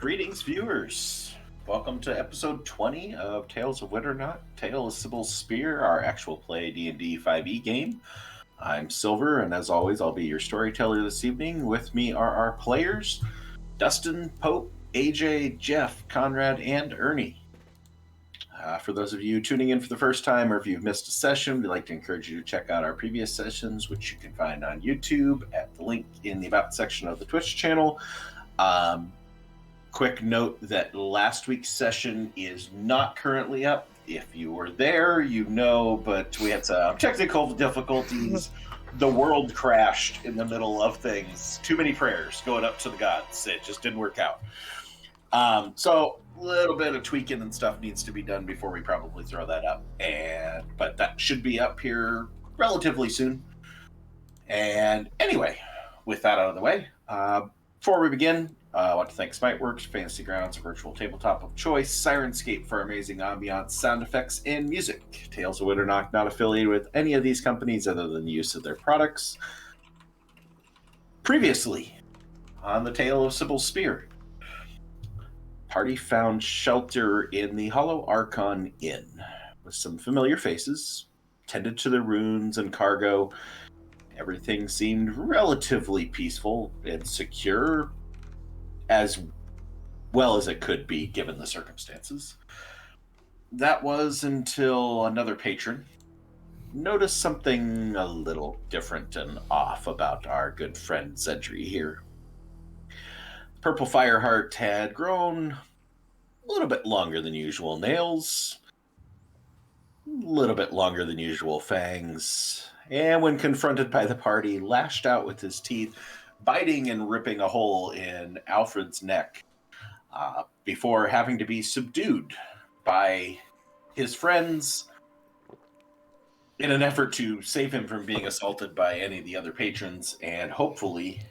Greetings, viewers. Welcome to episode 20 of Tales of Winternaut, Tale of Cybil's Spear, our actual play D&D 5e game. I'm Silver, and as always, I'll be your storyteller this evening. With me are our players, Dustin, Pope, AJ, Jeff, Conrad, and Ernie. For those of you tuning in for the first time, or if you've missed a session, we'd like to encourage you to check out our previous sessions, which you can find on YouTube at the link in the About section of the Twitch channel. Quick note that last week's session is not currently up. If you were there, you know, but we had some technical difficulties. The world crashed in the middle of things. Too many prayers going up to the gods. It just didn't work out. So a little bit of tweaking and stuff needs to be done before we probably throw that up. But that should be up here relatively soon. And anyway, with that out of the way, before we begin, I want to thank Smiteworks, Fantasy Grounds, virtual tabletop of choice, Sirenscape for amazing ambiance, sound effects, and music. Tales of Winternaut not affiliated with any of these companies other than the use of their products. Previously, on the Tale of Cybil's Spear, party found shelter in the Hollow Archon Inn with some familiar faces, tended to their runes and cargo. Everything seemed relatively peaceful and secure, as well as it could be given the circumstances. That was until another patron noticed something a little different and off about our good friend Xedre here. Purple Fireheart had grown a little bit longer than usual nails, a little bit longer than usual fangs, and when confronted by the party, lashed out with his teeth, biting and ripping a hole in Alfred's neck before having to be subdued by his friends in an effort to save him from being assaulted by any of the other patrons and hopefully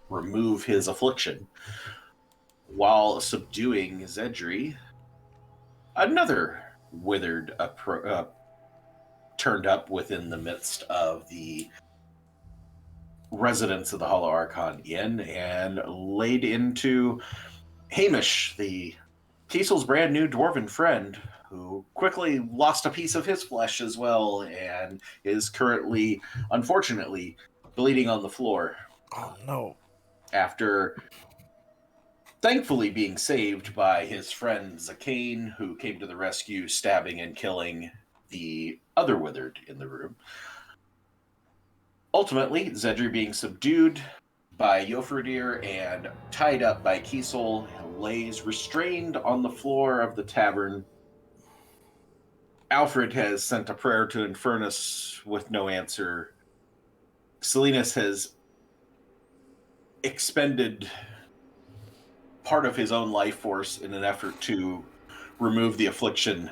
remove his affliction. While subduing Xedre, another withered turned up within the midst of the residents of the Hollow Archon Inn and laid into Hamish, the Kiesel's brand new dwarven friend, who quickly lost a piece of his flesh as well and is currently, unfortunately, bleeding on the floor. Oh no. After thankfully being saved by his friend Zakane, who came to the rescue, stabbing and killing the other withered in the room. Ultimately, Xedre being subdued by Yofradir and tied up by Kiesel, lays restrained on the floor of the tavern. Alfred has sent a prayer to Infernus with no answer. Salinas has expended part of his own life force in an effort to remove the affliction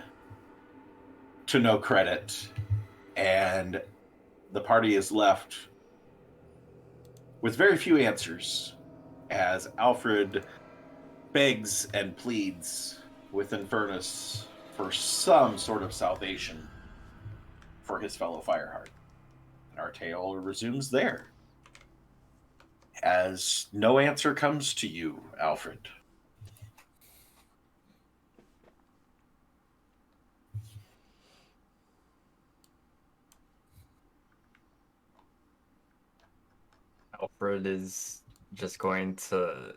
to no credit. And the party is left with very few answers as Alfred begs and pleads with Infernus for some sort of salvation for his fellow Fireheart. And our tale resumes there, as no answer comes to you, Alfred. Alfred is just going to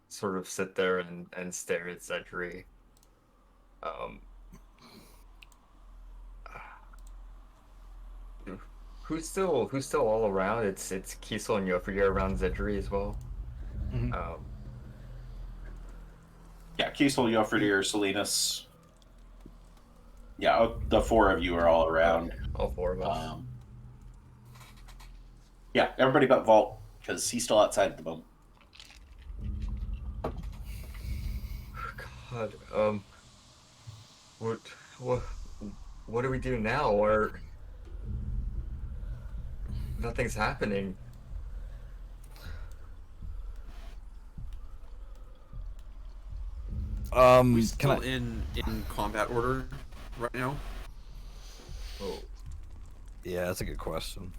sort of sit there and stare at Xedre. Who's still all around? It's Kiesel and Yofradir around Xedre as well. Mm-hmm. Yeah, Kiesel, Yofradir, Salinas. Yeah, the four of you are all around. Okay, all four of us. Yeah, everybody but Vault, because he's still outside at the moment. God, what do we do now? Or nothing's happening. We still in combat order right now? Oh, Yeah, that's a good question.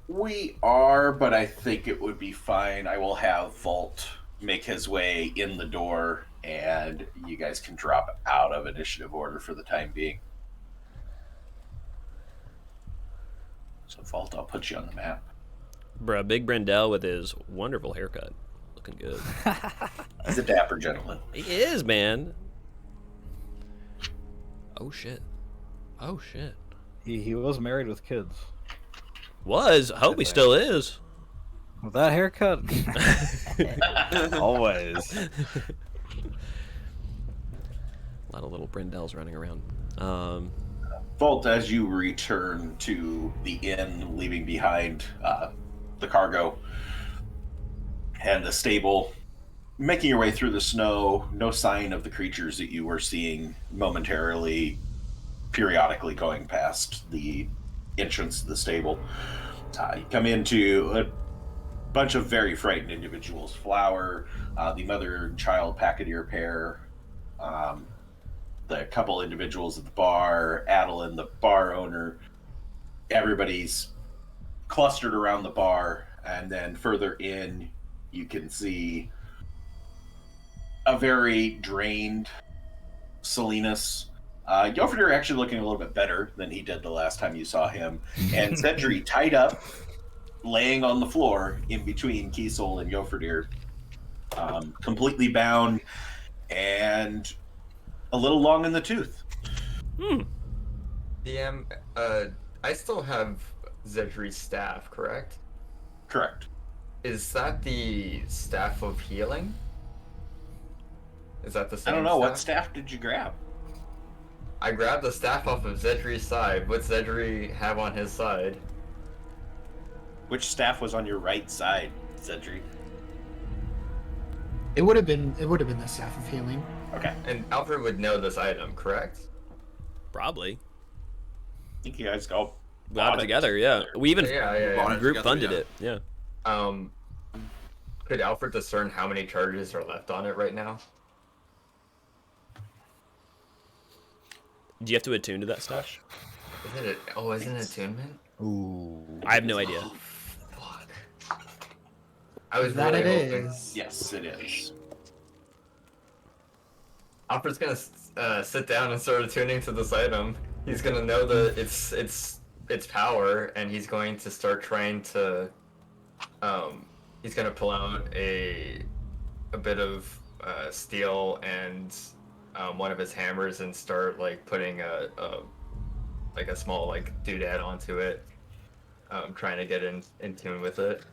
We are, but I think it would be fine. I will have Vault make his way in the door, and you guys can drop out of initiative order for the time being. So, Vault, I'll put you on the map. Bruh, Big Brendel with his wonderful haircut. Looking good. He's a dapper gentleman. He is, man. Oh, shit. Oh, shit. He was married with kids. Was. Hope he still is. With that haircut? Always. A lot of little Brendels running around. Vault, as you return to the inn, leaving behind the cargo and the stable, making your way through the snow, no sign of the creatures that you were seeing momentarily, periodically going past the entrance to the stable. You come into a bunch of very frightened individuals. Flower, the mother and child packeteer pair, the couple individuals at the bar, Adeline, the bar owner. Everybody's clustered around the bar, and then further in, you can see a very drained Salinas. Alfred actually looking a little bit better than he did the last time you saw him, and Xedre tied up, laying on the floor in between Kiesel and Jofredir, completely bound and a little long in the tooth. DM, I still have Xedre's staff, correct? Correct. Is that the staff of healing? Is that the same I don't know. What staff? staff did you grab? I grabbed the staff off of Xedre's side. What's Xedre have on his side? Which staff was on your right side, Xedre? It would have been the staff of healing. Okay. And Alfred would know this item, correct? Probably. I think you guys all Got bought it together, yeah. We even Yeah. Bought it group together, funded yeah. it, yeah. Could Alfred discern how many charges are left on it right now? Do you have to attune to that stuff? Isn't it attunement? Ooh. I have no idea. Fuck. I was That really it hoping. is. Yes, it is. Alfred's gonna sit down and start attuning to this item. He's gonna know that its power, and he's going to start trying to. He's gonna pull out a bit of steel and one of his hammers and start like putting a small like doodad onto it, trying to get in tune with it.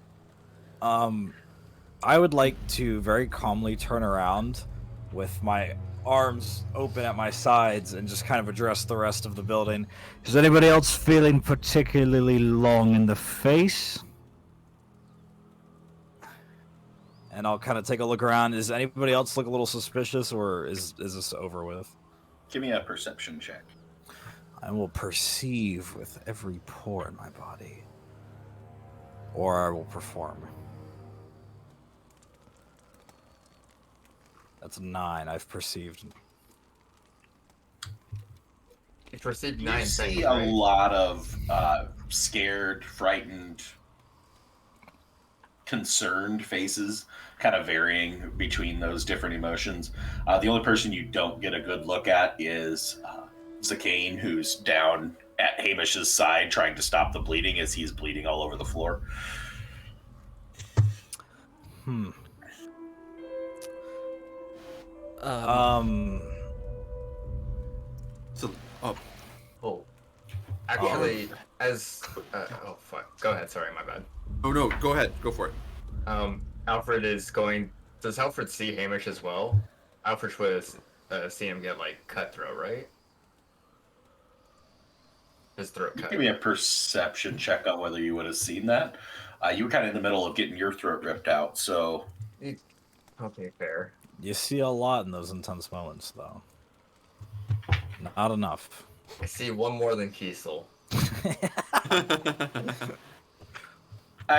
I would like to very calmly turn around with my arms open at my sides and just kind of address the rest of the building. Is anybody else feeling particularly long in the face? And I'll kind of take a look around. Does anybody else look a little suspicious, or is this over with? Give me a perception check. I will perceive with every pore in my body. Or I will perform. That's a 9. I've perceived. You perceive You 9 see things, a right? lot of scared, frightened, concerned faces, kind of varying between those different emotions. The only person you don't get a good look at is Zakane, who's down at Hamish's side trying to stop the bleeding as he's bleeding all over the floor. So, Oh. Actually, as oh fuck. Go ahead. Sorry, my bad. oh no, go ahead, go for it. Alfred is going. Does Alfred see Hamish as well? Alfred was see him get like cutthroat, right? His throat cut. Give me a perception check on whether you would have seen that. You were kind of in the middle of getting your throat ripped out, so Okay, fair. You see a lot in those intense moments, though. Not enough. I see one more than Kiesel.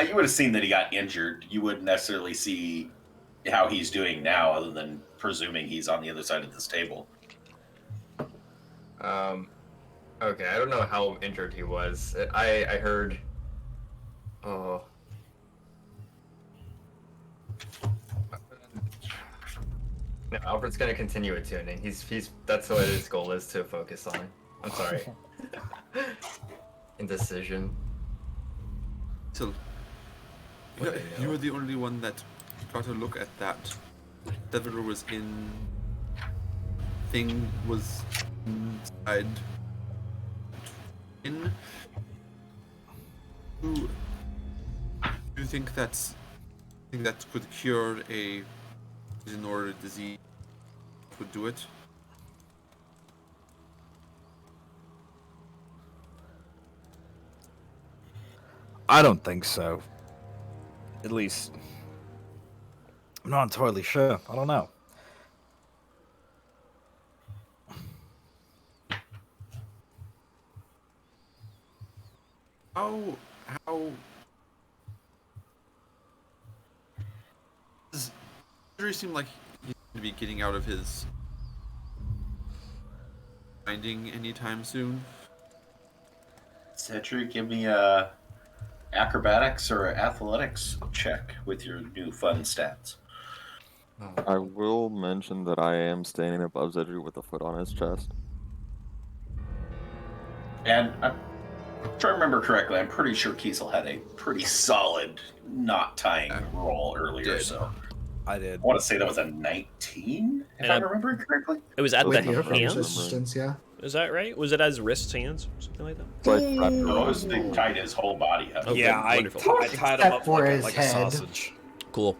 you would have seen that he got injured. You wouldn't necessarily see how he's doing now, other than presuming he's on the other side of this table. Okay, I don't know how injured he was. I heard. Oh. No, Alfred's gonna continue attuning. He's that's what his goal is to focus on. I'm sorry. Indecision. So, What they you know. were the only one that got a look at that. Whatever was in thing was inside. In. Do you think that could cure a poison or a disease? Would do it? I don't think so. At least, I'm not entirely sure. I don't know. How does Xedre seem like he's going to be getting out of his finding anytime soon? Cedric, give me a acrobatics or athletics check with your new fun stats. I will mention that I am standing above Xedre with a foot on his chest. And I'm trying to remember correctly, I'm pretty sure Kiesel had a pretty solid not tying roll earlier, Did. so I did. I want to say that was a 19, if And I'm remembering correctly. It was at With the your hands. resistance, yeah. Is that right? Was it as wrists, hands, something like that? So I wrapped No, it around was they tied his whole body up. Oh, Yeah, good. I Wonderful. tied him Except up for like, his like a head. sausage. Cool.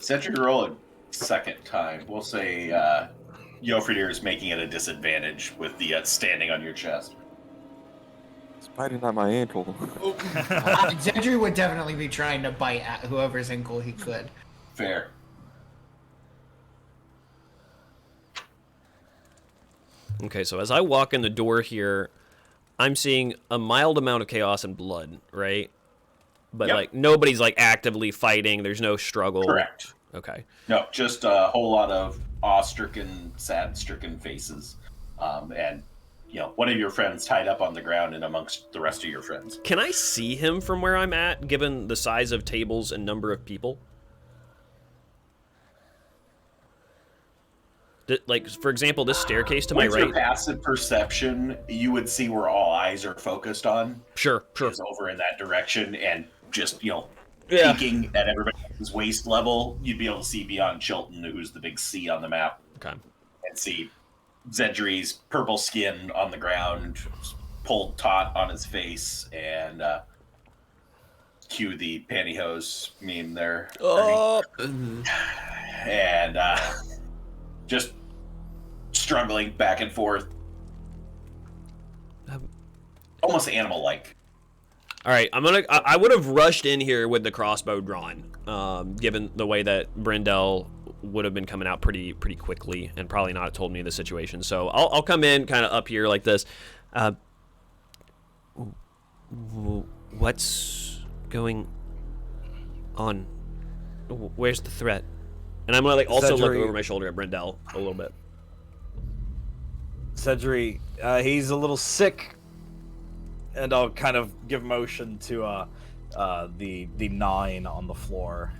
Cedric roll a second time. We'll say Jofridir is making it a disadvantage with the standing on your chest. It's biting at my ankle. Xedre would definitely be trying to bite at whoever's ankle he could. Fair. Okay, so as I walk in the door here, I'm seeing a mild amount of chaos and blood, right? But Yep. like nobody's like actively fighting. There's no struggle. Correct. Okay. No, just a whole lot of awe-stricken, sad-stricken faces. And, one of your friends tied up on the ground and amongst the rest of your friends. Can I see him from where I'm at, given the size of tables and number of people? Like, for example, this staircase to my With your right. passive perception, you would see where all eyes are focused on. Sure. Is over in that direction, and just, Yeah. peeking at everybody's waist level, you'd be able to see beyond Chilton, who's the big C on the map, Okay. and see Xedre's purple skin on the ground, pulled taut on his face, and cue the pantyhose meme there. Oh. And just struggling back and forth. Almost animal-like. All right, I would have rushed in here with the crossbow drawn, given the way that Brindell would have been coming out pretty quickly, and probably not told me the situation. So I'll come in kind of up here like this. What's going on? Where's the threat? And I'm gonna like also look Xedre- over my shoulder at Brindell a little bit. Cedric, he's a little sick, and I'll kind of give motion to the 9 on the floor.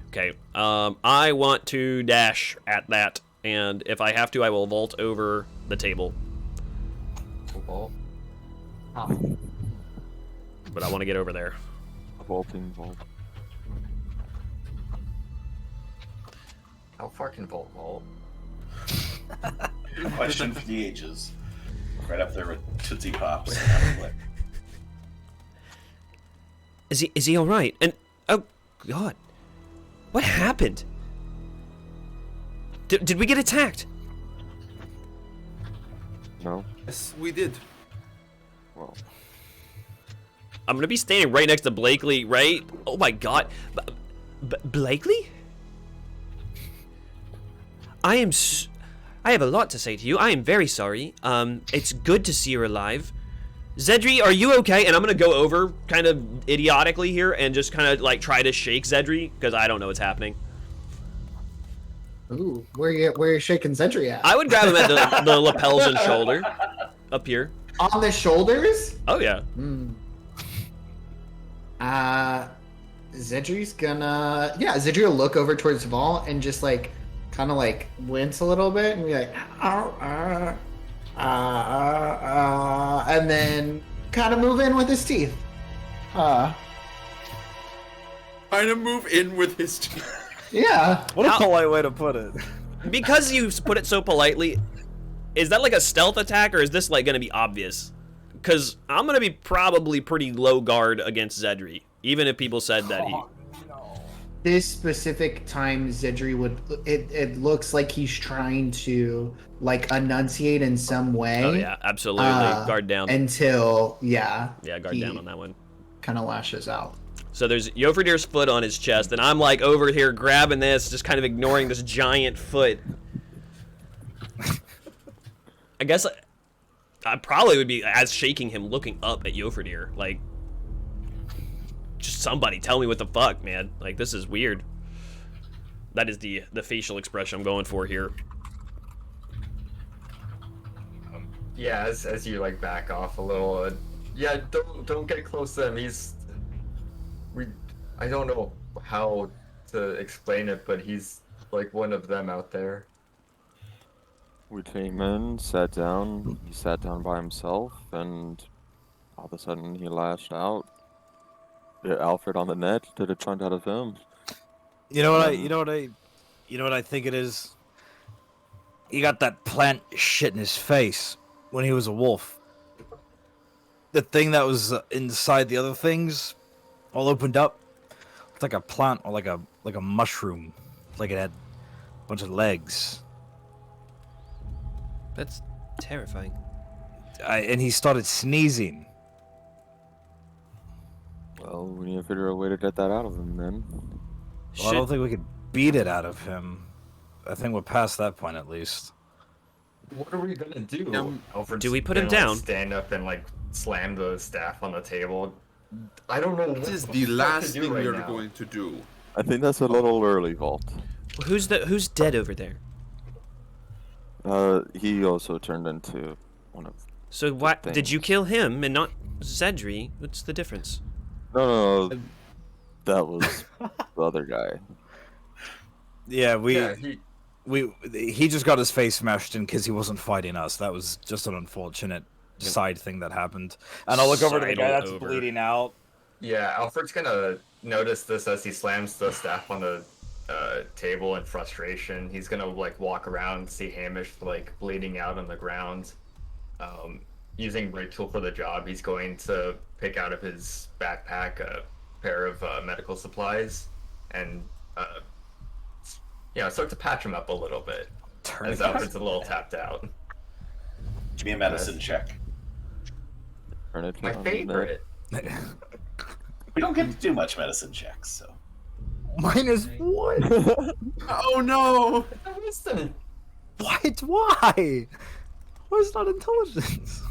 Okay. I want to dash at that, and if I have to, I will vault over the table. Oh. But I want to get over there. Vaulting vault. How far can Vault? Question for the ages. Right up there with Tootsie Pops. Is he all right? And oh God, what happened? Did we get attacked? No? Yes, we did. Well, I'm gonna be standing right next to Blakely, right? Oh my God, Blakely? I have a lot to say to you. I am very sorry. It's good to see you're alive. Xedre, are you okay? And I'm gonna go over kind of idiotically here and just kind of like try to shake Xedre because I don't know what's happening. Ooh, where you shaking Xedre at? I would grab him at the lapels and shoulder, up here. On the shoulders? Oh yeah. Xedre's gonna Xedre will look over towards Vol and just like kind of like wince a little bit and be like and then kind of move in with his teeth. Kind of move in with his teeth. Yeah. What a polite way to put it. Because you put it so politely, is that like a stealth attack, or is this like gonna be obvious? Because I'm gonna be probably pretty low guard against Xedre, even if people said that he. This specific time, Xedre would. It looks like he's trying to like enunciate in some way. Oh yeah, absolutely. Guard down. Until Yeah, guard down on that one. Kind of lashes out. So there's Yoferdir's foot on his chest, and I'm like over here grabbing this, just kind of ignoring this giant foot. I guess I probably would be as shaking him, looking up at Yoferdir, like, just somebody tell me what the fuck, man. Like, this is weird. That is the facial expression I'm going for here. Yeah, as you like back off a little. Yeah, don't get close to him. I don't know how to explain it, but he's like one of them out there. We came in, sat down. He sat down by himself, and all of a sudden he lashed out. Hit Alfred on the neck. Did a chunk out of him. You know what I think it is? He got that plant shit in his face when he was a wolf. The thing that was inside the other things all opened up. It's like a plant or like a mushroom. It's like it had a bunch of legs. That's terrifying. And he started sneezing. Well, we need to figure a way to get that out of him then. Well, I don't think we could beat it out of him. I think we're past that point at least. What are we gonna do? Alfred's Do we put him gonna, down? Like, stand up and like slam the staff on the table. I don't know. This is the last thing right we are now. going to do. I think that's a little early, Vault. Who's dead over there? He also turned into one of. So why things. did you kill him and not Xedre? What's the difference? No, that was the other guy. Yeah, he he just got his face smashed in because he wasn't fighting us. That was just an unfortunate side thing that happened. And I'll look over to the guy that's bleeding out. Yeah, Alfred's gonna notice this as he slams the staff on the table in frustration. He's gonna like walk around, see Hamish like bleeding out on the ground. Using Rachel for the job, he's going to pick out of his backpack a pair of medical supplies and start to patch him up a little bit. As Alfred's a little tapped out. Give me a medicine check. My favorite. We don't get to do much medicine checks, so. -1. Oh no! What? Why? Why is not intelligence?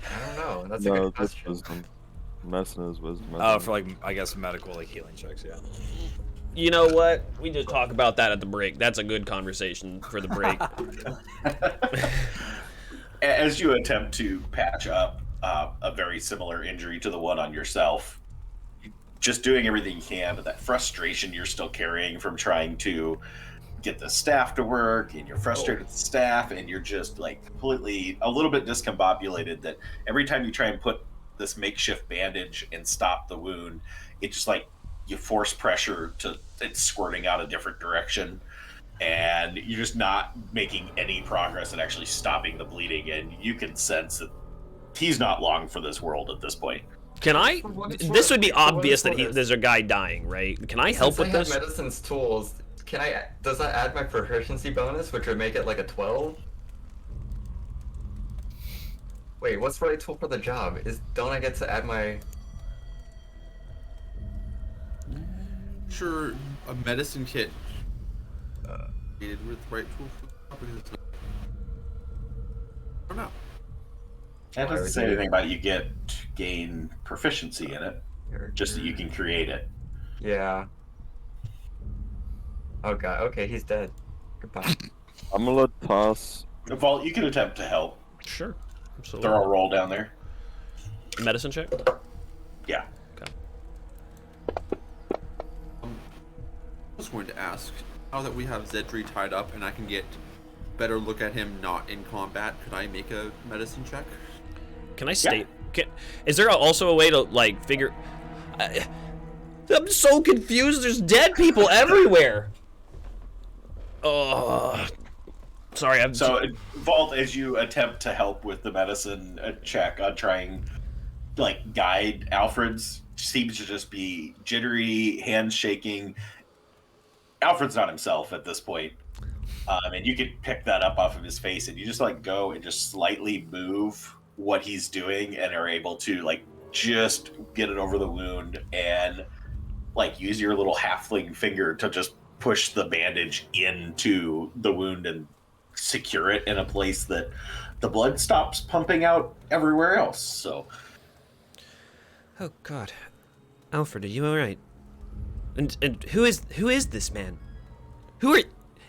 I don't know. That's a No, good this question. wisdom. Messing his wisdom. Oh, for like, I guess medical, like healing checks, yeah. You know what? We just talk about that at the break. That's a good conversation for the break. As you attempt to patch up a very similar injury to the one on yourself, just doing everything you can, but that frustration you're still carrying from trying to get the staff to work, and you're frustrated with the staff, and you're just like completely a little bit discombobulated that every time you try and put this makeshift bandage and stop the wound, it just like you force pressure to it's squirting out a different direction, and you're just not making any progress at actually stopping the bleeding, and you can sense that he's not long for this world at this point. Can I? This would be obvious that there's a guy dying, right? Can I help with this? I have medicine's tools. Does that add my proficiency bonus, which would make it like a 12? Wait, what's the right tool for the job? Don't I get to add my... Sure, a medicine kit. With the right tool for the job, because it's like... I don't know. That doesn't say anything about you gain proficiency in it, just that you can create it. Yeah. Oh god, okay, he's dead. Goodbye. I'm gonna toss. Vault, you can attempt to help. Sure, absolutely. Throw a roll down there. Medicine check. Yeah. Okay. was going to ask, now that we have Xedre tied up and I can get better look at him not in combat, could I make a medicine check? Can I state? Is there also a way to like figure? I'm so confused. There's dead people everywhere. Oh, sorry. So, Vault, as you attempt to help with the medicine check on trying, like, guide Alfred's, seems to just be jittery, hands shaking. Alfred's not himself at this point. And you could pick that up off of his face, and you just, like, go and just slightly move what he's doing and are able to, like, just get it over the wound and, like, use your little halfling finger to just push the bandage into the wound and secure it in a place that the blood stops pumping out everywhere else. So, oh God, Alfred, are you all right? And who is this man? Who are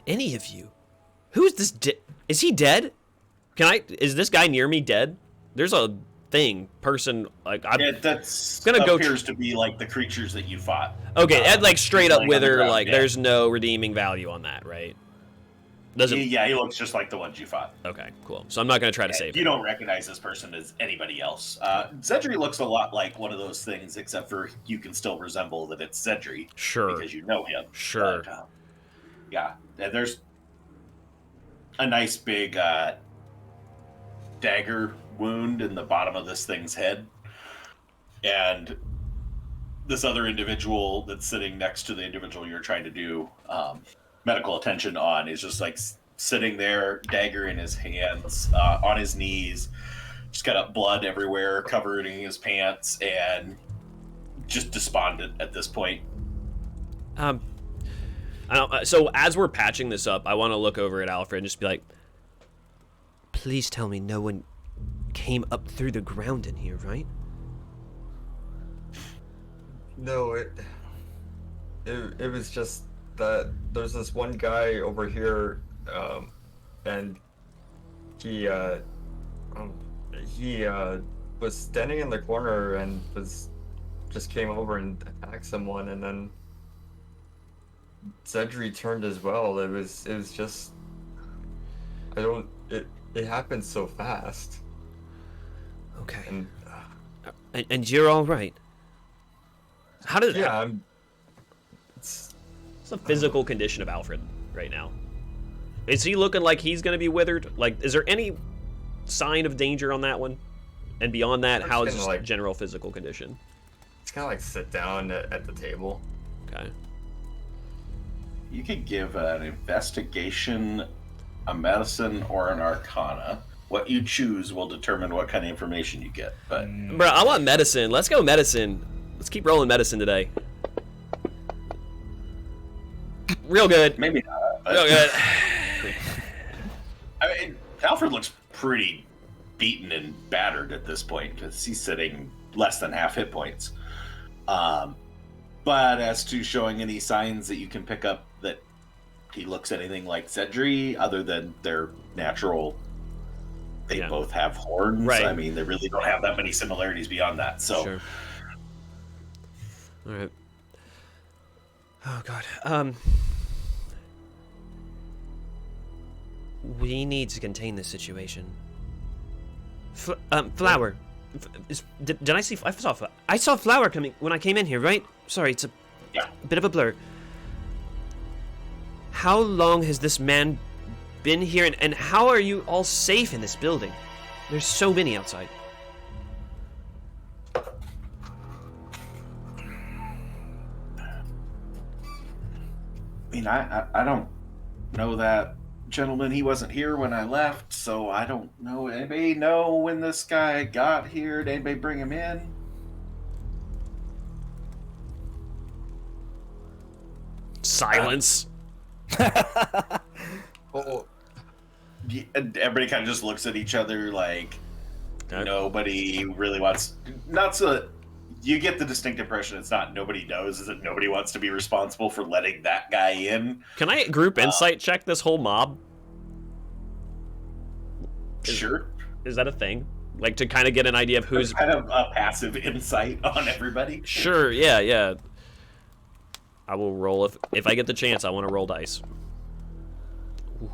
any of you? Who is this? Is he dead? Is this guy near me dead? There's a person, like, I'm that's gonna go appears to be like the creatures that you fought. Okay, that, like, straight up like wither, underground, like, yeah. there's no redeeming value on that, right? Doesn't. Yeah, he looks just like the ones you fought. Okay, cool. So I'm not gonna try to Yeah, save you him. don't recognize this person as anybody else. Xedre looks a lot like one of those things, except for you can still resemble that it's Xedre Sure. because you know him. Sure. But, yeah, and there's a nice big dagger wound in the bottom of this thing's head, and this other individual that's sitting next to the individual you're trying to do medical attention on is just like sitting there, dagger in his hands, on his knees, just got blood everywhere, covering his pants, and just despondent at this point. So as we're patching this up, I want to look over at Alfred and just be like, please tell me no one came up through the ground in here, right? No, it was just that there's this one guy over here, and he was standing in the corner and just came over and attacked someone, and then Xedre turned as well. It was just, it happened so fast. Okay. And you're all right. How did? Yeah, It's the physical condition of Alfred right now. Is he looking like he's gonna be withered? Like, is there any sign of danger on that one? And beyond that, how is his like general physical condition? It's kind of like sit down at the table. Okay. You could give an investigation, a medicine, or an arcana. What you choose will determine what kind of information you get. But Bro, I want medicine. Let's go medicine. Let's keep rolling medicine today. Real good. maybe not. But, Real good. I mean, Alfred looks pretty beaten and battered at this point because he's sitting less than half hit points. But as to showing any signs that you can pick up that he looks anything like Xedre, other than their natural, they Yeah. both have horns. Right. I mean, they really don't have that many similarities beyond that. So, Sure. All right. Oh God. We need to contain this situation. Flower. Did I see? I saw Flower coming when I came in here, right? Sorry, it's a bit of a blur. How long has this man been here, and how are you all safe in this building? There's so many outside. I mean, I don't know that gentleman. He wasn't here when I left, so I don't know. Anybody know when this guy got here? Did anybody bring him in? Silence. Oh, And everybody kind of just looks at each other like Okay. nobody really wants. Not so. You get the distinct impression it's not nobody knows, is that nobody wants to be responsible for letting that guy in. Can I group insight check this whole mob? Sure. Is that a thing? Like, to kind of get an idea of who's... Kind of a passive insight on everybody. Sure, yeah. I will roll if I get the chance. I want to roll dice. Ooh.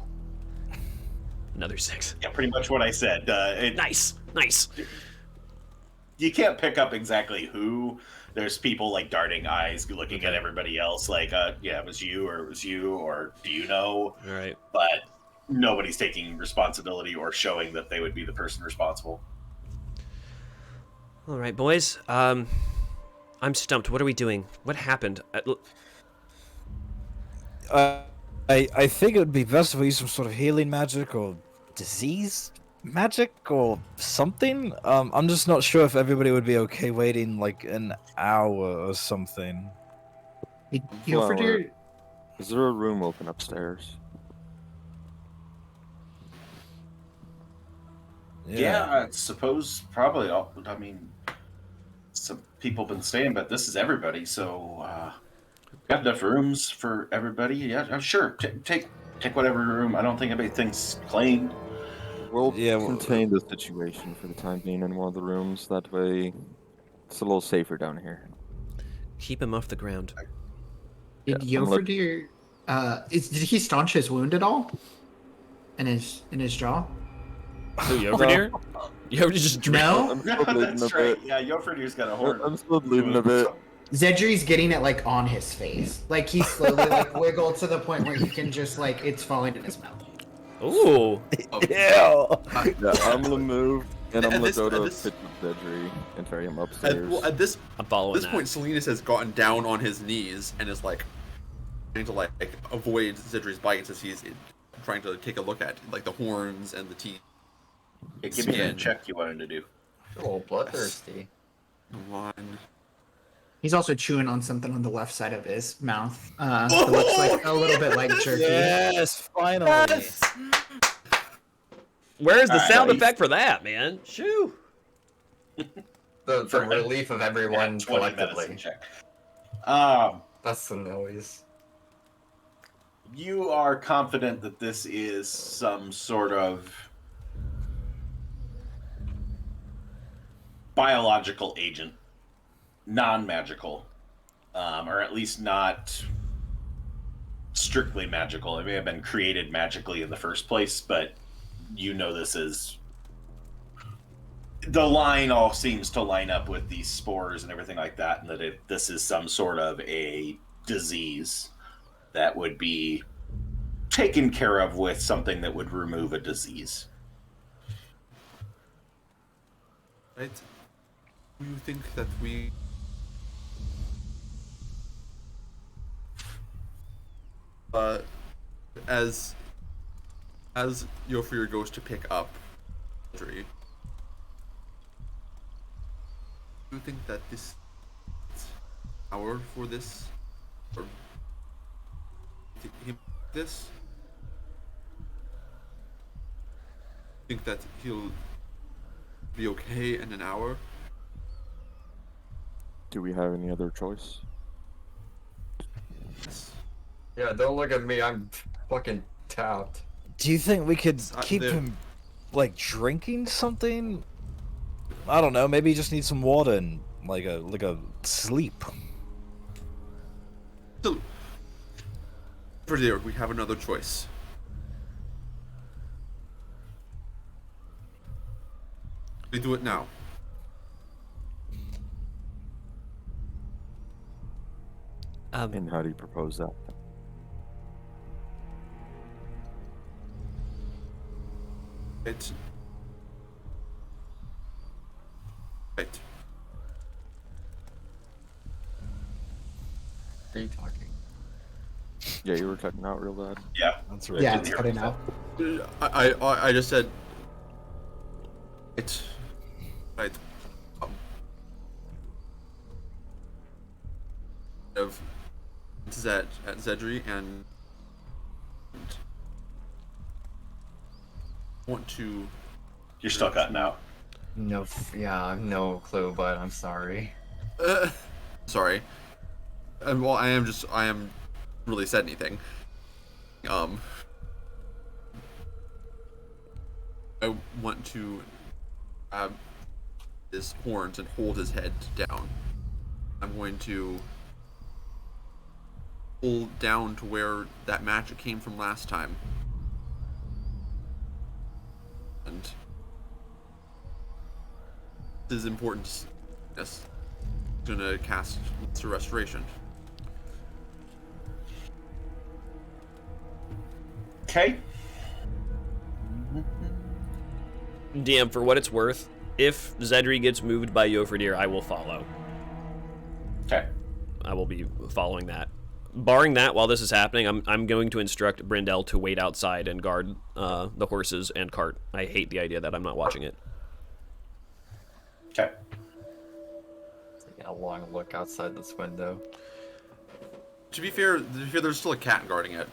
Another 6. Yeah, pretty much what I said. Nice. You can't pick up exactly who. There's people like darting eyes, looking at everybody else, like, yeah, it was you, or do you know? All right. But nobody's taking responsibility or showing that they would be the person responsible. All right, boys. I'm stumped. What are we doing? What happened? I think it would be best if we use some sort of healing magic or disease magic or something. I'm just not sure if everybody would be okay waiting like an hour or something. Alfred, Is there a room open upstairs? Yeah, I suppose probably. I mean, some people been staying, but this is everybody, so we have enough rooms for everybody. Yeah, sure. Take whatever room. I don't think anything's claimed. We'll Yeah, contain the situation for the time being in one of the rooms. That way, it's a little safer down here. Keep him off the ground. did Yeah, Alfred, did he staunch his wound at all? In his jaw? So you over here? You ever just drink? No. I'm still bleeding That's a right. bit. Yeah, Yofredir's got a horn. I'm still bleeding a bit. Zedri's getting it like on his face. Like he slowly like wiggled to the point where he can just like it's falling in his mouth. Ooh. Ew. Yeah, I'm gonna move, and I'm And gonna this- go and to this- fit with Xedre and carry him upstairs. Well, at this I'm following that. point, Salinas has gotten down on his knees and is like trying to like avoid Zedri's bites as he's trying to take a look at like the horns and the teeth. Yeah, give me a Skin. check you wanted to do. A little bloodthirsty. One. He's also chewing on something on the left side of his mouth. It looks like a little bit like jerky. Yes, finally. Where's the Alright, sound at least- effect for that, man? Shoo. The For- relief of everyone 20 collectively. medicine check. That's the noise. You are confident that this is some sort of biological agent, non-magical, or at least not strictly magical. It may have been created magically in the first place, but you know this is... The line all seems to line up with these spores and everything like that, and that this is some sort of a disease that would be taken care of with something that would remove a disease. Right? Do you think that we... as Yofrir goes to pick up Xedre, do you think that this hour for this, or this? Think that he'll be okay in an hour? Do we have any other choice? Yes. Yeah, don't look at me. I'm fucking tapped. Do you think we could keep there- him like drinking something? I don't know. Maybe he just needs some water and like a sleep. So, for there, we have another choice. We do it now. And how do you propose that? Right. Right. Are you talking? Yeah, you were cutting out real bad. Yeah, That's right. Yeah, it's cutting out. I just said. Right. Right. Of Xedre and want to. you're still cutting out. No, yeah, no clue, but I'm sorry. Sorry. And well, I am really said anything. I want to grab his horns and hold his head down. I'm going to pull down to where that magic came from last time. And this is important. Yes. Gonna cast Lesser Restoration. Okay. DM, for what it's worth, if Xedre gets moved by Yofredir, I will follow. Okay. I will be following that. Barring that, while this is happening, I'm going to instruct Brindel to wait outside and guard the horses and cart. I hate the idea that I'm not watching it. Okay. Taking a long look outside this window. To be fair, there's still a cat guarding it.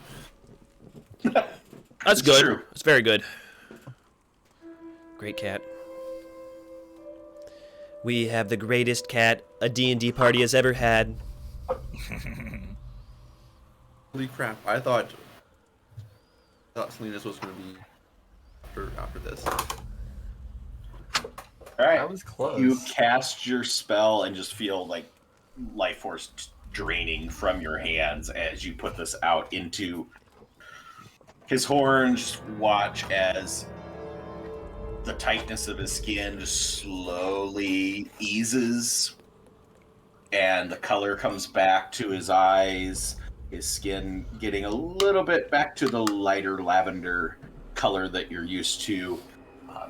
That's It's good. true. It's very good. Great cat. We have the greatest cat a D&D party has ever had. Holy crap! I thought Salinas was going to be after this. All right. That was close. You cast your spell and just feel like life force draining from your hands as you put this out into his horns. Watch as the tightness of his skin just slowly eases and the color comes back to his eyes, his skin getting a little bit back to the lighter lavender color that you're used to.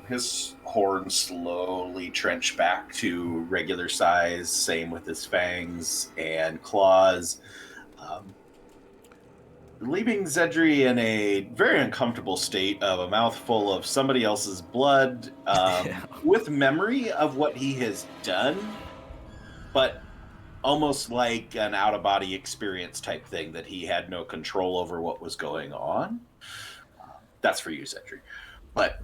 His horns slowly trench back to regular size, same with his fangs and claws. Leaving Xedre in a very uncomfortable state of a mouthful of somebody else's blood, with memory of what he has done, but almost like an out-of-body experience type thing, that he had no control over what was going on. That's for you, Xedre. But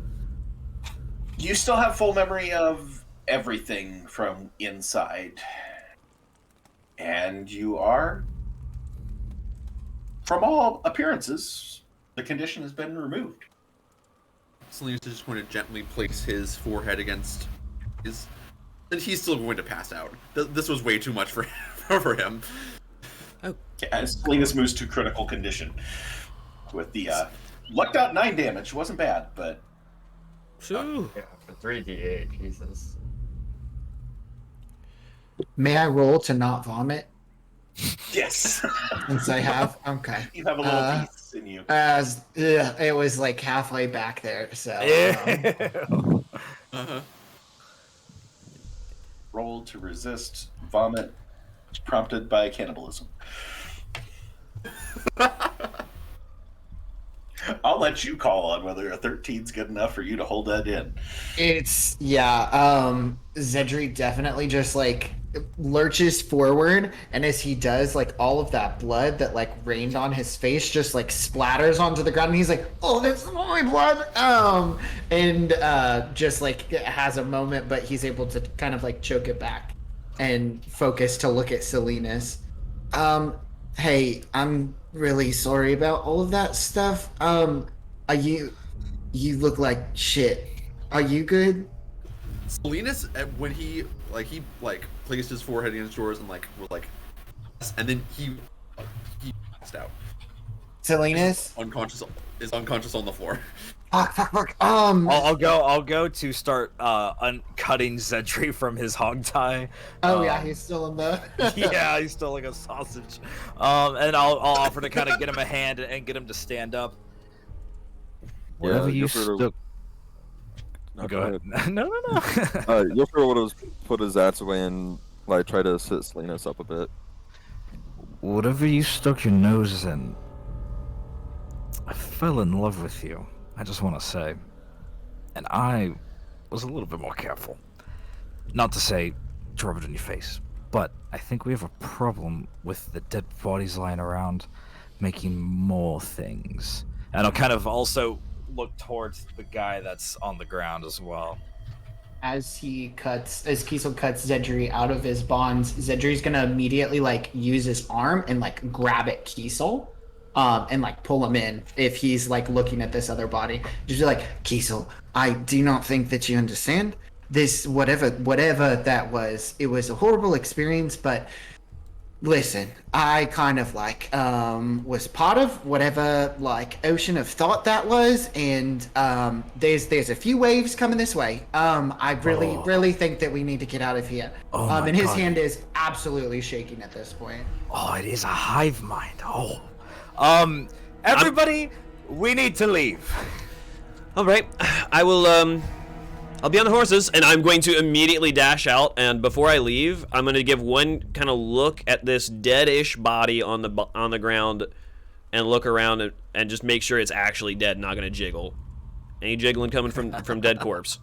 you still have full memory of everything from inside. And you are, from all appearances, the condition has been removed. Salinas is just going to gently place his forehead against his... And he's still going to pass out. This was way too much for for him. Oh. As Salinas moves to critical condition. With the lucked out 9 damage. Wasn't bad, but... Ooh. Yeah, for 3d8, Jesus. May I roll to not vomit? Yes! Since I have, okay. You have a little piece in you. It was like halfway back there, so. Uh-huh. Roll to resist vomit prompted by cannibalism. I'll let you call on whether a 13's good enough for you to hold that in. It's, Xedre definitely just like lurches forward, and as he does, like all of that blood that like rained on his face just like splatters onto the ground, and he's like, oh, that's my blood. And just like has a moment, but he's able to kind of like choke it back and focus to look at Salinas. Hey, I'm really sorry about all of that stuff. You look like shit. Are you good? Salinas, when he placed his forehead against yours and was like, and then he passed out. Salinas? Is unconscious on the floor. Fuck. I'll go to start cutting Xedre from his hog tie. Yeah, he's still in the. Yeah, he's still like a sausage. And I'll offer to kind of get him a hand and get him to stand up. Whatever you stuck. No, Go ahead. No. Yofredir would have put his axe away and try to sit Salinas up a bit. Whatever you stuck your nose in, I fell in love with you. I just want to say. And I was a little bit more careful. Not to say to rub it in your face, but I think we have a problem with the dead bodies lying around making more things. And I'll kind of also look towards the guy that's on the ground as well. As Kiesel cuts Xedre out of his bonds, Zedre's gonna immediately like use his arm and like grab at Kiesel. And like pull him in if he's like looking at this other body. Just be like, Kiesel, I do not think that you understand this. Whatever that was, it was a horrible experience. But Listen, I kind of like was part of whatever like ocean of thought that was, and there's a few waves coming this way. I really think that we need to get out of here. Oh my and his God. hand is absolutely shaking at this point. Oh, it is a hive mind. Oh. Everybody, we need to leave. All right, I will. I'll be on the horses, and I'm going to immediately dash out. And before I leave, I'm going to give one kind of look at this dead-ish body on the ground, and look around and just make sure it's actually dead, not going to jiggle. Any jiggling coming from dead corpse?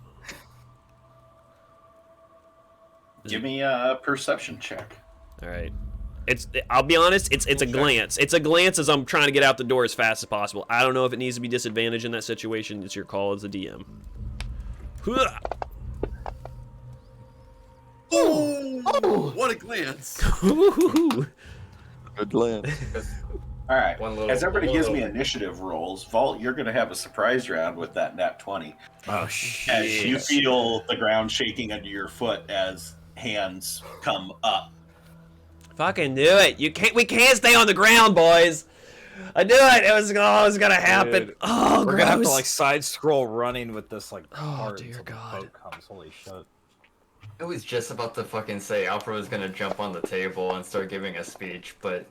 Give me a perception check. All right. I'll be honest, it's a glance. It's a glance as I'm trying to get out the door as fast as possible. I don't know if it needs to be disadvantaged in that situation. It's your call as the DM. Oh, what a glance! Good glance. All right. As everybody gives me little- initiative rolls, Vault, you're going to have a surprise round with that nat 20. Oh, shit. As you feel the ground shaking under your foot as hands come up. Fucking do it. We can't stay on the ground, boys. I knew it. It was gonna happen. Dude, Oh, We're gross. gonna have to like side scroll running with this like Oh, part dear until God. the boat comes. Holy shit. I was just about to fucking say Alfred was gonna jump on the table and start giving a speech, but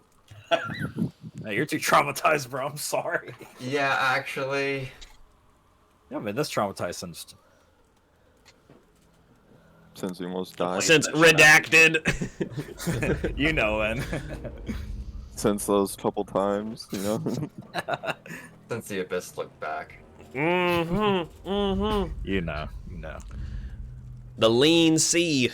Hey, you're too traumatized, bro. I'm sorry. yeah, actually, Yeah, man, that's traumatized since. Since we almost died. Since redacted. You know, and Since those couple times, you know. since the abyss looked back. you know. The lean sea.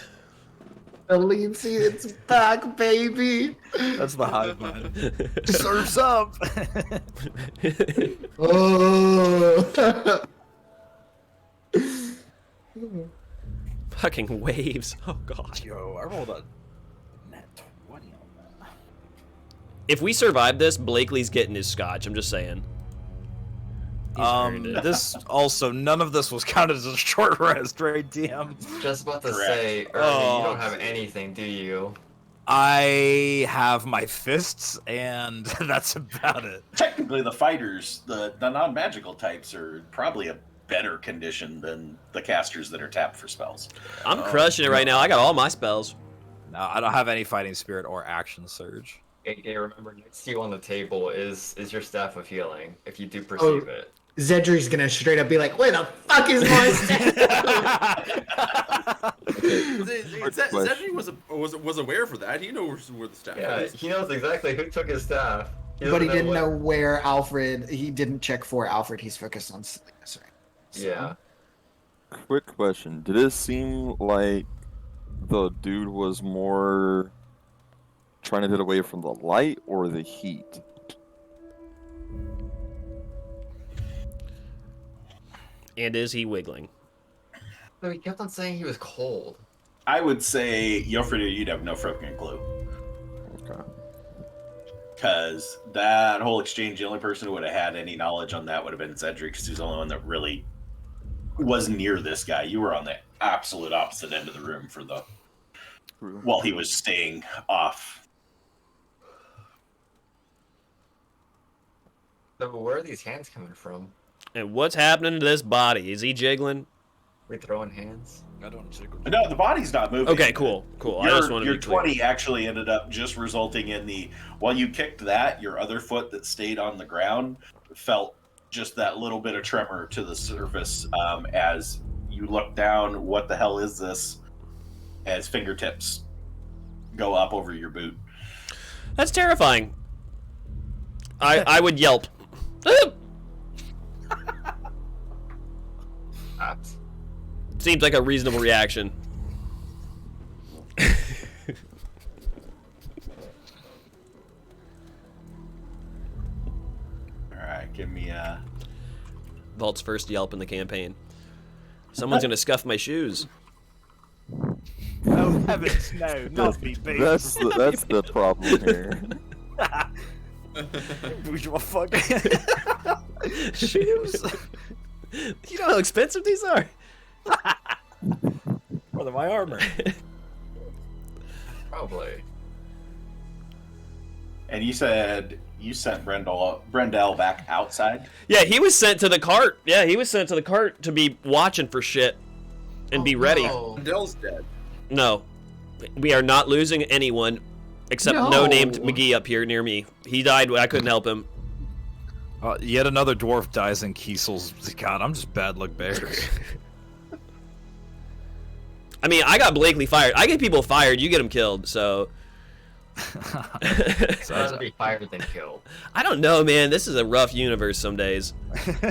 The lean sea, it's back, baby. That's the hive mind. Surfs up. Oh. Fucking waves. Oh god. Yo, I rolled a net 20 on that. If we survive this, Blakely's getting his scotch. I'm just saying. He's earned it. This also none of this was counted as a short rest, right, DM? Just about to Correct. say, Ernie, Oh. you don't have anything, do you? I have my fists, and that's about it. Technically, the fighters, the non-magical types, are probably a better condition than the casters that are tapped for spells. I'm crushing it right now. I got all my spells. No, I don't have any fighting spirit or action surge. Okay, remember, next to you on the table is your staff of healing, if you do perceive it. Zedri's gonna straight up be like, "Where the fuck is my staff?" Zedri was aware for that. He knows where the staff Yeah, is. he knows exactly who took his staff. But he didn't what- know where Alfred. He didn't check for Alfred. He's focused on Salinas, right? So- Yeah. Quick question. Did it seem like the dude was more trying to get away from the light or the heat? And is he wiggling? So he kept on saying he was cold. I would say, Yofrid, you'd have no freaking clue. Okay. Because that whole exchange, the only person who would have had any knowledge on that would have been Xedre, because he's the only one that really was near this guy. You were on the absolute opposite end of the room for the while he was staying off. So where are these hands coming from? And what's happening to this body? Is he jiggling? We throwing hands? I don't jiggle. No, the body's not moving. Okay, cool. I just wanted to Your be clear. 20 actually ended up just resulting in while you kicked that, your other foot that stayed on the ground felt just that little bit of tremor to the surface as you look down. What the hell is this? As fingertips go up over your boot. That's terrifying. I would yelp. Apps. Seems like a reasonable reaction. All right, give me a. Vault's first yelp in the campaign. Someone's gonna scuff my shoes. Oh heavens, no, not me, baby. That's the problem here. Bourgeois fuck. Shoes. You know how expensive these are? More than my armor. Probably. And you said you sent Brendel back outside? Yeah, he was sent to the cart. Yeah, he was sent to the cart to be watching for shit and be ready. Oh, Dell's dead. No, we are not losing anyone except no named McGee up here near me. He died. I couldn't help him. Yet another dwarf dies in Kiesel's. God, I'm just bad luck bears. I mean, I got Blakely fired. I get people fired. You get them killed. So. I'd rather be fired than killed. I don't know, man. This is a rough universe some days.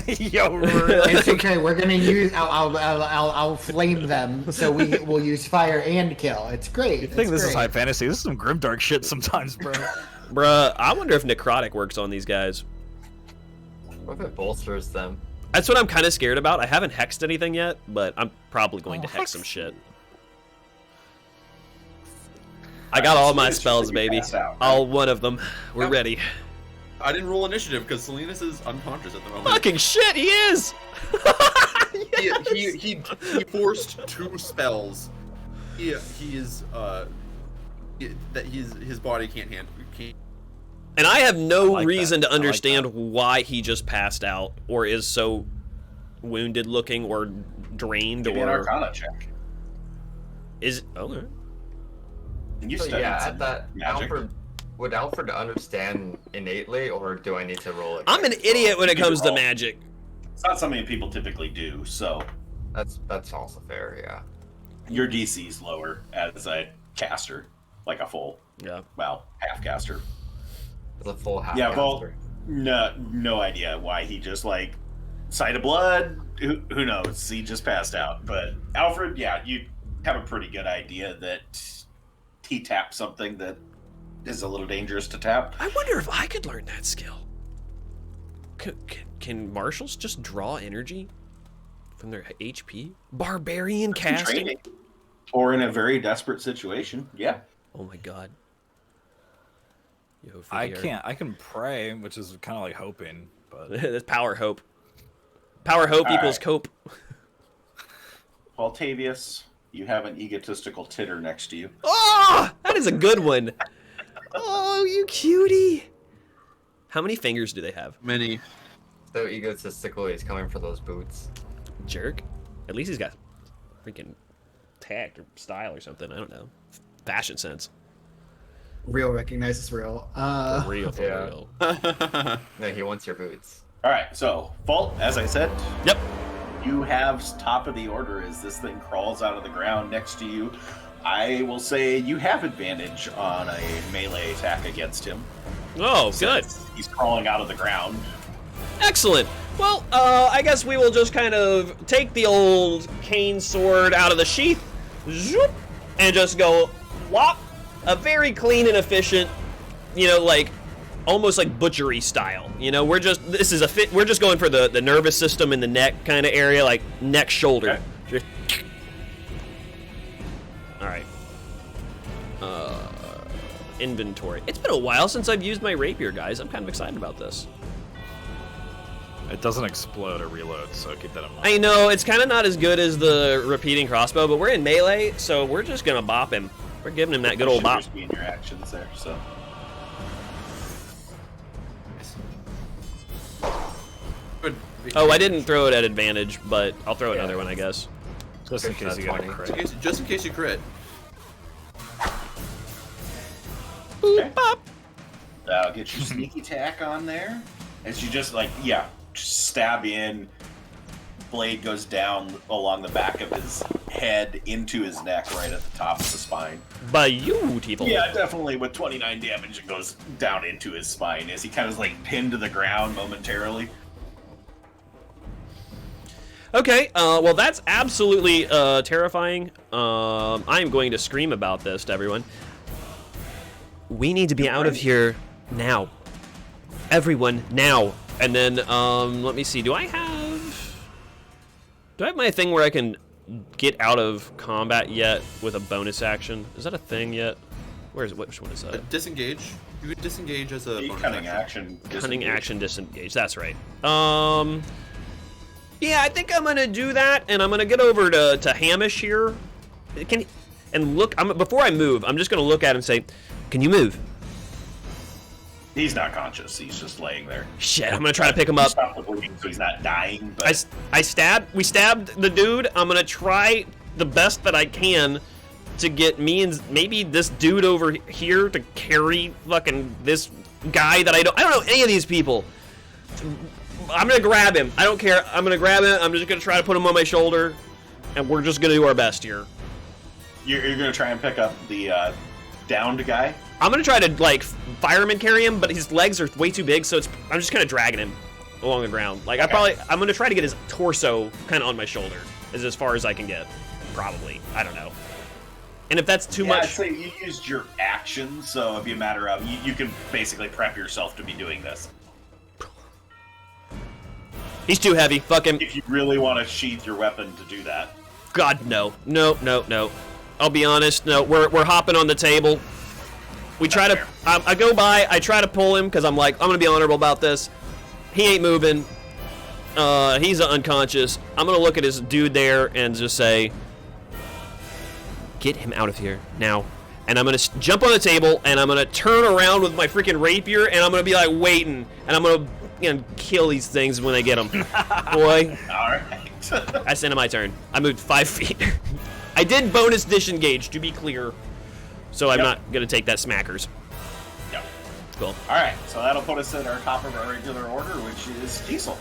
Yo, It's okay. We're gonna use. I'll flame them. So we'll use fire and kill. It's great. You think this is high fantasy? This is some grimdark shit sometimes, bro. Bruh, I wonder if necrotic works on these guys. What if it bolsters them? That's what I'm kind of scared about. I haven't hexed anything yet, but I'm probably going to hex some shit. I got all my spells, baby. All one of them. We're ready. I didn't roll initiative because Salinas is unconscious at the moment. Fucking shit, he is! He forced 2 spells. His body can't handle. And I have no reason to understand why he just passed out or is so wounded looking or drained. Give me an Arcana check. Is okay. You So yeah, some at that, magic. would Alfred understand innately, or do I need to roll it? I'm an idiot when it comes to roll. magic. It's not something people typically do, so That's also fair, yeah. your DC is lower as a caster, like a full, half caster. It's a full half. Yeah, well, caster. no idea why he just sight of blood. Who knows? He just passed out. But Alfred, yeah, you have a pretty good idea that he tapped something that is a little dangerous to tap. I wonder if I could learn that skill. Can marshals just draw energy from their HP? Barbarian casting? Training. Or in a very desperate situation, yeah. Oh my god. Yo, I can pray, which is kind of like hoping, but that's power hope. Power hope equals cope. Octavius, you have an egotistical titter next to you. Oh, that is a good one. Oh, you cutie. How many fingers do they have? Many. So egotistical, he's coming for those boots. Jerk. At least he's got freaking tact or style or something. I don't know. Fashion sense. Real recognizes real. For real, for yeah. real. No, he wants your boots. All right, so Fault, as I said, Yep. you have top of the order as this thing crawls out of the ground next to you. I will say you have advantage on a melee attack against him. Oh, good. Since he's crawling out of the ground. Excellent. Well, I guess we will just kind of take the old cane sword out of the sheath, zoop, and just go whop. A very clean and efficient, almost like butchery style. We're just going for the nervous system in the neck kind of area, like neck shoulder. Okay. All right. Inventory. It's been a while since I've used my rapier, guys. I'm kind of excited about this. it doesn't explode or reload, so keep that in mind. I know it's kind of not as good as the repeating crossbow, but we're in melee, so we're just gonna bop him. We're giving him that good old bop. Should just be in your actions there, so. Good. Oh, I didn't throw it at advantage, but I'll throw another one, I guess. Just in case you get a 20. crit. Just in case you crit. Boop, bop. Get your sneak attack on there. As you just stab in. Blade goes down along the back of his head into his neck, right at the top of the spine. Beautiful. Yeah, definitely with 29 damage, it goes down into his spine as he kind of pinned to the ground momentarily. Okay, well that's absolutely terrifying. I'm going to scream about this to everyone. We need to be out of here now. Everyone, now. And then, let me see, do I have my thing where I can get out of combat yet with a bonus action? Is that a thing yet? Which one is that? Disengage. You can disengage as a bonus Cunning action. Cunning action disengage, that's right. Yeah, I think I'm gonna do that, and I'm gonna get over to Hamish here. Before I move, I'm just gonna look at him and say, "Can you move?" He's not conscious. He's just laying there. Shit, I'm gonna try to pick him up. Stop the bleeding, so he's not dying. But We stabbed the dude. I'm gonna try the best that I can to get me and maybe this dude over here to carry fucking this guy that I don't know any of these people. I'm gonna grab him. I don't care. I'm gonna grab him. I'm just gonna try to put him on my shoulder, and we're just gonna do our best here. You're gonna try and pick up the downed guy. I'm gonna try to like fireman carry him, but his legs are way too big, so I'm just kind of dragging him along the ground. Like I'm gonna try to get his torso kind of on my shoulder, as far as I can get. Probably. I don't know. And if that's too much, I'd say you used your action, so it'd be a matter of you can basically prep yourself to be doing this. he's too heavy. Fuck him. If you really want to sheath your weapon to do that. God, no. No. I'll be honest. No, we're hopping on the table. We try to. I go by. I try to pull him because I'm gonna be honorable about this. He ain't moving. He's unconscious. I'm gonna look at his dude there and just say, "Get him out of here now." And I'm gonna jump on the table and I'm gonna turn around with my freaking rapier and I'm gonna be like waiting and I'm gonna kill these things when they get them. Boy. All right. That's the end of my turn. I moved 5 feet. I did bonus disengage, to be clear. So I'm not going to take that smackers. Yep. Cool. All right, so that'll put us at our top of our regular order, which is Diesel.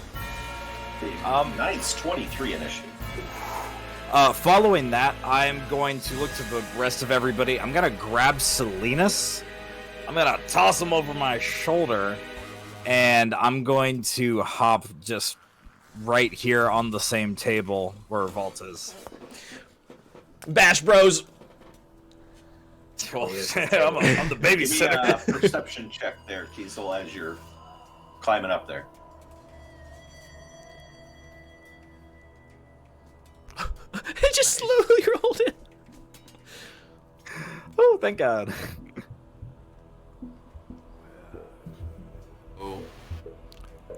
Nice 23 initiative. Following that, I'm going to look to the rest of everybody. I'm going to grab Salinas. I'm going to toss him over my shoulder. And I'm going to hop just right here on the same table where Vault is. Bash Bros. I'm the babysitter. Give me a perception check there, Kiesel, as you're climbing up there. It just slowly rolled in. Oh, thank God. Oh.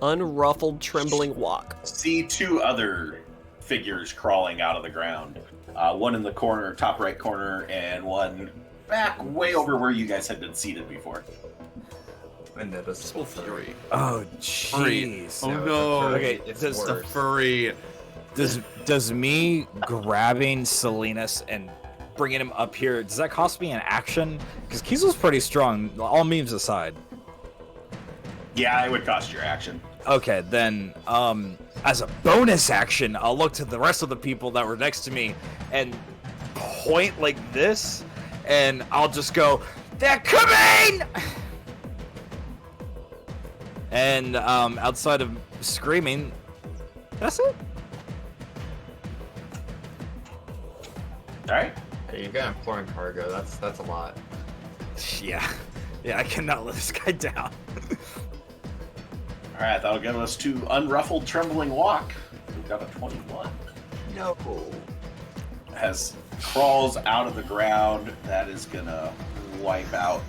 Unruffled, trembling walk. See two other figures crawling out of the ground. One in the corner, top right corner, and one back way over where you guys had been seated before. And that is So fury. Oh, jeez. Oh no. Okay, it's does The worse. furry. Does me grabbing Salinas and bringing him up here, does that cost me an action? Because Kiesel's pretty strong, all memes aside. Yeah, it would cost your action. Okay, then, as a bonus action, I'll look to the rest of the people that were next to me and point like this, and I'll just go, "They're coming!" And, outside of screaming, that's it. All right. Hey, you got imploring cargo. That's a lot. Yeah, I cannot let this guy down. All right, that'll give us to Unruffled Trembling Walk. We've got a 21. No. As crawls out of the ground, that is going to wipe out.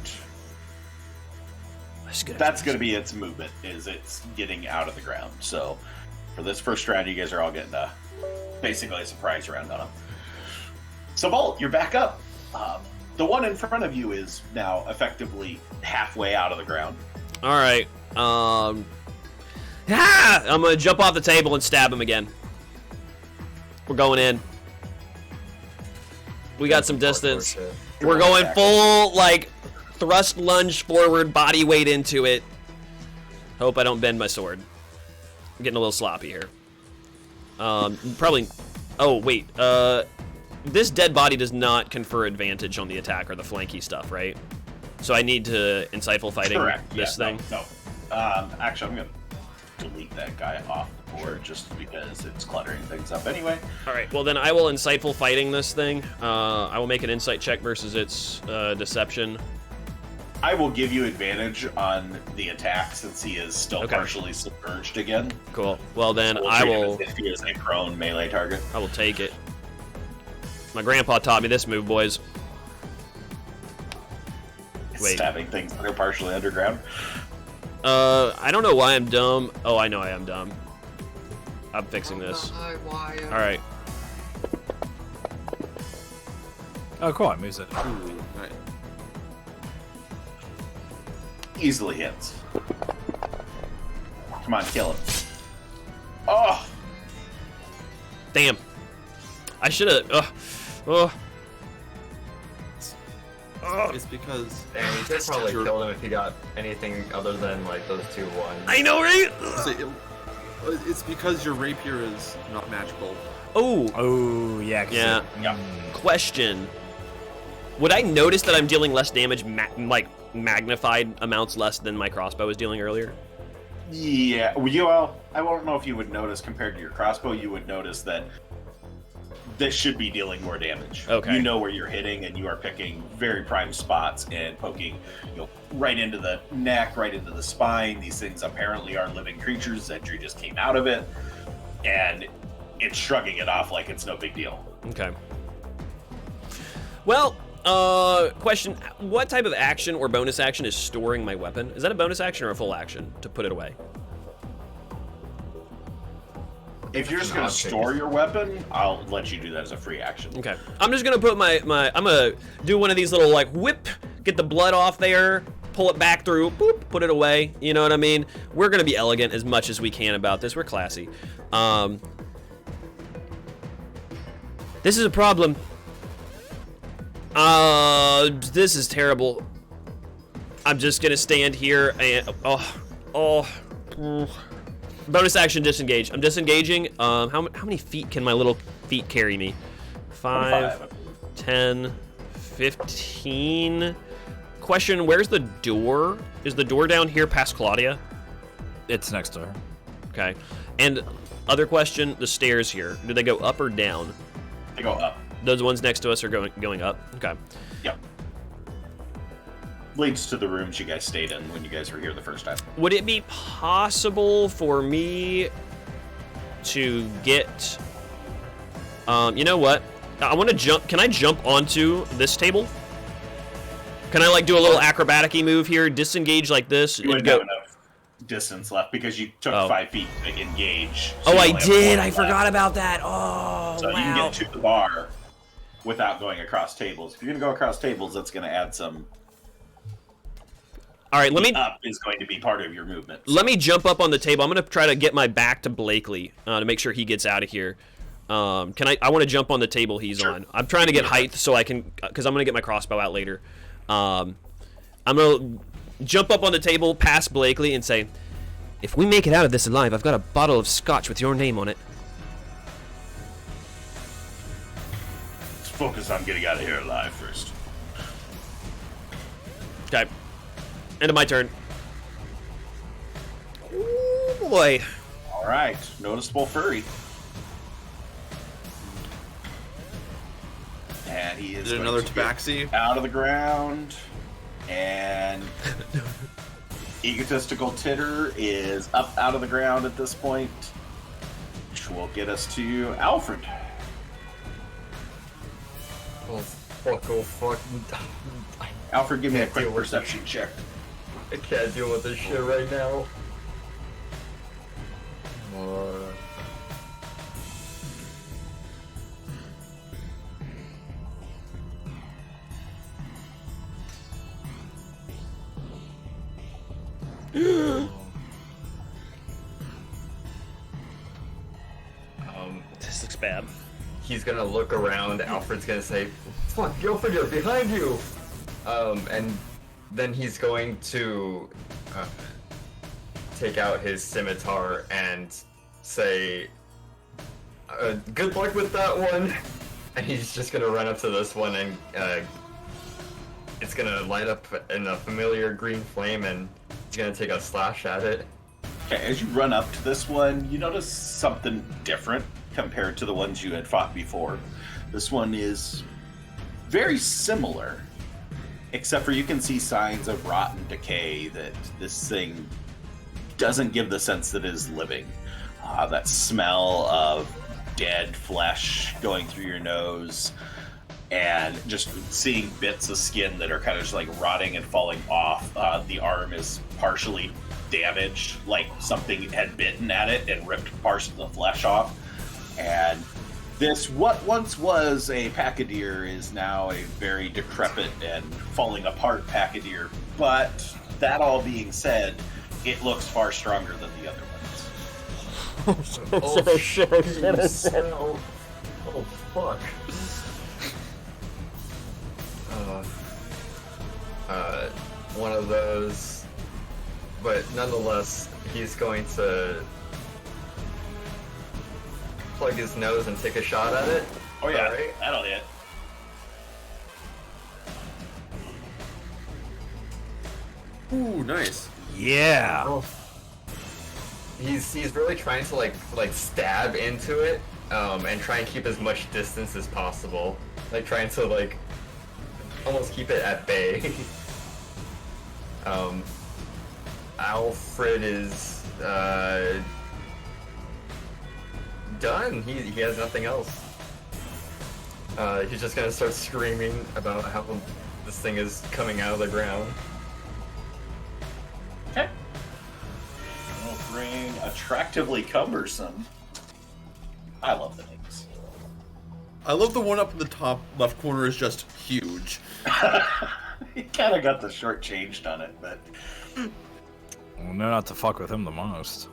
That's going to be its movement, is it's getting out of the ground. So for this first round, you guys are all getting basically a surprise round on them. So Bolt, you're back up. The one in front of you is now effectively halfway out of the ground. All right. I'm gonna jump off the table and stab him again. We're going in. We got some distance. We're going full, like, thrust lunge forward, body weight into it. Hope I don't bend my sword. I'm getting a little sloppy here. Probably. Oh wait. This dead body does not confer advantage on the attack or the flanky stuff, right? So I need to insightful fighting this thing. No. Actually, I'm gonna delete that guy off the board just because it's cluttering things up anyway. All right. Well, then I will insightful fighting this thing. I will make an insight check versus its deception. I will give you advantage on the attack since he is still partially submerged again. Cool. Well, then We'll I treat him will. as if he is a prone melee target. I will take it. My grandpa taught me this move, boys. Wait. Stabbing things that are partially underground. I don't know why I'm dumb. Oh, I know I am dumb. I'm fixing this. All right. Oh, cool. I moves it. Ooh, right. Easily hits. Come on, kill him. Oh! Damn. I should have. Oh. It's because And you could probably kill him if he got anything other than like those 2 ones. I know, right? it's because your rapier is not magical. Oh. Oh, yeah. Yeah. Yeah. Question. Would I notice that I'm dealing less damage, like magnified amounts less than my crossbow was dealing earlier? Yeah. Well, I won't know if you would notice compared to your crossbow. You would notice that this should be dealing more damage. Okay. You know where you're hitting, and you are picking very prime spots and poking, right into the neck, right into the spine. These things apparently are living creatures. Xedre just came out of it, and it's shrugging it off like it's no big deal. Okay. Well, question. What type of action or bonus action is storing my weapon? Is that a bonus action or a full action to put it away? If you're just going to store your weapon, I'll let you do that as a free action. Okay. I'm just gonna put I'm gonna do one of these little like whip, get the blood off there, pull it back through, boop, put it away. You know what I mean? We're gonna be elegant as much as we can about this. We're classy. This is a problem. This is terrible. I'm just gonna stand here and bonus action disengage. I'm disengaging. How many feet can my little feet carry me? 5, 10, 15. Question, where's the door? Is the door down here past Claudia? It's next to her. Okay. And other question, the stairs here. Do they go up or down? They go up. Those ones next to us are going up? Okay. Yep. Leads to the rooms you guys stayed in when you guys were here the first time. Would it be possible for me to get... you know what? I want to jump... Can I jump onto this table? Can I, like, do a little acrobatic-y move here? Disengage like this? You And wouldn't go... have enough distance left because you took 5 feet to engage. Oh, you I only have did! 4 I left. forgot about that! Oh, So wow. you can get to the bar without going across tables. If you're going to go across tables, that's going to add some... All right, let me... Up is going to be part of your movement. Let me jump up on the table. I'm going to try to get my back to Blakely to make sure he gets out of here. I want to jump on the table he's on. I'm trying to get height so I can... Because I'm going to get my crossbow out later. I'm going to jump up on the table past Blakely and say, if we make it out of this alive, I've got a bottle of scotch with your name on it. Let's focus on getting out of here alive first. Okay. End of my turn. Ooh, boy. All right. Noticeable furry. And he is Is it going another to get tabaxi? out of the ground. And egotistical titter is up out of the ground at this point, which will get us to Alfred. Oh fuck. Alfred, give me a Can't quick deal with perception check. I can't deal with this shit right now. This looks bad. He's gonna look around. Alfred's gonna say, "Fuck, Alfred, you're behind you!" And then he's going to take out his scimitar and say, "Good luck with that one." And he's just gonna run up to this one, and it's gonna light up in a familiar green flame, and he's gonna take a slash at it. Okay, as you run up to this one, you notice something different compared to the ones you had fought before. This one is very similar, except for you can see signs of rotten decay that this thing doesn't give the sense that it is living. That smell of dead flesh going through your nose, and just seeing bits of skin that are kind of just like rotting and falling off. The arm is partially damaged, like something had bitten at it and ripped parts of the flesh off. And this, what once was a pachydeer, is now a very decrepit and falling apart pachydeer, but that all being said, it looks far stronger than the other ones. Oh, fuck. One of those, but nonetheless, he's going to plug his nose and take a shot at it. Oh yeah, Alright. that'll hit. Ooh, nice. Yeah. Oh. He's really trying to like stab into it, and try and keep as much distance as possible. Like trying to like almost keep it at bay. Alfred is done. He has nothing else. He's just gonna start screaming about how this thing is coming out of the ground. Okay. We'll bring attractively cumbersome. I love the names. I love the one up in the top left corner is just huge. He kind of got the short changed on it, but. Well, no, not to fuck with him the most.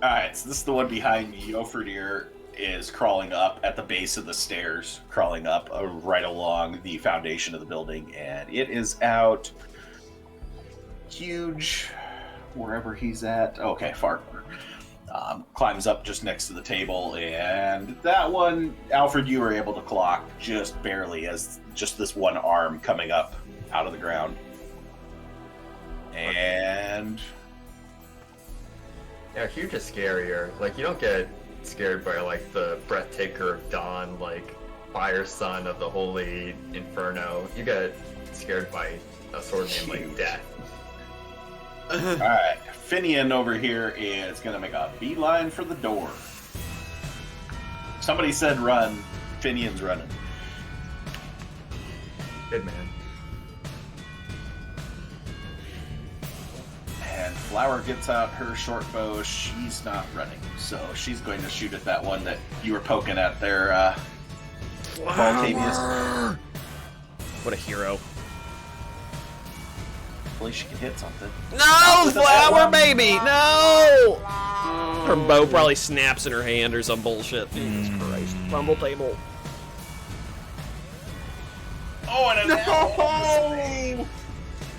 Alright, so this is the one behind me. Ofredir is crawling up at the base of the stairs, crawling up right along the foundation of the building, and it is out huge, wherever he's at. Okay, far corner. Climbs up just next to the table, and that one, Alfred, you were able to clock just barely as just this one arm coming up out of the ground. And Yeah, huge is scarier. Like, you don't get scared by, like, the breathtaker of dawn, like, fire sun of the holy inferno. You get scared by a sword named, like, death. Alright, Finian over here is going to make a beeline for the door. Somebody said run. Finian's running. Good man. And Flower gets out her short bow. She's not running, so she's going to shoot at that one that you were poking at there, Baltavius. What a hero. Hopefully she can hit something. No, with the flower one. baby, no! Her bow probably snaps in her hand or some bullshit. Jesus Christ. Rumble table. Oh, and a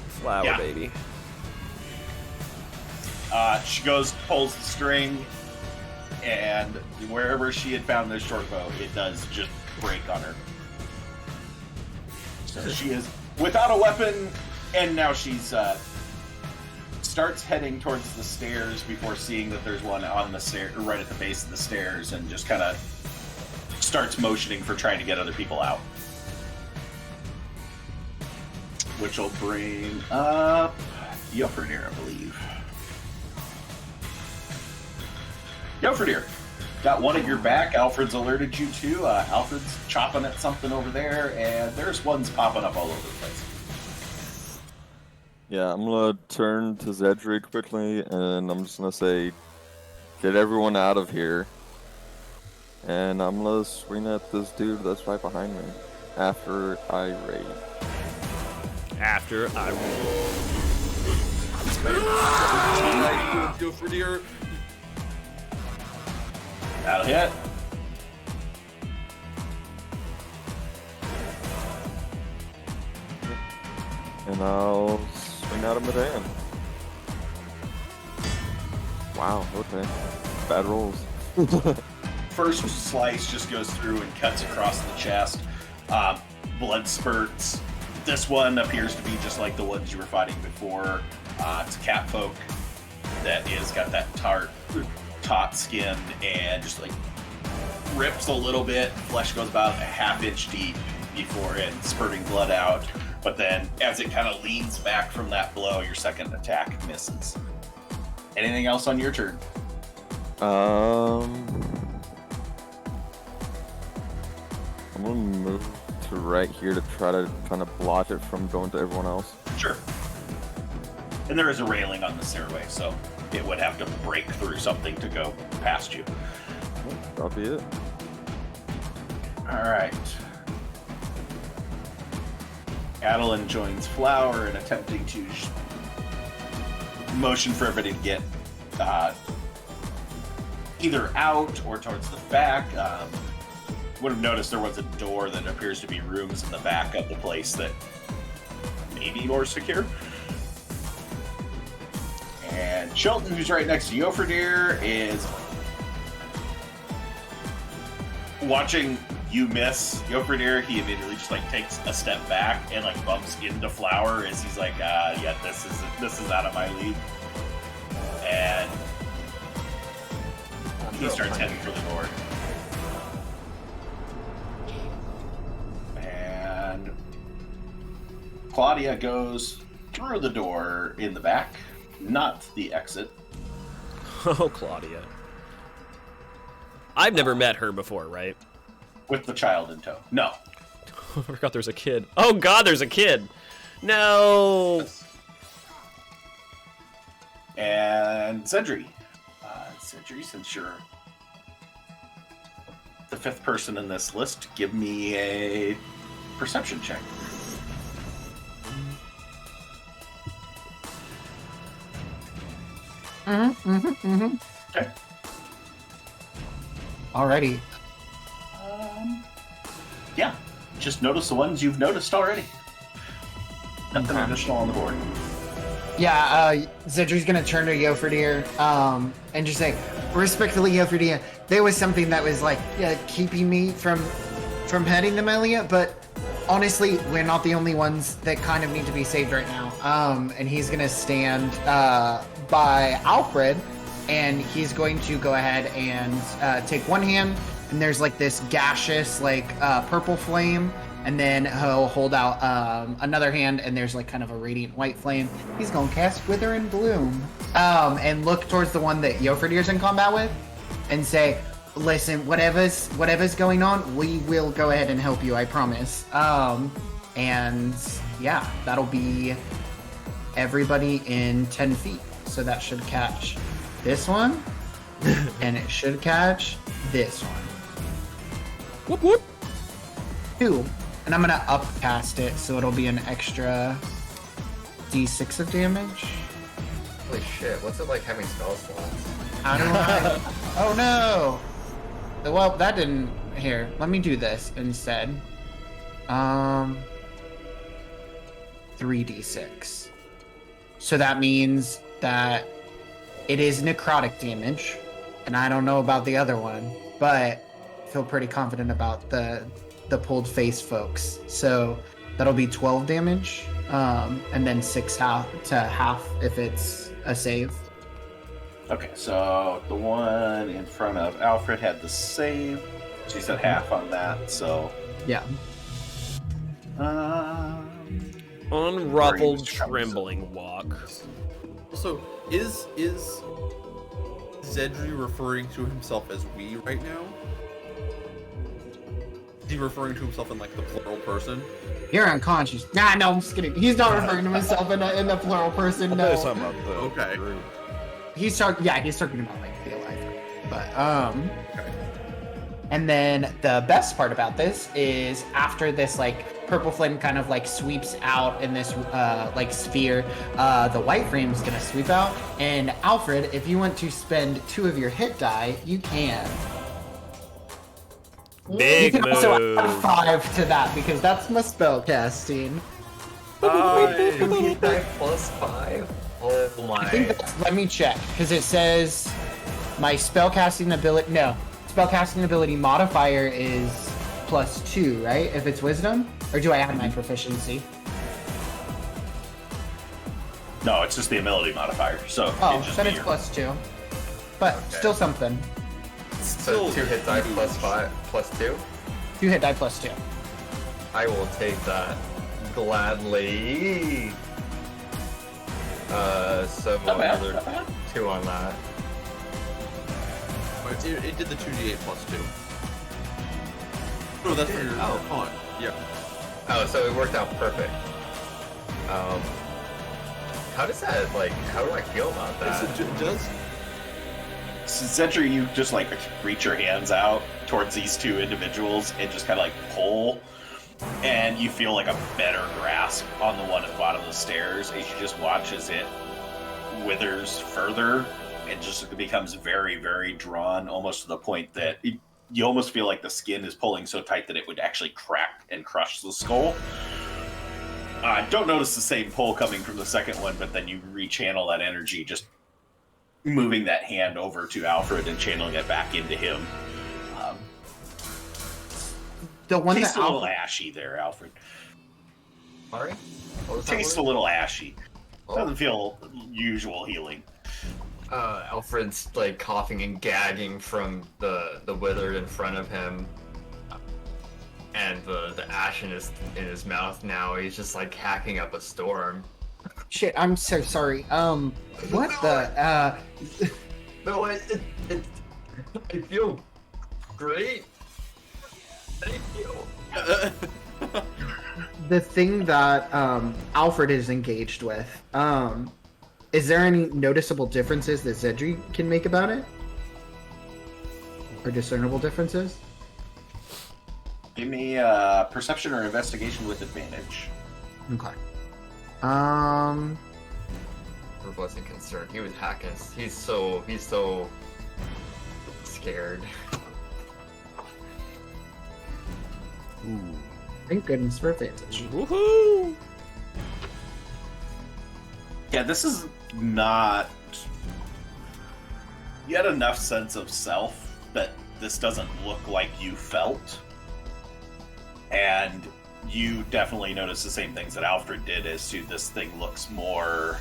Flower Yeah. baby. She goes, pulls the string, and wherever she had found this short bow, it does just break on her. So she is without a weapon, and now she's starts heading towards the stairs before seeing that there's one on the stair, right at the base of the stairs, and just kind of starts motioning for trying to get other people out. Which will bring up Yofredir, I believe. Yofredir, got one at your back. Alfred's alerted you to. Alfred's chopping at something over there, and there's ones popping up all over the place. Yeah, I'm gonna turn to Xedre quickly, and I'm just gonna say, get everyone out of here. And I'm gonna swing at this dude that's right behind me after I raid. After I Go for deer. That'll hit. And I'll swing at him again. Wow, okay. Bad rolls. First slice just goes through and cuts across the chest. Blood spurts. This one appears to be just like the ones you were fighting before. It's a catfolk that is got that taut skin and just like rips a little bit. Flesh goes about a half-inch deep before and spurting blood out. But then as it kind of leans back from that blow, your second attack misses. Anything else on your turn? I'm gonna move to right here to try to kind of block it from going to everyone else. Sure. And there is a railing on the stairway, so it would have to break through something to go past you. That'll be it. All right. Adeline joins Flower in attempting to motion for everybody to get either out or towards the back. Would have noticed there was a door that appears to be rooms in the back of the place that may be more secure. And Shelton, who's right next to Yofredir, is watching you miss Yofredir. He immediately just like takes a step back and like bumps into Flower as he's like, yeah, this is out of my league. And he starts heading for the door. And Claudia goes through the door in the back, not the exit. Oh, Claudia. I've never met her before, right? With the child in tow. No. I forgot there's a kid. Oh God, there's a kid. No. And Xedre. Xedre, since you're the fifth person in this list, give me a perception check. Okay. Alrighty. Yeah. Just notice the ones you've noticed already. Nothing additional on the board. Yeah, Xedre's gonna turn to Yofredir, and just say, respectfully, Yofredir, there was something that was like keeping me from heading to Melia, but honestly, we're not the only ones that kind of need to be saved right now. And he's gonna stand by Alfred, and he's going to go ahead and take one hand, and there's like this gaseous like purple flame. And then he'll hold out another hand, and there's like kind of a radiant white flame. He's gonna cast Wither and Bloom, and look towards the one that Yofredir's in combat with, and say, "Listen, whatever's going on, we will go ahead and help you. I promise." And yeah, that'll be everybody in 10 feet. So that should catch this one, and it should catch this one. Whoop whoop. 2. And I'm gonna upcast it, so it'll be an extra d6 of damage. Holy shit, what's it like having spell slots? How do I? Oh no! Well, that didn't. Here, let me do this instead. 3d6. So that means that it is necrotic damage, and I don't know about the other one, but I feel pretty confident about the pulled face folks. So that'll be 12 damage, and then 6 to half if it's a save. Okay, so the one in front of Alfred had the save. She said half on that, so Yeah. Unruffled, trembling walk. Also, is Xedre referring to himself as we right now? Is he referring to himself in like the plural person? You're unconscious. Nah, no, I'm just kidding. He's not referring to himself in the plural person. I'll tell No. you something about the Okay. group. He's talking about like the alive group. But Okay. and then the best part about this is after this like purple flame kind of like sweeps out in this like sphere, the white flame is gonna sweep out. And Alfred, if you want to spend 2 of your hit die, you can. Big you can also move. add 5 to that because that's my spell casting. 2 hit die plus 5? Oh I think my. that's, let me check because it says my spellcasting ability. No, spellcasting ability modifier is +2, right? If it's wisdom, or do I add my proficiency? no, it's just the ability modifier. So Oh, it'd just then be it's your- +2, but still something. So 2 hit die plus 5 plus 2? 2 hit die +2. I will take that gladly. So Not bad, another not bad. 2 on that. Wait, it did the 2d8 plus 2. No, that's for your con. Yeah. Oh, so it worked out perfect. How does that, like, how do I feel about that? It does. So Xedre, you just like reach your hands out towards these 2 individuals and just kind of like pull, and you feel like a better grasp on the one at the bottom of the stairs as you just watch as it withers further and just becomes very, very drawn, almost to the point that you almost feel like the skin is pulling so tight that it would actually crack and crush the skull. Don't notice the same pull coming from the second one, but then you rechannel that energy, just moving that hand over to Alfred and channeling it back into him. The one Tastes that a little Alfred, ashy there, Alfred. Sorry? What was that Tastes a word? little ashy. Oh. Doesn't feel usual healing. Alfred's like coughing and gagging from the wither in front of him, and the ash in his mouth now. He's just like hacking up a storm. shit, I'm so sorry. What the, No, I feel great. Thank you. the thing that, Alfred is engaged with, is there any noticeable differences that Xedre can make about it? Or discernible differences? Give me perception or investigation with advantage. Okay. I wasn't concerned. He was hacking. He's so scared. Thank goodness for advantage. Woohoo! Yeah, this is not yet enough sense of self that this doesn't look like you felt. And you definitely notice the same things that Alfred did as to this thing looks more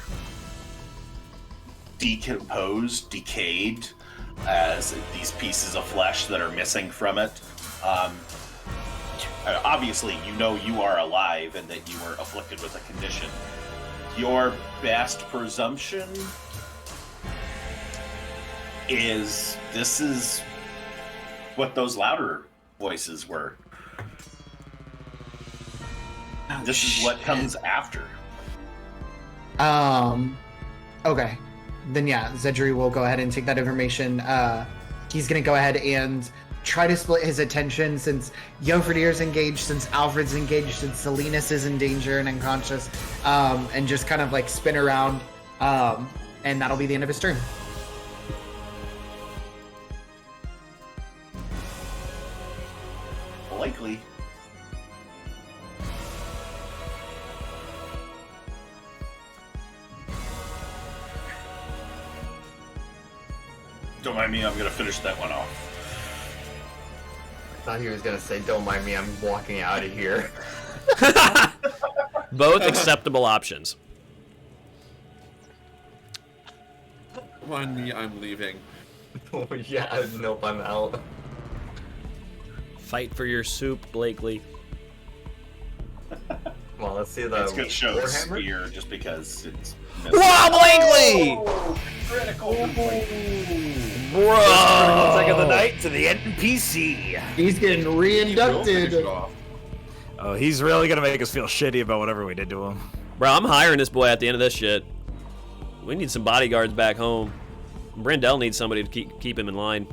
decomposed, decayed, as these pieces of flesh that are missing from it. Obviously, you know you are alive and that you were afflicted with a condition. Your best presumption is this is what those louder voices were. This is what comes after. Okay. Then yeah, Xedre will go ahead and take that information. He's gonna go ahead and try to split his attention since Jofridier's engaged, since Alfred's engaged, since Salinas is in danger and unconscious, and just kind of like spin around, and that'll be the end of his turn. Likely. Don't mind me, I'm gonna finish that one off. I thought he was gonna say, "Don't mind me, I'm walking out of here." Both acceptable options. Mind me, I'm leaving. Oh yeah, nope, I'm out. Fight for your soup, Blakely. Well, let's see the It's gonna show Warhammer. spear just because it's Wow, Blakely! critical. Bro! Second of the night to the NPC. He's getting Will finish it reinducted. off. Oh, he's really gonna make us feel shitty about whatever we did to him. Bro, I'm hiring this boy at the end of this shit. We need some bodyguards back home. Brendel needs somebody to keep him in line.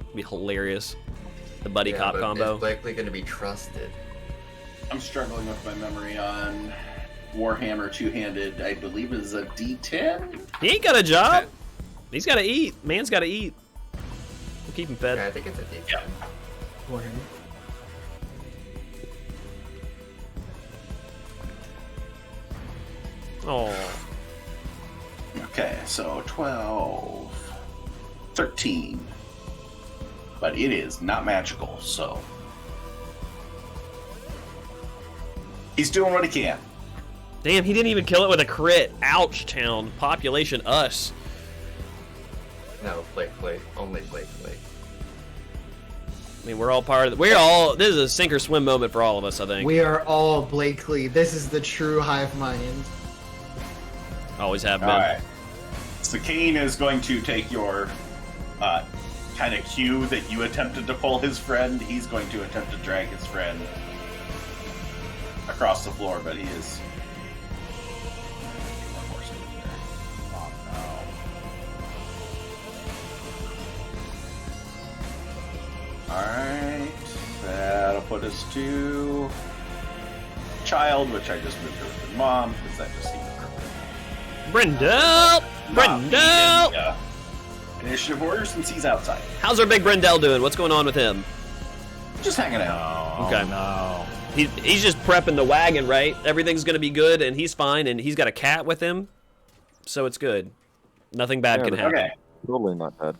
It'd be hilarious. The buddy cop but combo. Is Blakely gonna be trusted? I'm struggling with my memory on Warhammer two-handed. I believe is a D10. He ain't got a job. He's gotta eat. Man's gotta eat. We'll keep him fed. Yeah, I think it's a D10. Yeah. Oh. Okay, so 12, 13. But it is not magical, so he's doing what he can. Damn, he didn't even kill it with a crit. Ouch, town. Population us. No, Blakely. Only Blakely. I mean, we're all part of the, this is a sink or swim moment for all of us, I think. We are all Blakely. This is the true hive mind. Always have All been. right. So Kane is going to take your kind of cue that you attempted to pull his friend. He's going to attempt to drag his friend across the floor, but he is. Oh no. Alright. That'll put us to child, which I just moved over to mom, because that just seemed appropriate. Brendel! Brendel! Initiative order since he's outside. How's our big Brendel doing? What's going on with him? Just hanging out. Oh, Okay. no. He's just prepping the wagon, right? Everything's gonna be good, and he's fine, and he's got a cat with him, so it's good. Nothing bad Yeah, can but- happen. Okay. Totally not bad.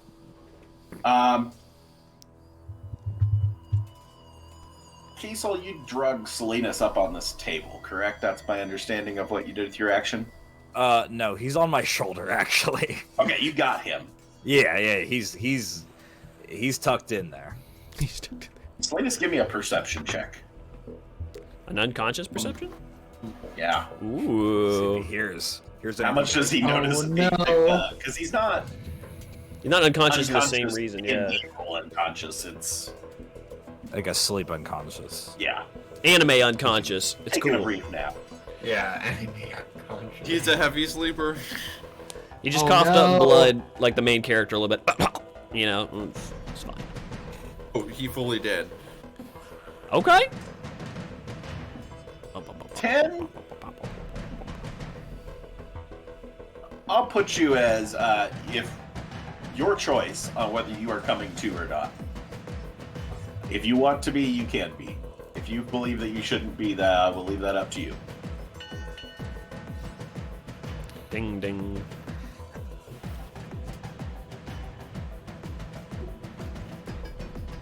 Kiesel, you drug Salinas up on this table, correct? That's my understanding of what you did with your action. No, he's on my shoulder, actually. Okay, you got him. Yeah, he's tucked in there. Salinas, give me a perception check. An unconscious perception? Yeah. Ooh. Here's How much does he notice it being no. picked up? Because he's not You're not unconscious for the same unconscious reason, in yeah. the equal unconscious. It's like a sleep unconscious. yeah. Anime unconscious. It's Taking a cool. brief nap. Yeah, anime unconscious. He's a heavy sleeper. He just Oh, coughed up no. blood like the main character a little bit. You know, it's fine. Oh, he fully did. Okay. 10. I'll put you as if your choice on whether you are coming to or not. If you want to be, you can be. If you believe that you shouldn't be, that we'll leave that up to you. Ding ding.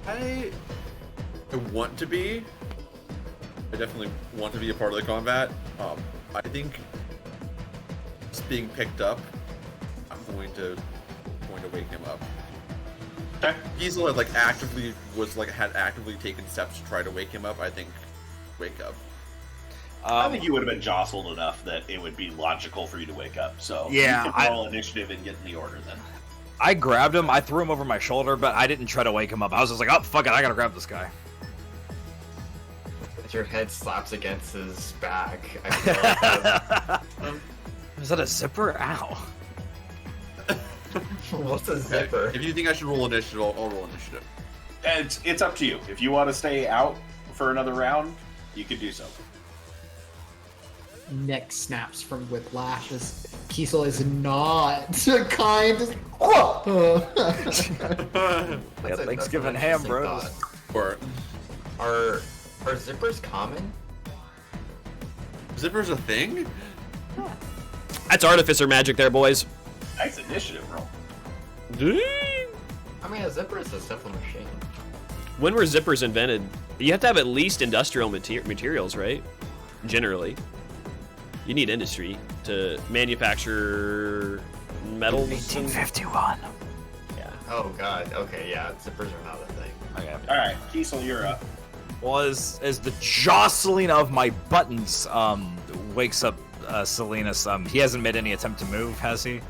I want to be. I definitely want to be a part of the combat. I think just being picked up, I'm going to wake him up. Okay. Diesel had had actively taken steps to try to wake him up. I think wake up. I think you would have been jostled enough that it would be logical for you to wake up. So Yeah, you can roll initiative and get in the order then. I grabbed him, I threw him over my shoulder, but I didn't try to wake him up. I was just like, oh, fuck it, I gotta grab this guy. As your head slaps against his back, I feel like Is that a zipper? Ow. what's a zipper? If you think I should roll initiative, I'll roll initiative. It's up to you. If you want to stay out for another round, you could do so. Neck snaps from whiplash as Kiesel is not kind. Oh. Yeah, Thanksgiving ham, bro. Or Are zippers common? zipper's a thing? That's artificer magic there, boys. Nice initiative roll. Ding. I mean, a zipper is a simple machine. When were zippers invented? You have to have at least industrial materials, right? Generally. You need industry to manufacture metals. 1851. Yeah. Oh god. Okay, yeah, zippers are not a thing. Okay. All right, Kiesel, you're up. Well, as the jostling of my buttons wakes up Salinas, he hasn't made any attempt to move, has he?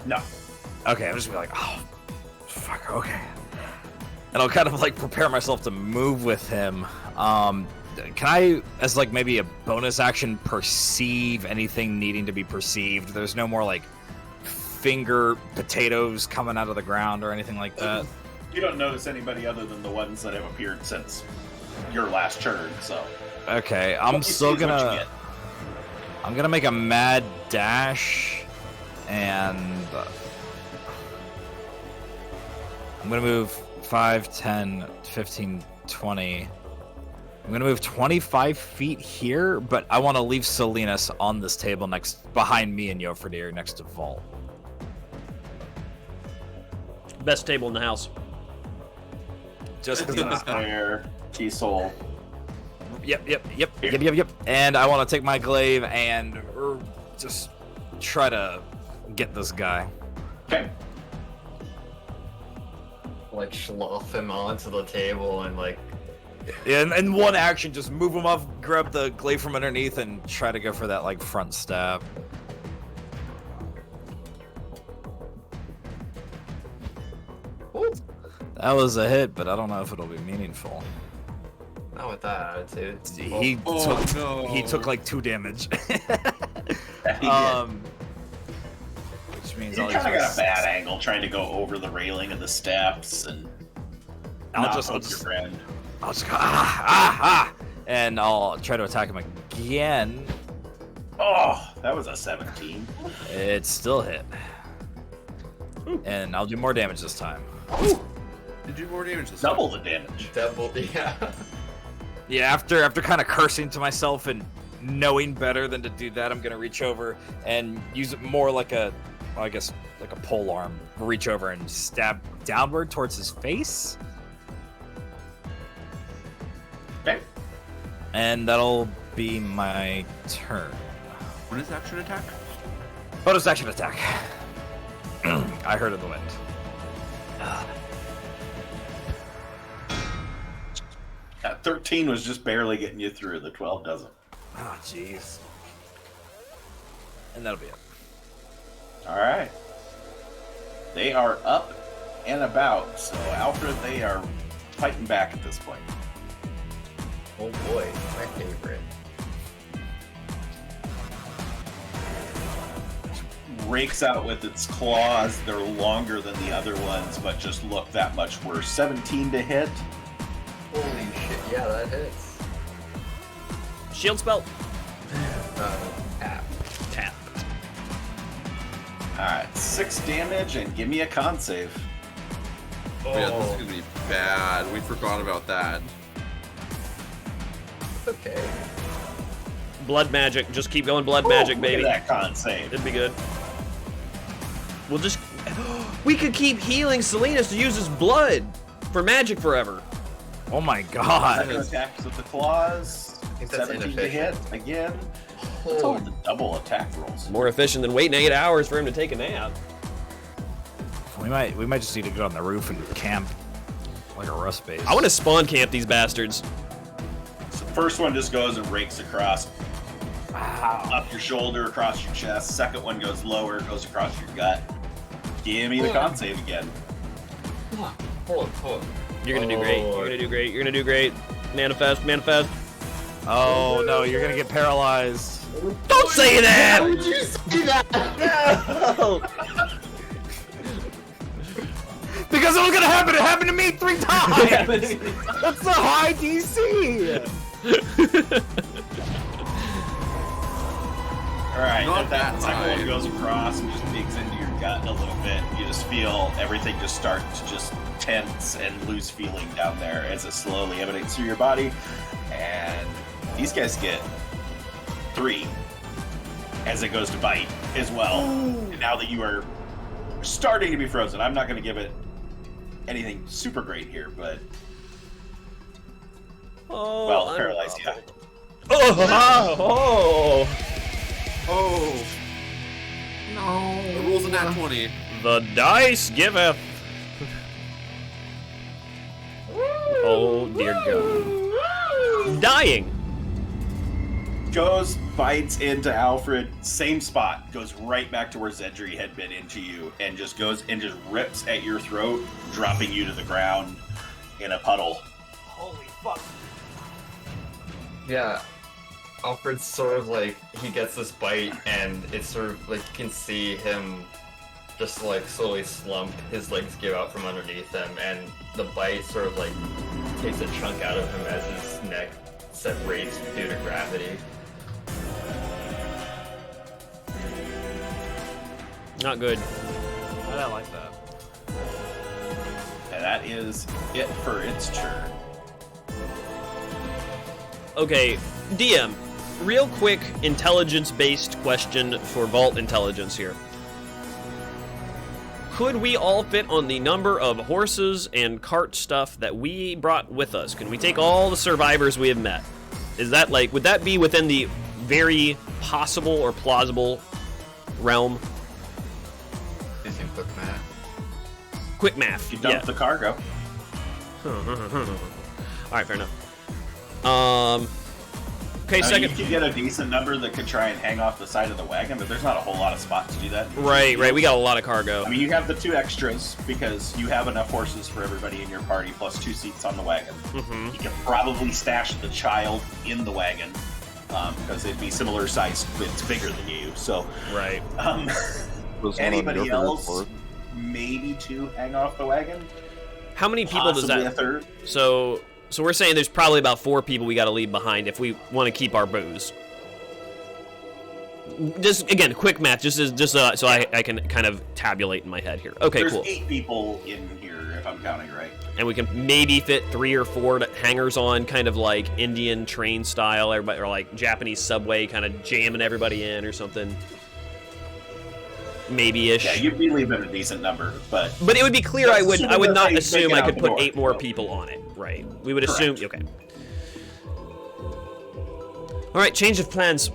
No. Okay, I'm just gonna be like, oh, fuck, okay. And I'll kind of like prepare myself to move with him. Can I, as like maybe a bonus action, perceive anything needing to be perceived? There's no more like finger potatoes coming out of the ground or anything like that. You don't notice anybody other than the ones that have appeared since your last turn, so. Okay, What I'm you see still is what you gonna. get. I'm gonna make a mad dash, and I'm gonna move 5, 10, 15, 20. I'm gonna move 25 feet here, but I want to leave Salinas on this table behind me and Yofredir next to Vault. Best table in the house. Just Salinas there, Kiesel. Yep. And I want to take my glaive and just try to get this guy. Okay. Like slough him onto the table and like And in one action, just move him up, grab the glaive from underneath, and try to go for that like front stab. That was a hit, but I don't know if it'll be meaningful. not with that attitude. He took like 2 damage. He Which means You I'll kind of got just, a bad angle trying to go over the railing and the steps and I'll not just poke your friend. I'll just go ah, and I'll try to attack him again. Oh, that was a 17. It's still hit. And I'll do more damage this time. Did you do more damage this Double time? the damage. Double, yeah. Yeah, after kind of cursing to myself and knowing better than to do that, I'm gonna reach over and use it more like a, well, I guess, like a pole arm. Reach over and stab downward towards his face. Okay. And that'll be my turn. Bonus action attack? Bonus action attack. I heard of the wind. That 13 was just barely getting you through. The 12 doesn't. Oh, jeez. And that'll be it. All right. They are up and about. So, Alfred, they are fighting back at this point. Oh boy, my favorite. Rakes out with its claws. They're longer than the other ones, but just look that much worse. 17 to hit. Holy shit, yeah, that hits. Shield spell. Tap. Tap. All right, 6 damage, and give me a con save. Oh, yeah, this is gonna be bad. We forgot about that. Okay. Blood magic. Just keep going blood magic, Look baby. at that con save. It'd be good. We'll just... We could keep healing Salinas to use his blood for magic forever. Oh my god. Second attack with the claws. think that's 17 to hit again. That's all the double attack rolls. More efficient than waiting 8 hours for him to take a nap. We might just need to go on the roof and camp like a rust base. I want to spawn camp these bastards. So the first one just goes and rakes across. Up your shoulder, across your chest. Second one goes lower, goes across your gut. Give me the con save again. Hold on. You're gonna do great. You're gonna do great. You're gonna do great. Manifest, manifest. Oh no, you're gonna get paralyzed. Don't say that! How would you say that? No! Because it was gonna happen. It happened to me 3 times. That's a high DC. Alright, Not that that second high. one goes across and just digs into your gut a little bit. You just feel everything just start to just tense and lose feeling down there as it slowly emanates through your body. And these guys get 3 as it goes to bite as well. And now that you are starting to be frozen, I'm not going to give it anything super great here, but Oh, well, paralyzed, yeah. Oh, Oh. No. The rules in that 20. the dice giveth. Oh dear God. Dying. Goes, bites into Alfred, same spot, goes right back to where Xedre had been into you, and just goes and just rips at your throat, dropping you to the ground in a puddle. Holy fuck. Yeah, Alfred's sort of like, he gets this bite, and it's sort of like, you can see him just like slowly slump, his legs give out from underneath him, and the bite sort of like takes a chunk out of him as his neck separates due to gravity. Not good. I don't like that. And that is it for its turn. Okay, DM, real quick intelligence-based question for Vault Intelligence here. Could we all fit on the number of horses and cart stuff that we brought with us? Can we take all the survivors we have met? Is that like, would that be within the very possible or plausible realm? Using quick math. Quick math. You dump Yeah. the cargo. Alright, fair enough. Okay, I mean, second. you could get a decent number that could try and hang off the side of the wagon, but there's not a whole lot of spot to do that. Right, we got a lot of cargo. I mean, you have the 2 extras because you have enough horses for everybody in your party, plus 2 seats on the wagon. Mm-hmm. You could probably stash the child in the wagon because it'd be similar sized, but it's bigger than you. So, Right. Was one on anybody your else, report. maybe 2 hang off the wagon. How many people does Possibly that? a third. So we're saying there's probably about 4 people we got to leave behind if we want to keep our booze. Just again, quick math, so I can kind of tabulate in my head here. Okay, There's cool. 8 people in here, if I'm counting right. And we can maybe fit 3 or 4 hangers on, kind of like Indian train style, everybody, or like Japanese subway, kind of jamming everybody in or something. Maybe-ish. Yeah, you'd be leaving a decent number, but it would be clear. I would not they assume take it I out could the put door. 8 more people on it. Right. We would assume. Correct. Okay. All right. Change of plans.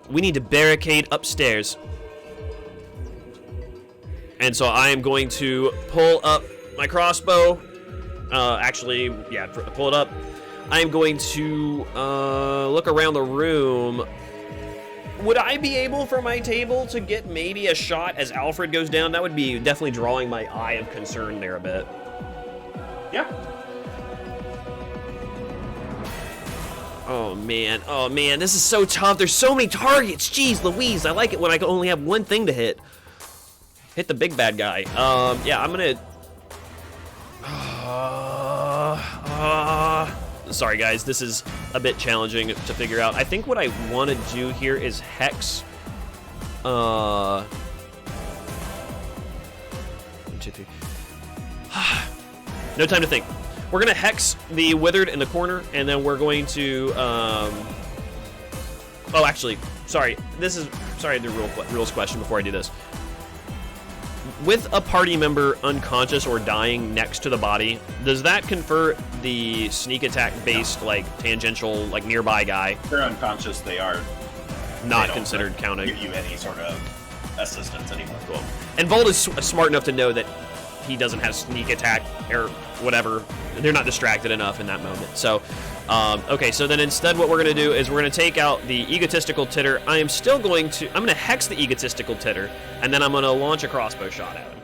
We need to barricade upstairs. And so I am going to pull up my crossbow. Actually, yeah, pull it up. I am going to look around the room. Would I be able, for my table, to get maybe a shot as Alfred goes down? That would be definitely drawing my eye of concern there a bit. yeah. Oh man, this is so tough. There's so many targets. Jeez Louise, I like it when I can only have one thing to hit. Hit the big bad guy. Yeah, I'm gonna... Sorry guys, this is a bit challenging to figure out. I think what I want to do here is hex. 1, 2, 3. No time to think. We're gonna hex the withered in the corner, and then we're going to. Oh, actually, sorry. Sorry. The rules question before I do this. With a party member unconscious or dying next to the body, does that convert the sneak attack based like tangential like nearby guy? If they're unconscious, they are Not don't considered counting. give you any sort of assistance anymore. Cool. And Volt is smart enough to know that he doesn't have sneak attack or whatever. They're not distracted enough in that moment. So, okay, so then instead what we're going to do is we're going to take out the egotistical titter. I'm going to hex the egotistical titter, and then I'm going to launch a crossbow shot at him.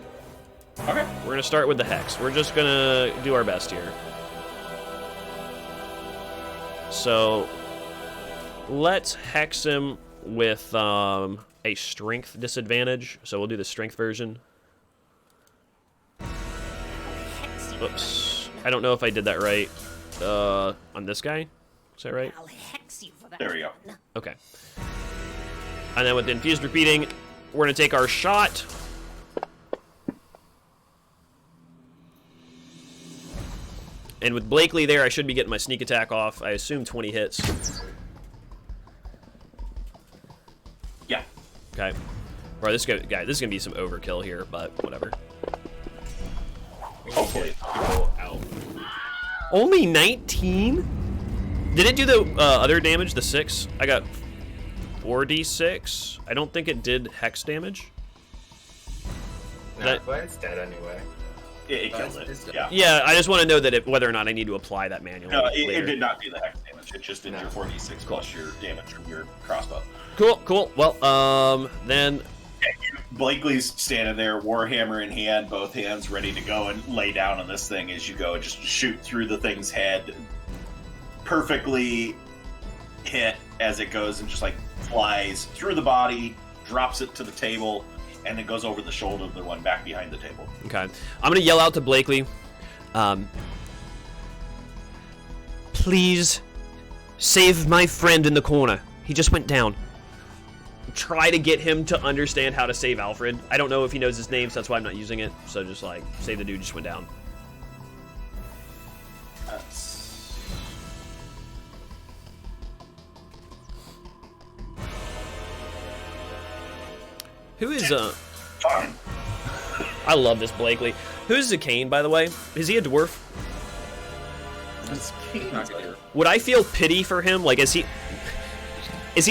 Okay. We're going to start with the hex. We're just going to do our best here. So, let's hex him with a strength disadvantage. So we'll do the strength version. Oops. I don't know if I did that right. On this guy? Is that right? I'll hex you for that. There we go. Okay. And then with infused repeating, we're going to take our shot. And with Blakely there, I should be getting my sneak attack off. I assume 20 hits. Yeah. Okay. Bro, this is going to be some overkill here, but whatever. Hopefully. People out. Only 19? Did it do the other damage, the 6? I got 4d6. I don't think it did hex damage. No, but it's dead anyway. It killed it. Yeah. Yeah, I just want to know that whether or not I need to apply that manually. No, it later. did not do the hex damage. It just did No. your 4d6 plus your damage from your crossbow. Cool. Well, then Blakely's standing there, warhammer in hand, both hands ready to go and lay down on this thing as you go and just shoot through the thing's head. Perfectly hit as it goes and just like flies through the body, drops it to the table, and then goes over the shoulder of the one back behind the table. okay, I'm gonna yell out to Blakely. Please save my friend in the corner. He just went down. Try to get him to understand how to save Alfred. I don't know if he knows his name, so that's why I'm not using it. So just like, save the dude just went down. That's... Who is Fine. I love this Blakely. Who's Zakane, by the way? Is he a dwarf? That's Not good here. Would I feel pity for him? Like, is he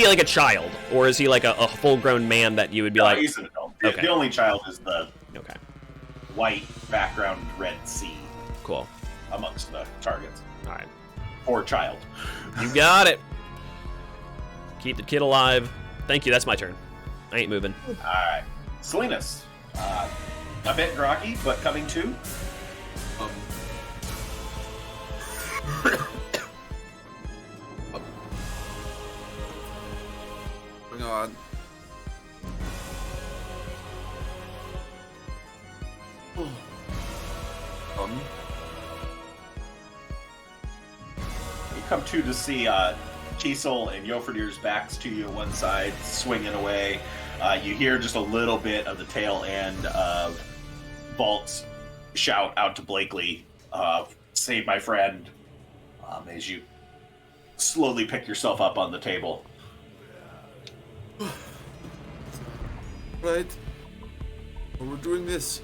like a child, or is he like a full-grown man that you would be No, like? he's an adult. Okay. The only child is the Okay, white background red C cool. amongst the targets. All right, Or child. you got it. Keep the kid alive. Thank you. That's my turn. I ain't moving. Alright. Salinas. A bit groggy, but coming to. Hang on. You come to see Kiesel and Jofredir's backs to you, one side, swinging away. You hear just a little bit of the tail end of Vault's shout out to Blakely, save my friend, as you slowly pick yourself up on the table. Right. We're doing this.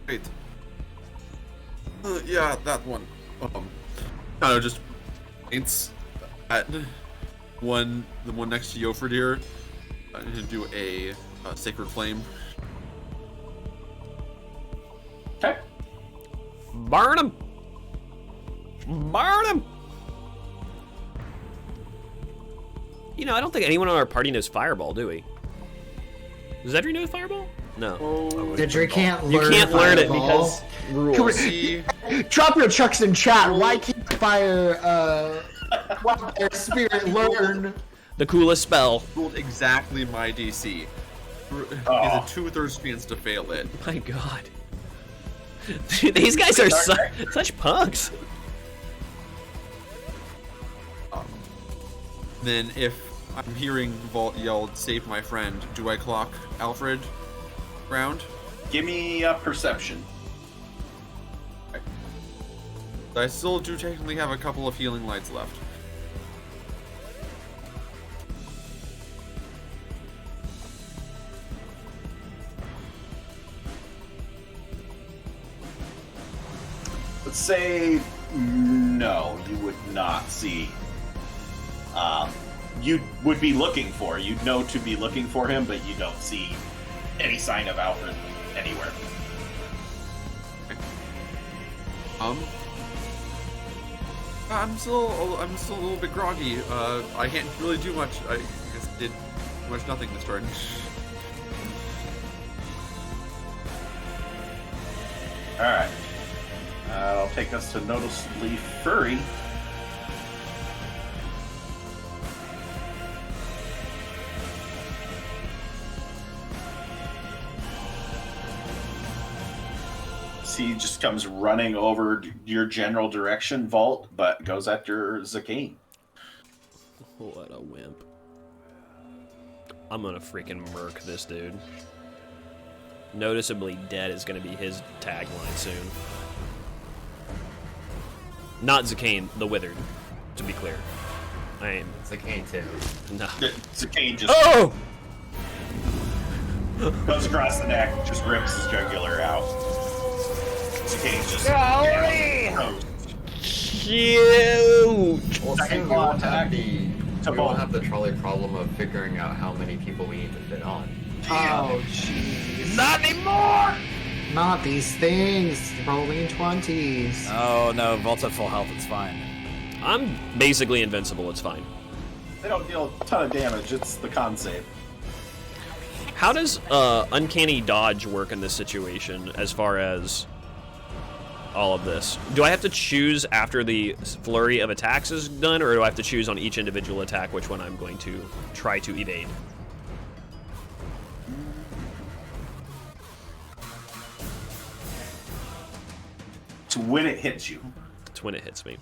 Great. Yeah, that one. Kind of just points at the one next to Jofredir. To do a sacred flame. Okay. Burn him! Burn him! You know, I don't think anyone on our party knows Fireball, do we? Does Xedre know Fireball? No. Xedre can't learn. You can't learn it Fireball. because rules. Drop your chucks in chat. Why can't Fire Spirit learn? The coolest spell. Rolled exactly my DC. Oh. Is a 2/3 chance to fail it. My God. These guys are such punks. Then if I'm hearing Vault yell, "Save my friend," do I clock Alfred round? Give me a perception. I still do technically have a couple of healing lights left. Let's say no, you would not see. You would be looking for, you'd know to be looking for him, but you don't see any sign of Alfred anywhere. I'm still a little bit groggy. I can't really do much. I just did much nothing this turn. Alright. That'll take us to Noticeably Furry. He just comes running over your general direction, Vault, but goes after Zakane. What a wimp. I'm gonna freaking murk this dude. Noticeably dead is gonna be his tagline soon. Not Zakane, the Withered, to be clear. I ain't. Zakane too. No. Zakane just goes across the neck, just rips his jugular out. Zakane just Huge! Well, Second soon claw attack. we to won't Vault. have the trolley problem of figuring out how many people we need to fit on. Oh, jeez. Not anymore! Not these things. Rolling 20s. Oh no, Vault's at full health, it's fine. I'm basically invincible, it's fine. They don't deal a ton of damage, it's the con save. How does Uncanny Dodge work in this situation as far as all of this? Do I have to choose after the flurry of attacks is done, or do I have to choose on each individual attack which one I'm going to try to evade? It's when it hits you, It's when it hits me.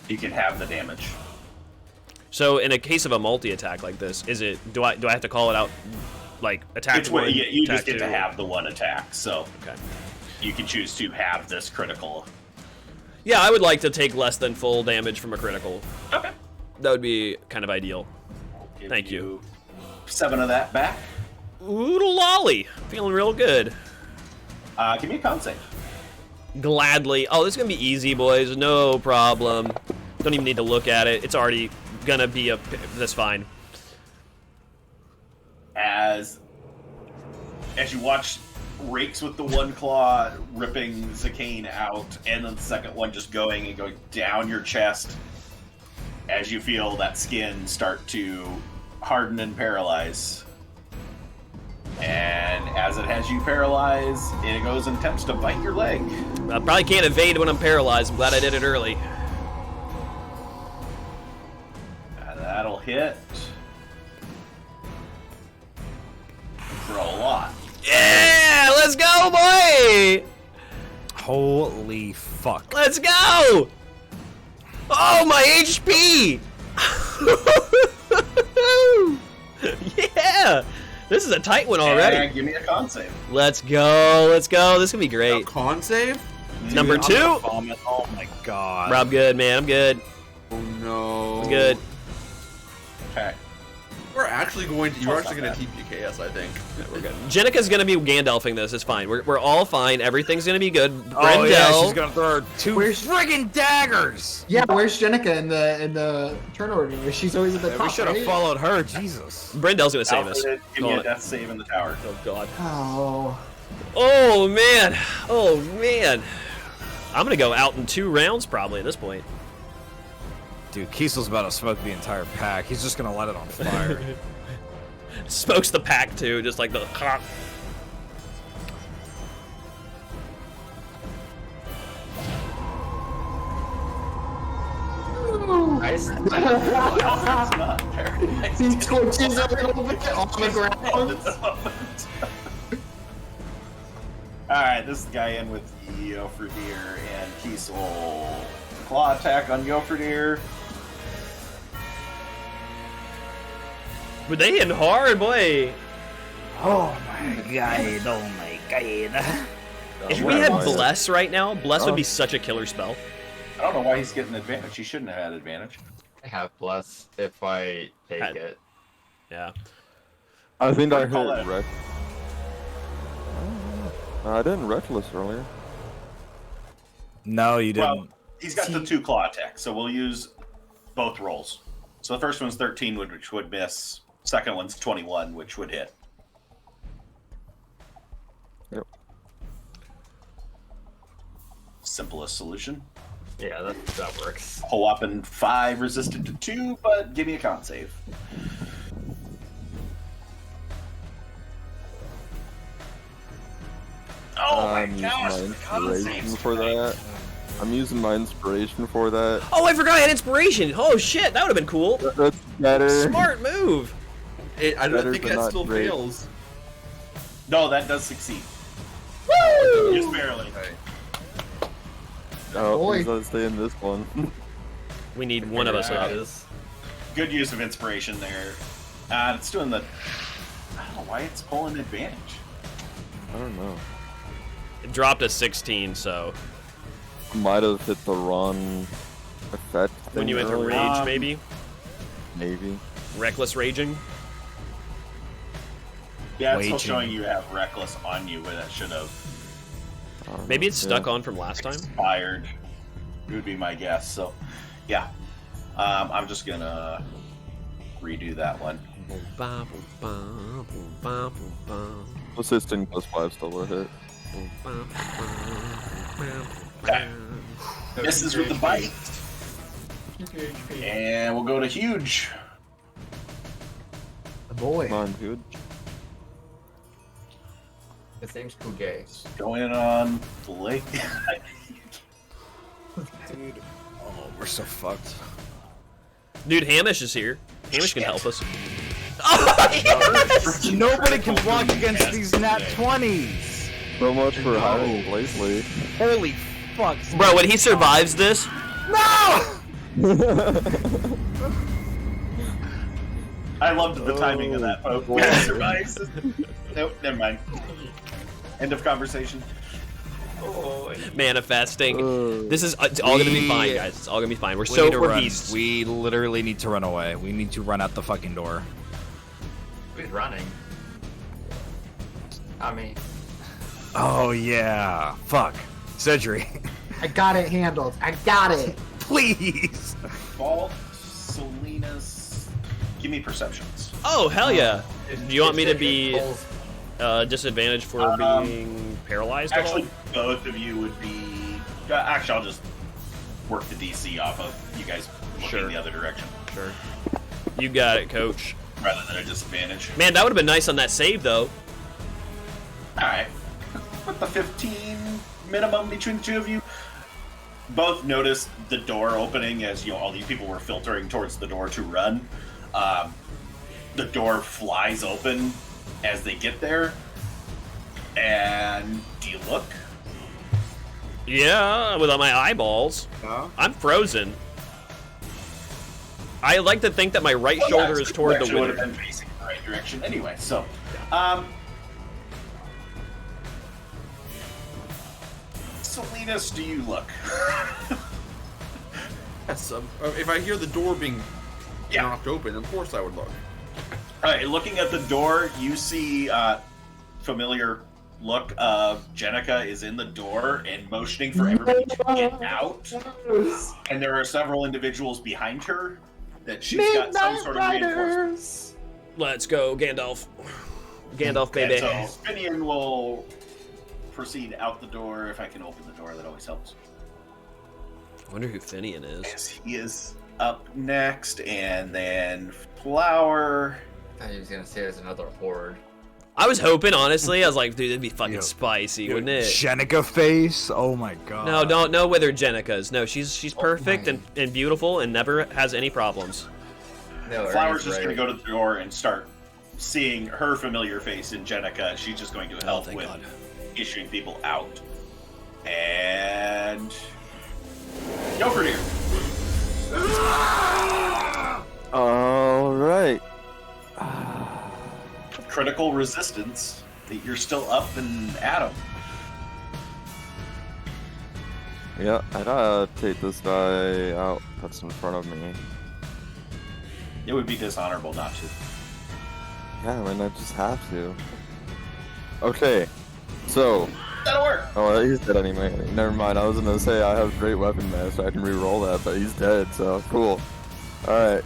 you can have the damage. So in a case of a multi-attack like this, is it do I have to call it out like attack It's one, when you attack just get two? to have the one attack, so Okay. you can choose to have this critical. Yeah, I would like to take less than full damage from a critical. Okay. That would be kind of ideal. Give Thank you. 7 of that back. Oodle lolly. Feeling real good. Give me a con save. Gladly. Oh, this is gonna be easy, boys. No problem. Don't even need to look at it. It's already gonna be a. That's fine. As you watch Rakes with the one claw ripping Zakane out, and then the second one just going down your chest, as you feel that skin start to harden and paralyze. And as it has you paralyzed, it goes and attempts to bite your leg. I probably can't evade when I'm paralyzed. I'm glad I did it early. That'll hit for a lot. Yeah, let's go, boy. Holy fuck. Let's go. Oh, my HP. Yeah! This is a tight one already. And give me a con save. Let's go. Let's go. This is going to be Now, great. con save? Number Dude, I'm 2. gonna vomit. Oh my god. Bro, I'm good, man. I'm good. Oh no. I'm good. Okay. We're actually going to. You're That's actually not going to TPK us, I think. Yeah, we're good. Jenica's going to be Gandalfing this. It's fine. We're all fine. Everything's going to be good. Oh yeah, Brendel. she's gonna throw her 2 friggin' daggers. Yeah, where's Jenica in the turn order? She's always at the Yeah, top. we should have right? followed her. Jesus. Brendel's going to save us. Alfred, give Go me a on. death save in the tower. Oh, God. Oh. Oh, man. Oh, man. I'm going to go out in 2 rounds probably at this point. Dude, Kiesel's about to smoke the entire pack. He's just gonna let it on fire. Smokes the pack, too. Just like the... Nice. It's not very nice. He twitches a little bit on the ground. Alright, this guy in with Yofredir and Kiesel. Claw attack on Yofredir. But they hitting hard, boy. Oh my god, oh my god. If we where had was it? Bless right now, Bless would be such a killer spell. I don't know why he's getting advantage. He shouldn't have had advantage. I have bless if I take Had- it. Yeah. I think I What do you call hit that? Rex. I didn't Reckless earlier. No, you didn't. Well, he's got the 2 claw attacks, so we'll use both rolls. So the first one's 13, which would miss. Second one's 21, which would hit. Yep. Simplest solution. Yeah, that works. A whopping 5 resisted to 2, but give me a con save. Oh my I'm using gosh, my the con inspiration save's for great. that. I'm using my inspiration for that. Oh, I forgot I had inspiration. Oh shit, that would have been cool. That's better. Smart move. I don't Better, think but that not still great. fails. No, that does succeed. Woo! Just barely. Oh, Boy. he's gonna stay in this one. We need one of us Yeah. out. Is. Good use of inspiration there. It's doing the... I don't know why it's pulling advantage. I don't know. It dropped a 16, so Might have hit the wrong effect. when thing you enter earlier. rage, maybe Maybe. reckless raging. Yeah, it's still Waging. showing you have Reckless on you, where that should have I don't Maybe know. it's stuck Yeah. on from last time. expired. It would be my guess. So, yeah. I'm just gonna redo that one. Assisting +5 still will hit. Okay. Misses with the bite. And we'll go to Huge. Boy. Come on, dude. His name's Kugay. Go in on Blake. Dude. Oh, we're so fucked. Dude, Hamish is here. Hamish can help us. Nobody can block against these nat 20s. So much for hiring Blazely. Holy fuck. Bro, when he survives this, No! I loved the timing of that poke. boy. Survives. Nope, never mind. End of conversation. manifesting. This is it's all gonna be fine, guys. It's all gonna be fine. We're We so need to we're run. beasts. We literally need to run away. We need to run out the fucking door. Who's running? I mean, Oh yeah. Fuck. Xedre. I got it handled. I got it. Please. Vault, Salinas. Give me perceptions. Oh hell yeah! Do you want me to it be pulls- disadvantaged for being paralyzed? at all? Actually, both of you would be. Actually, I'll just work the DC off of you guys looking Sure. the other direction Sure. You got it, coach. rather than a disadvantage. Man, that would have been nice on that save though. Alright. With the 15 minimum between the two of you, both noticed the door opening as all these people were filtering towards the door to run. The door flies open as they get there. And do you look? Yeah, without my eyeballs. No. I'm frozen. I like to think that my right shoulder is toward the would have window. been facing the right direction anyway. So, Salinas, do you look? Yes. If I hear the door being knocked open, of course I would look. All right, looking at the door, you see familiar look of Jenica is in the door and motioning for everybody to get out. And there are several individuals behind her that she's got some sort of reinforcement. Let's go, Gandalf. Gandalf, baby. And so Finian will proceed out the door. If I can open the door, that always helps. I wonder who Finian is. Yes, he is up next, and then Flower. I thought he was gonna say there's another horde. I was hoping, honestly. I was like, dude, that'd be fucking spicy, wouldn't it? Jenica face. Oh my god. No, don't know whether Jenica's. No, she's perfect and beautiful and never has any problems. No, Flower's just going to go to the door and start seeing her familiar face in Jenica, and she's just going to help thank with God. issuing people out. And Yofredir. All right. Critical resistance. You're still up and at him. Yeah, I gotta take this guy out that's in front of me. It would be dishonorable not to. Yeah, I mean, I just have to. Okay, so... That'll work. Oh, he's dead anyway. Never mind, I was gonna say I have great weapon mass, so I can re-roll that, but he's dead, so cool. Alright.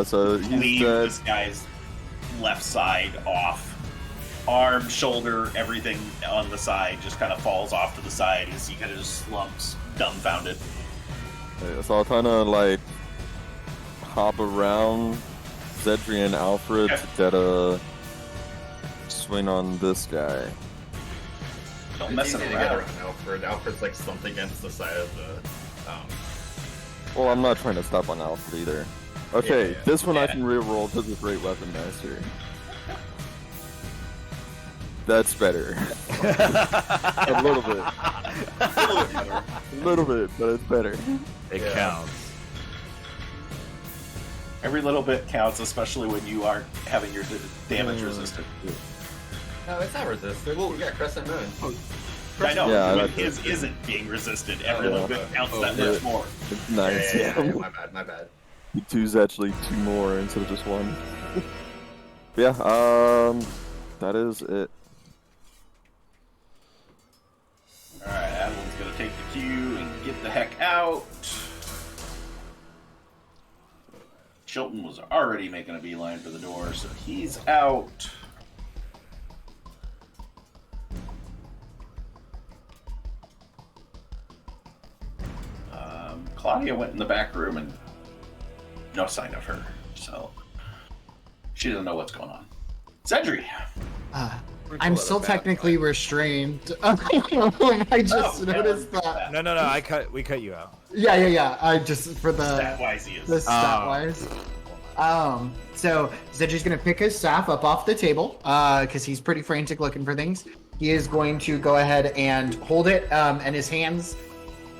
So he's Leave dead. this guy's left side off. Arm, shoulder, everything on the side just kind of falls off to the side as he kind of just slumps, dumbfounded. So I'll kind of like hop around Xedre and Alfred to get a swing on this guy. Don't mess It's him easy to get around. around Alfred. Alfred's like slumped against the side of the. Well, I'm not trying to stop on Alfred either. Okay, Yeah. this one I can re-roll because of Great Weapon Master. That's better. A little bit. A little bit, but it's better. It Yeah. counts. Every little bit counts, especially when you aren't having your damage resisted. No, it's not resisted. You got Crescent Moon. I know, Yeah, when that's his isn't being resisted, every Oh, little bit counts that yeah. much more. It's nice. Yeah, Yeah. my bad, my bad. Two's actually two more instead of just one. Yeah, that is it. Alright, Adeline's gonna take the cue and get the heck out. Chilton was already making a beeline for the door, so he's out. Claudia went in the back room and no sign of her, so she doesn't know what's going on. Xedre. I'm still technically restrained. I just noticed that. No, we cut you out. Yeah. I just for the Stat-wise he is. the stat wise. So Zedri's gonna pick his staff up off the table, because he's pretty frantic looking for things. He is going to go ahead and hold it, and his hands,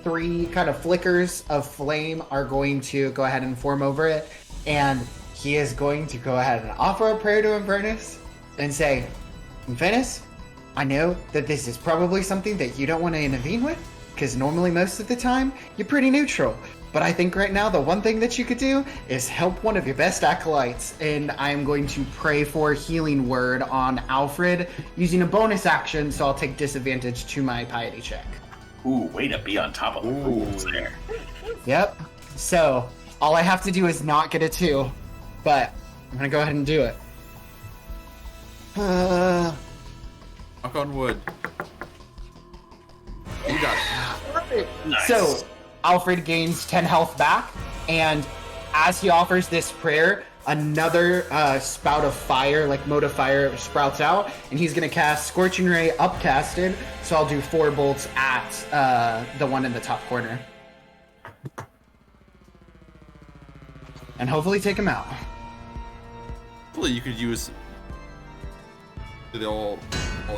3 kind of flickers of flame are going to go ahead and form over it, and he is going to go ahead and offer a prayer to Inverness and say, Inverness, I know that this is probably something that you don't want to intervene with, because normally most of the time you're pretty neutral. But I think right now the one thing that you could do is help one of your best acolytes, and I'm going to pray for healing word on Alfred using a bonus action, so I'll take disadvantage to my piety check. Ooh, way to be on top of the rules there. Yep. So all I have to do is not get a 2, but I'm gonna go ahead and do it. Knock on wood. You got it. Nice. So Alfred gains 10 health back, and as he offers this prayer, another spout of fire, like mode of fire, sprouts out, and he's gonna cast Scorching Ray upcasted, so I'll do 4 bolts at the one in the top corner. And hopefully take him out. Hopefully you could use. They all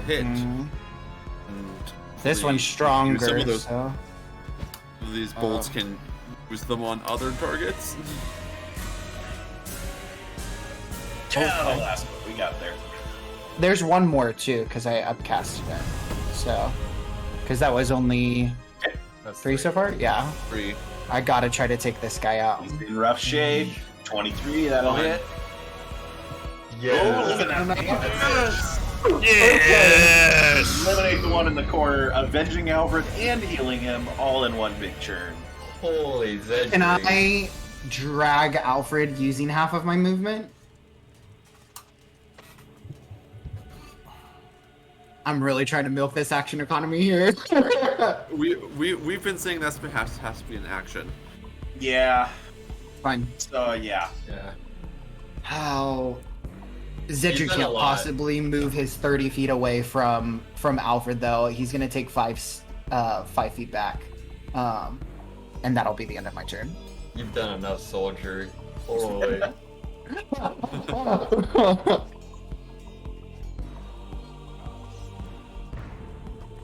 hit. And This hopefully one's some stronger, of those so... these bolts can use them on other targets. Yeah, the last one we got there. There's one more too, because I upcasted it. So, because that was only That's 3 so far. Yeah, 3. I gotta try to take this guy out. He's in rough shade. 23, that'll hit. Yeah. Oh, look at that damage. Yes! Eliminate the one in the corner, avenging Alfred and healing him all in one big churn. Holy Xedre. Can I drag Alfred using half of my movement? I'm really trying to milk this action economy here. We've been saying that's has to be an action. Yeah. Fine. So yeah. Yeah. How He's Xedre done a can't lot. possibly move his 30 feet away from Alfred though. He's gonna take 5 feet back, and that'll be the end of my turn. You've done enough, soldier. Holy.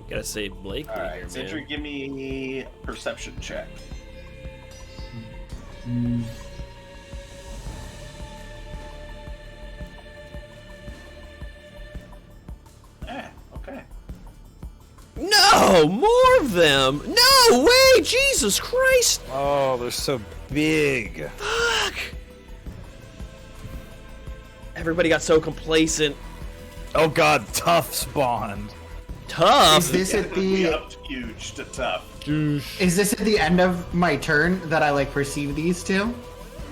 Gotta save Blakely All right, here, man. Xedre, give me perception check. Okay. No, more of them. No way, Jesus Christ. Oh, they're so big. Fuck. Everybody got so complacent. Oh god, tough spawned. Tough. Is this at We the upped huge to tough. is this at the end of my turn that I like perceive these two?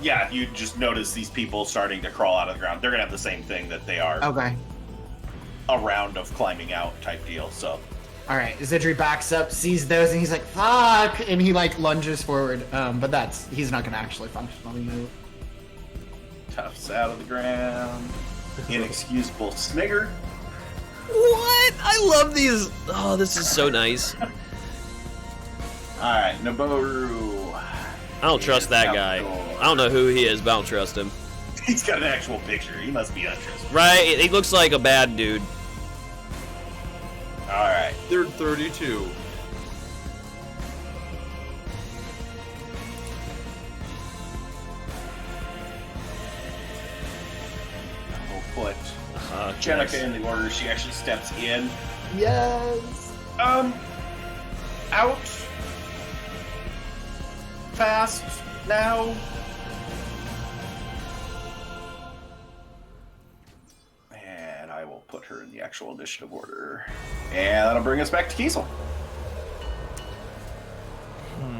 Yeah, you just notice these people starting to crawl out of the ground. They're gonna have the same thing that they are Okay. a round of climbing out type deal. So All right. Xedre backs up, sees those, and he's like, "Fuck!" And he like lunges forward. But he's not gonna actually functionally move. toughs out of the ground. Inexcusable snigger. What? I love these. Oh, this is so nice. All right, Noboru. I don't trust that guy. I don't know who he is, but I don't trust him. He's got an actual picture. He must be untrustworthy. Right? He looks like a bad dude. All right. They're 32. We'll put Jenica in the order. She actually steps in. Yes. Out. Fast now. And I will put her in the actual initiative order. And that'll bring us back to Kiesel.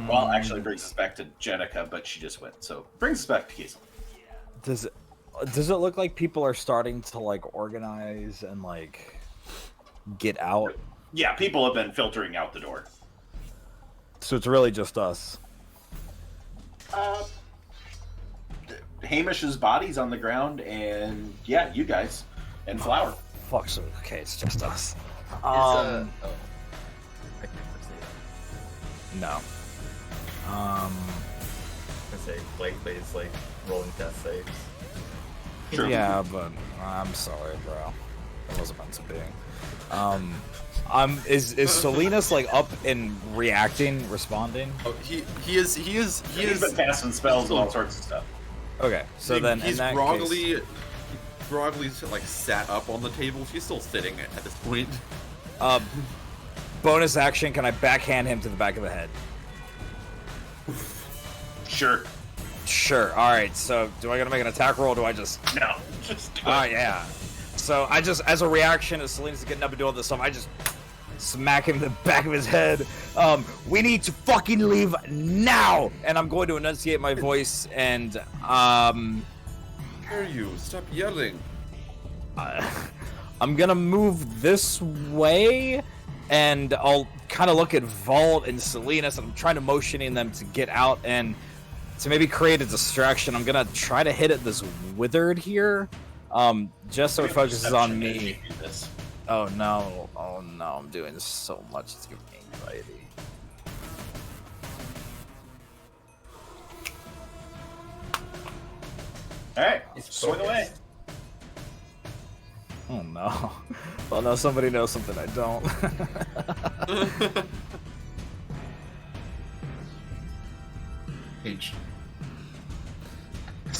Well, actually brings us back to Jenica, but she just went. So brings us back to Kiesel. Does it look like people are starting to like organize and like get out? Yeah, people have been filtering out the door. So it's really just us. Hamish's body's on the ground, and yeah, you guys, and Flower. Fuck. So okay, it's just us. I can't see. No. I say Blakely's like rolling death saves. Sure. Yeah, but I'm sorry, bro. It wasn't meant to be. Is Salinas like up and reacting, responding? Oh, he is He's been casting spells and all sorts of stuff. Okay, so then he's in that groggily, case, groggily like sat up on the table. He's still sitting at this point. bonus action, can I backhand him to the back of the head? Sure. Sure. All right. So do I gotta make an attack roll? Or do I just? No, just do it. Oh yeah. So I just, as a reaction, as Salinas is getting up and doing all this stuff, I just smack him in the back of his head. We need to fucking leave now. And I'm going to enunciate my voice and Hear you? Stop yelling. I'm gonna move this way, and I'll kind of look at Vault and Salinas, and I'm trying to motioning them to get out and to maybe create a distraction. I'm gonna try to hit at this withered here, just so it focuses on me. Oh no, I'm doing so much, it's giving me anxiety. All right, swing away. Oh no. Well, no, somebody knows something I don't. Hey,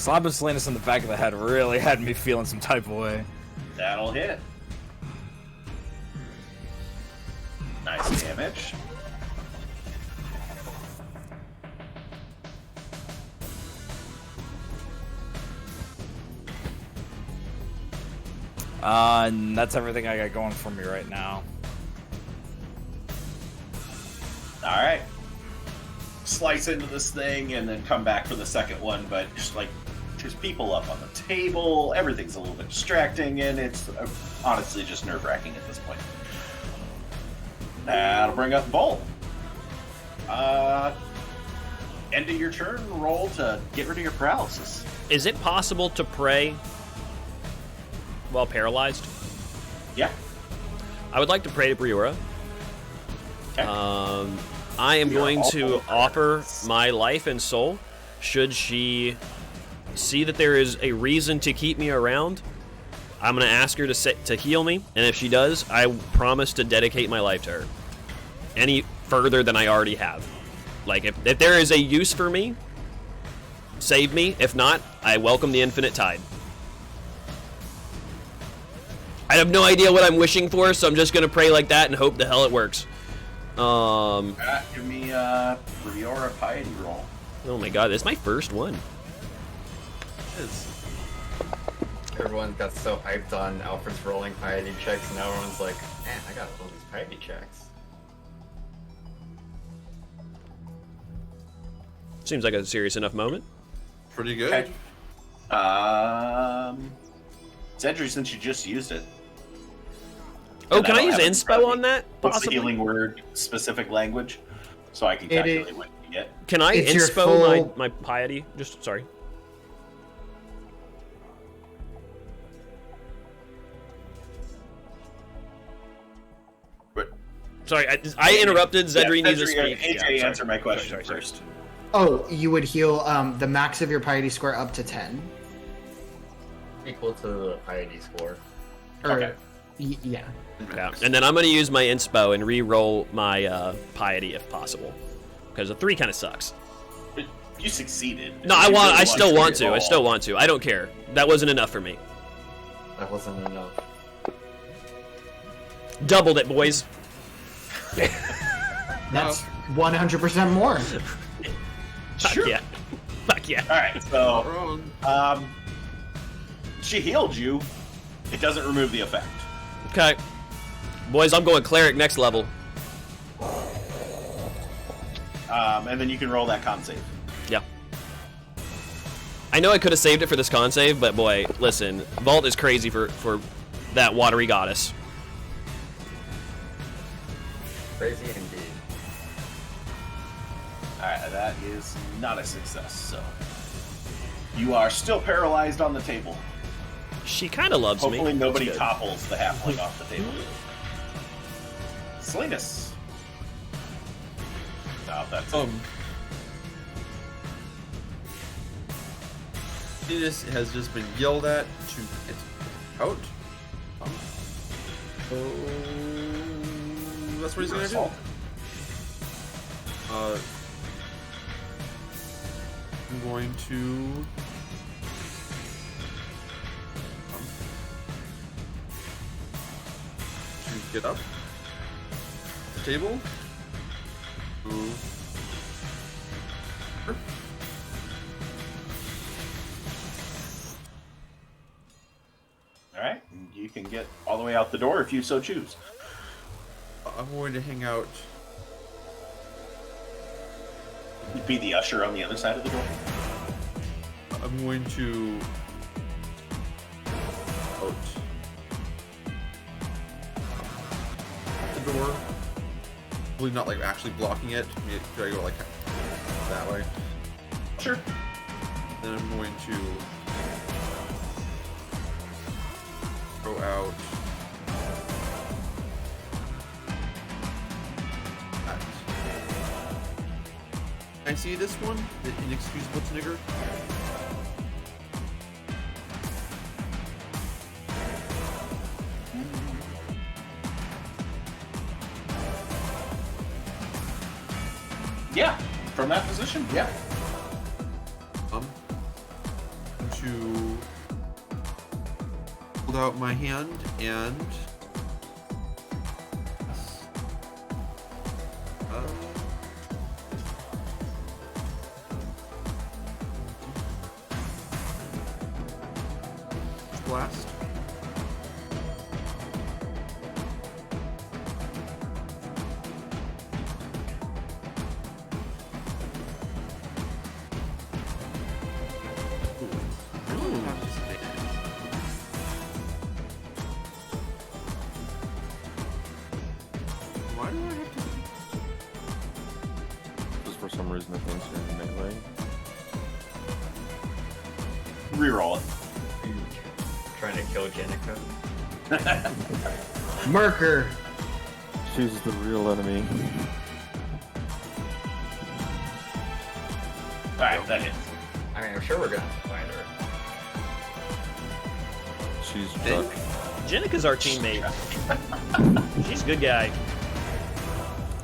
Slapping Salinas in the back of the head really had me feeling some type of way. That'll hit. Nice damage. And that's everything I got going for me right now. All right. Slice into this thing and then come back for the second one, but just like there's people up on the table, everything's a little bit distracting, and it's honestly just nerve-wracking at this point. That'll bring up Bolt. End of your turn, roll to get rid of your paralysis. Is it possible to pray while paralyzed? Yeah. I would like to pray to Briora. Okay. I am We are going all to over offer this. my life and soul. Should she see that there is a reason to keep me around, I'm going to ask her to heal me, and if she does, I promise to dedicate my life to her. Any further than I already have. Like, if there is a use for me, save me. If not, I welcome the infinite tide. I have no idea what I'm wishing for, so I'm just going to pray like that and hope the hell it works. Give me a Briora piety roll. Oh my god, this is my first one. Everyone got so hyped on Alfred's rolling piety checks, and now everyone's like, man, I gotta roll these piety checks. Seems like a serious enough moment. Pretty good. Okay. Xedre, since you just used it. Oh, and can I don't use have it in front inspo of on me, that? What's the Possibly. healing word specific language? So I can It is- calculate what you get. Can I It's your inspo full- my piety? Just sorry. But Sorry, I interrupted. Xedre needs to Xedre, speak. AJ, Yeah, sorry. answer my question Sorry. first. Oh, you would heal the max of your piety score up to 10. Equal to the piety score. Or, Okay. Yeah. Yeah. And then I'm going to use my inspo and re-roll my piety if possible, because a 3 kind of sucks. But you succeeded. No, You really I still want to. roll. I still want to. I don't care. That wasn't enough for me. That wasn't enough. Doubled it, boys. That's 100% more. Fuck yeah. Fuck yeah. All right, Not so wrong. she healed you. It doesn't remove the effect. Okay. Boys, I'm going cleric next level. And then you can roll that con save. Yeah. I know I could have saved it for this con save, but boy, listen, Vault is crazy for that watery goddess. Crazy indeed. All right, that is not a success. So you are still paralyzed on the table. She kind of loves me. Hopefully nobody That's good. topples the halfling off the table. Salinas. No, that's it. This has just been yelled at to get out. So that's what he's gonna do. I'm going to get up the table. Move. All right, and you can get all the way out the door if you so choose. I'm going to hang out. You'd be the usher on the other side of the door. I'm going to out the door. Probably not like actually blocking it. Should I go like that way? Sure. Then I'm going to go out. That. Can I see this one? The inexcusable snigger? Yeah, from that position, yeah. I'm to hold out my hand and blast. Why do I have to? Just for some reason, it thinks you're in melee. Reroll it. Trying to kill Jenica. Merker. She's the real enemy. Alright, that hits. I mean, I'm sure we're gonna have to find her. She's stuck. Jenica's our teammate. She's a good guy.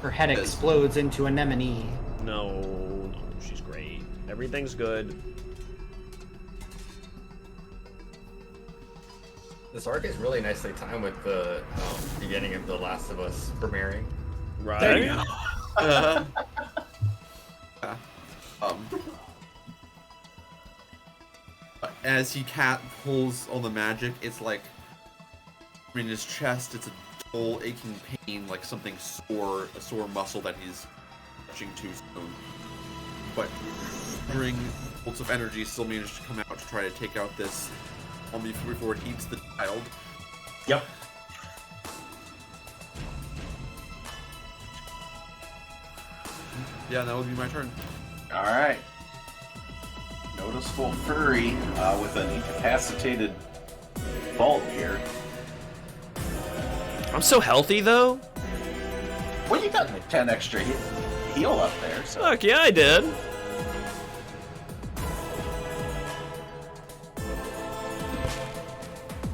Her head explodes into anemone. No, she's great. Everything's good. This arc is really nicely timed with the beginning of The Last of Us premiering. Right? There you go. As he pulls on the magic, it's like in his chest, it's a dull, aching pain, like something sore, a sore muscle that he's touching too soon. But during bolts of energy, still managed to come out to try to take out this before it eats the child. Yep. Yeah, that would be my turn. Alright. Noticeable furry with an incapacitated vault here. I'm so healthy though. Well, you got 10 extra heal up there, so. Fuck yeah, I did.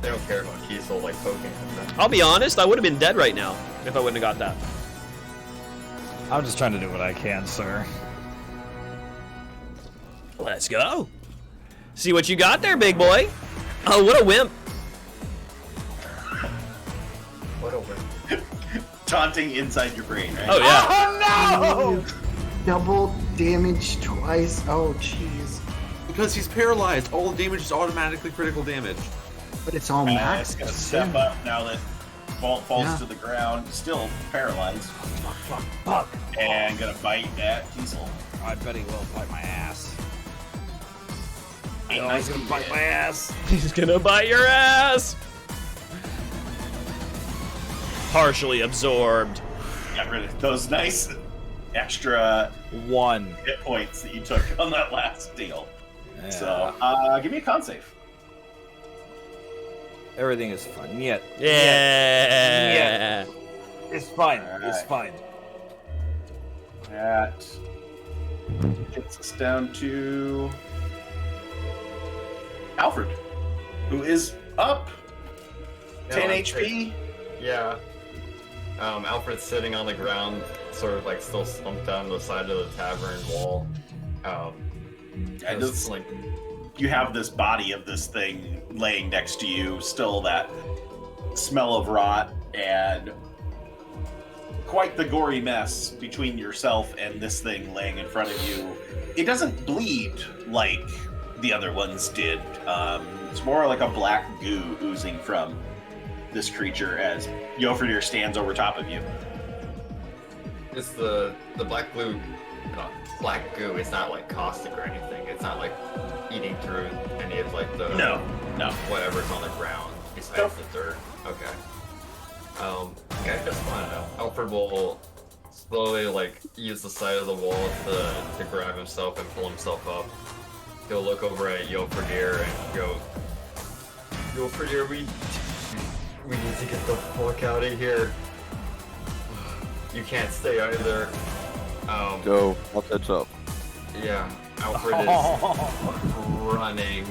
They don't care about Kiesel like poking at them. I'll be honest, I would have been dead right now if I wouldn't have got that. I'm just trying to do what I can, sir. Let's go. See what you got there, big boy. Oh, what a wimp. What a win. Taunting inside your brain, right? Oh, yeah. Oh no! Double damage twice. Oh jeez. Because he's paralyzed, all the damage is automatically critical damage. But it's all It's max. gonna step up now that Vault falls to the ground, still paralyzed. Fuck. And gonna bite at Kiesel. I bet he will bite my ass. Ain't Oh, nice he's gonna to bite get. my ass. He's gonna bite your ass. Partially absorbed. Got rid of those nice extra 1. hit points that you took on that last deal. Yeah. So, give me a con save. Everything is fine. Yet. Yeah. It's fine. It's Alright. fine. That gets us down to Alfred, who is up. 10 Yeah, HP. Yeah. Alfred's sitting on the ground, sort of like still slumped down the side of the tavern wall. And just, it's like, you have this body of this thing laying next to you, still that smell of rot and quite the gory mess between yourself and this thing laying in front of you. It doesn't bleed like the other ones did. It's more like a black goo oozing from this creature as Yofredir stands over top of you. it's the black goo. Black goo is not like caustic or anything. It's not like eating through any of like the No. whatever's on the ground besides Nope. the dirt. Okay. Okay, that's fine. Alfred will slowly like use the side of the wall to grab himself and pull himself up. He'll look over at Yofredir and go, Yofredir, we need to get the fuck out of here. You can't stay either. Go, I'll catch up. Yeah, Alfred is running.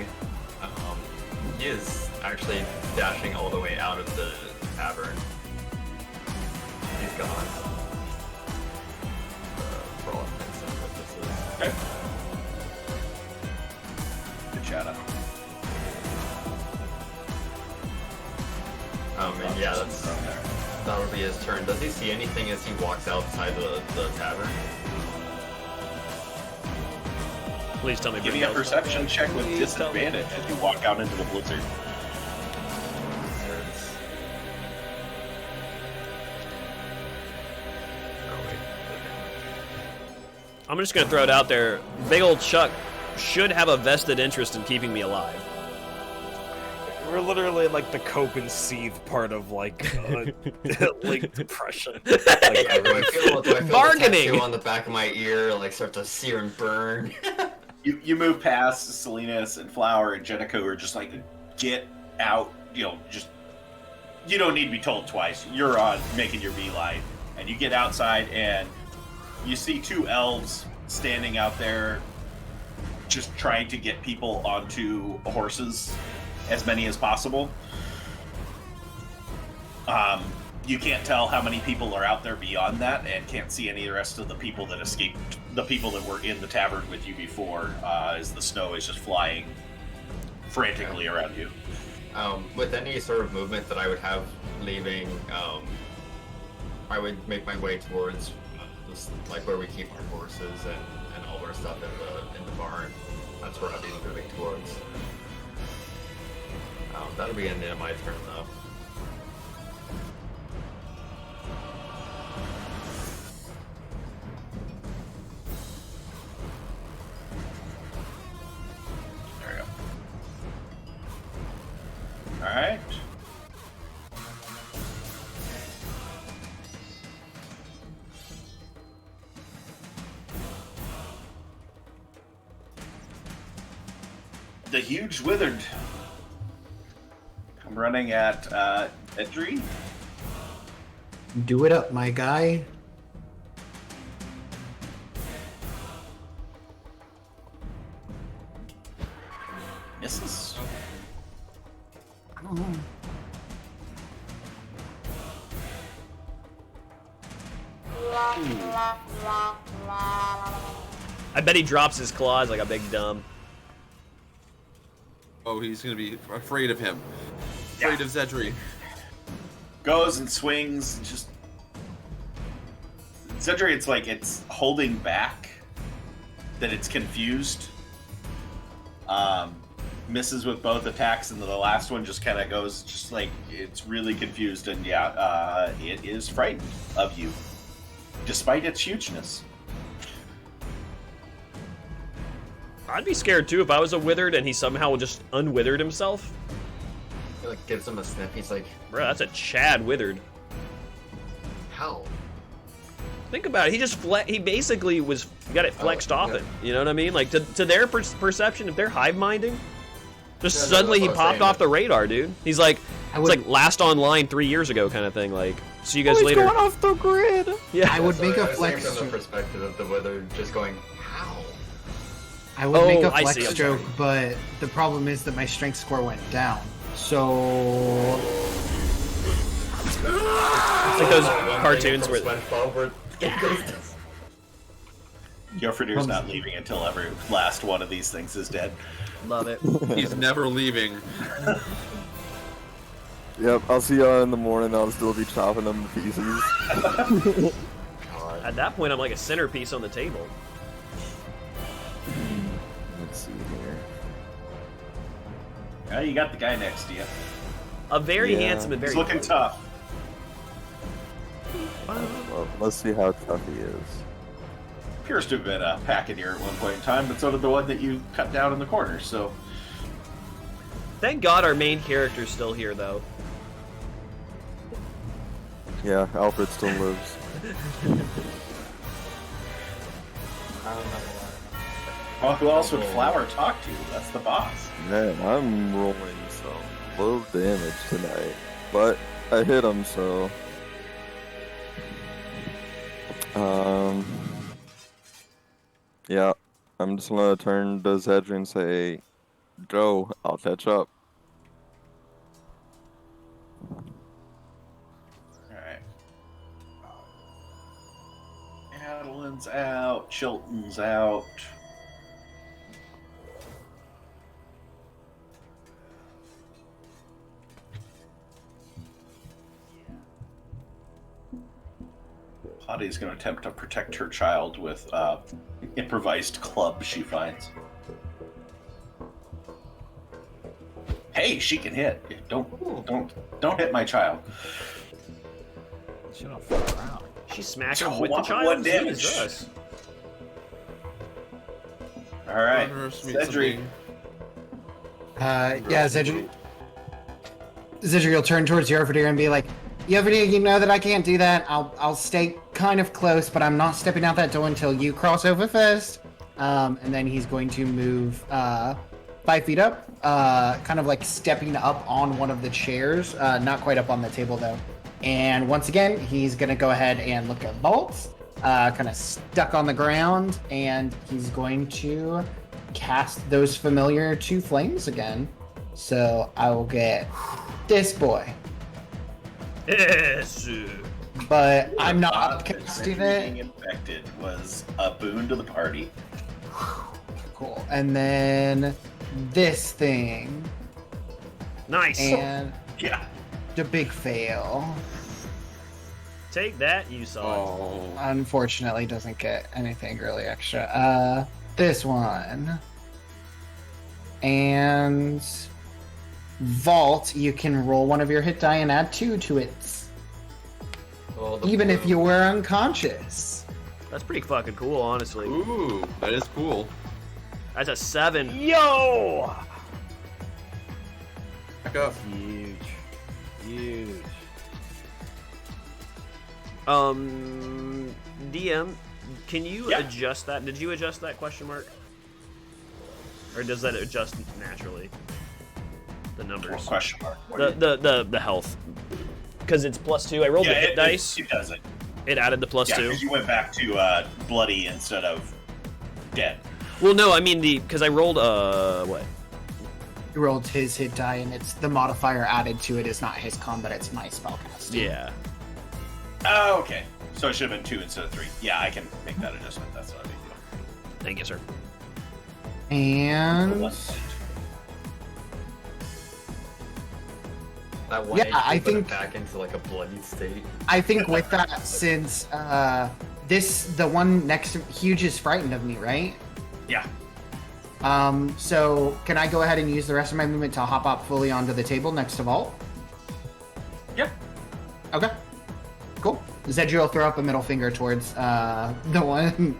He is actually dashing all the way out of the tavern. He's gone. For all intents and purposes. Okay. Good shout out. mean, yeah, that would be his turn. Does he see anything as he walks outside the tavern? Please tell me. Give me a perception check with disadvantage as you walk out into the blizzard. I'm just gonna throw it out there. Big old Chuck should have a vested interest in keeping me alive. We're literally like the cope and seethe part of like depression. Do I feel Bargaining! the tattoo on the back of my ear like start to sear and burn? You move past Salinas and Flower and Jenico are just like, get out, just, you don't need to be told twice. You're on making your beeline. And you get outside and you see two elves standing out there just trying to get people onto horses, as many as possible. You can't tell how many people are out there beyond that, and can't see any of the rest of the people that escaped, the people that were in the tavern with you before, as the snow is just flying frantically around you. With any sort of movement that I would have leaving, I would make my way towards like where we keep our horses and all our stuff in the barn. That's where I'd be moving towards. That'll be the end of my turn though. There we go. Alright. The huge withered. I'm running at Xedre. Do it up, my guy. Misses. I bet he drops his claws like a big dumb. Oh, he's gonna be afraid of him. Afraid of Xedre. Goes and swings, just Xedre, it's like it's holding back, that it's confused. Misses with both attacks, and the last one just kind of goes, just like it's really confused, and it is frightened of you, despite its hugeness. I'd be scared too if I was a withered and he somehow just unwithered himself. He like gives him a sniff. He's like, Bro, that's a Chad withered. how? Think about it. He just he basically got it flexed off yeah. it. You know what I mean? Like to their perception, if they're hive minding, just Yeah, suddenly he that's what I'm popped saying. off the radar, dude. He's like, it's like last online 3 years ago kind of thing. Like, see you guys later. Going off the grid. Yeah. I would So make a I was saying flex. from the perspective of the weather, just going, how? I would make a I flex see, I'm stroke, sorry. but the problem is that my strength score went down. So It's like those cartoons where SpongeBob where Gilfredir's not leaving until every last one of these things is dead. love it. He's never leaving. Yep, I'll see y'all in the morning. I'll still be chopping them to pieces. At that point, I'm like a centerpiece on the table. Let's see here. Yeah, you got the guy next to you. A very Yeah. handsome and very He's looking tough. Well, let's see how tough he is. Appears to have been a packeteer at one point in time, but so did the one that you cut down in the corner, so... Thank God our main character's still here, though. Yeah, Alfred still lives. Well, who else would Flower talk to? That's the boss. Man, I'm rolling some low damage tonight. But I hit him, so... Yeah, I'm just gonna turn to Xedre and say, Joe, I'll catch up. Alright. Adeline's out. Chilton's out. Body's going to attempt to protect her child with improvised club she finds. Hey, she can hit. Don't hit my child. She don't fuck around. She's smacking him Oh, with the one child. damage. Jesus. All right, Underestimate Xedre. something. Yeah, Xedre will turn towards Yovadir and be like, Yovadir, you know that I can't do that. I'll stay kind of close, but I'm not stepping out that door until you cross over first. And then he's going to move 5 feet up, kind of like stepping up on one of the chairs, not quite up on the table though. And once again, he's gonna go ahead and look at Vault, kind of stuck on the ground, and he's going to cast those familiar 2 flames again. So I will get this boy, Yes. but I'm not Thought that casting Xedre being it. infected was a boon to the party. Cool. And then this thing, Nice. and Yeah. the big fail. Take that, you saw. Oh. Unfortunately, doesn't get anything really extra. This one. And Vault, you can roll one of your hit die and add 2 to it, Well, the even if blue- you were unconscious. That's pretty fucking cool, honestly. Ooh, that is cool. That's a 7. Yo! Back up. Huge. Huge. DM, can you Yeah. adjust that? Did you adjust that question mark? Or does that adjust naturally? The numbers. Question mark. What do The health. Because it's +2. I rolled you- the hit dice. It does it. It added the Yeah, +2. because you went back to bloody instead of dead. Well, no, I mean because I rolled what? He rolled his hit die, and it's the modifier added to it is not his combat, it's my spellcast. Yeah. Oh, okay. So it should have been 2 instead of 3. Yeah, I can make that adjustment. That's not a big deal. Thank you, sir. And That one Yeah, HP I put it think- back into like a bloody state. I think with that, since the one next to Huge is frightened of me, right? Yeah. So can I go ahead and use the rest of my movement to hop up fully onto the table next to Vault? Yep. Okay. Cool. Xedre will throw up a middle finger towards the one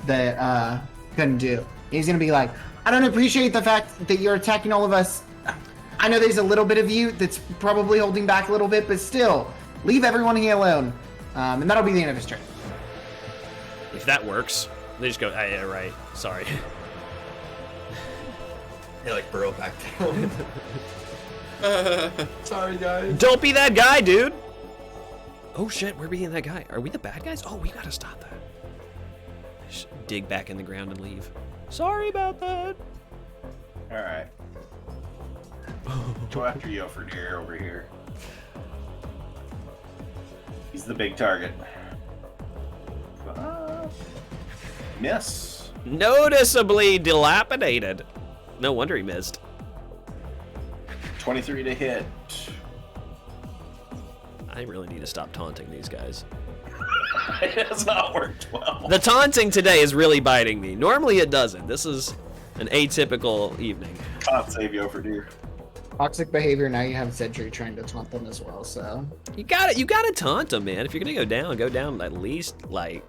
that couldn't do. He's gonna be like, I don't appreciate the fact that you're attacking all of us. I know there's a little bit of you that's probably holding back a little bit, but still, leave everyone here alone. And that'll be the end of his turn. If that works, they just go. Yeah, right. Sorry. They like burrow back down. Sorry, guys. Don't be that guy, dude. Oh shit, we're being that guy. Are we the bad guys? Oh, we gotta stop that. Just dig back in the ground and leave. Sorry about that. All right. Go after Yovadir over here. He's the big target. Miss. Noticeably dilapidated. No wonder he missed. 23 to hit. I really need to stop taunting these guys. It has not worked well. The taunting today is really biting me. Normally it doesn't. This is an atypical evening. Can't save Yovadir. Toxic behavior, now you have Xedre trying to taunt them as well, so. You gotta taunt them, man. If you're gonna go down at least like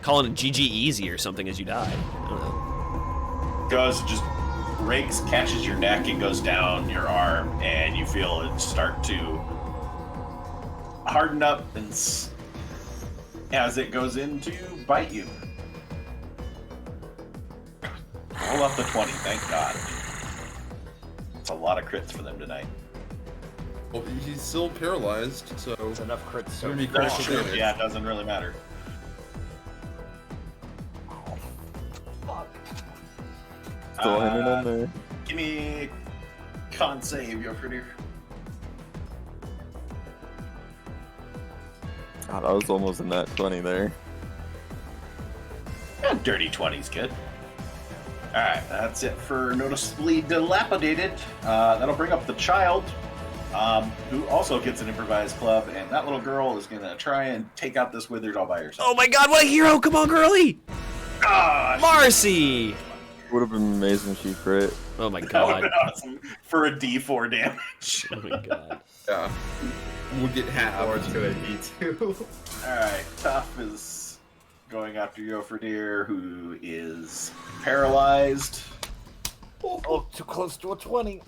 calling it GG easy or something as you die. I don't know. Goes, just rakes, catches your neck, and goes down your arm, and you feel it start to harden up and as it goes in to bite you. Roll up the 20, thank God. It's a lot of crits for them tonight. Well, he's still paralyzed, so That's enough crits. it's So gonna be That's critical true. damage. Yeah, it doesn't really matter. Still hanging in there. Give me con save, Yovadir. God, that was almost in that 20 there. Dirty 20's good. Alright, that's it for noticeably dilapidated. That'll bring up the child. who also gets an improvised club, and that little girl is going to try and take out this withered all by herself. Oh my god, what a hero! Come on, girly! Gosh! Marcy! Would have been amazing if she crit. Oh my That would god. have been awesome for a D4 damage. Oh my god. Yeah. We'll get half. Or to a D2. Alright, Tough is going after Yofredir, who is paralyzed. Oh, too close to a 20.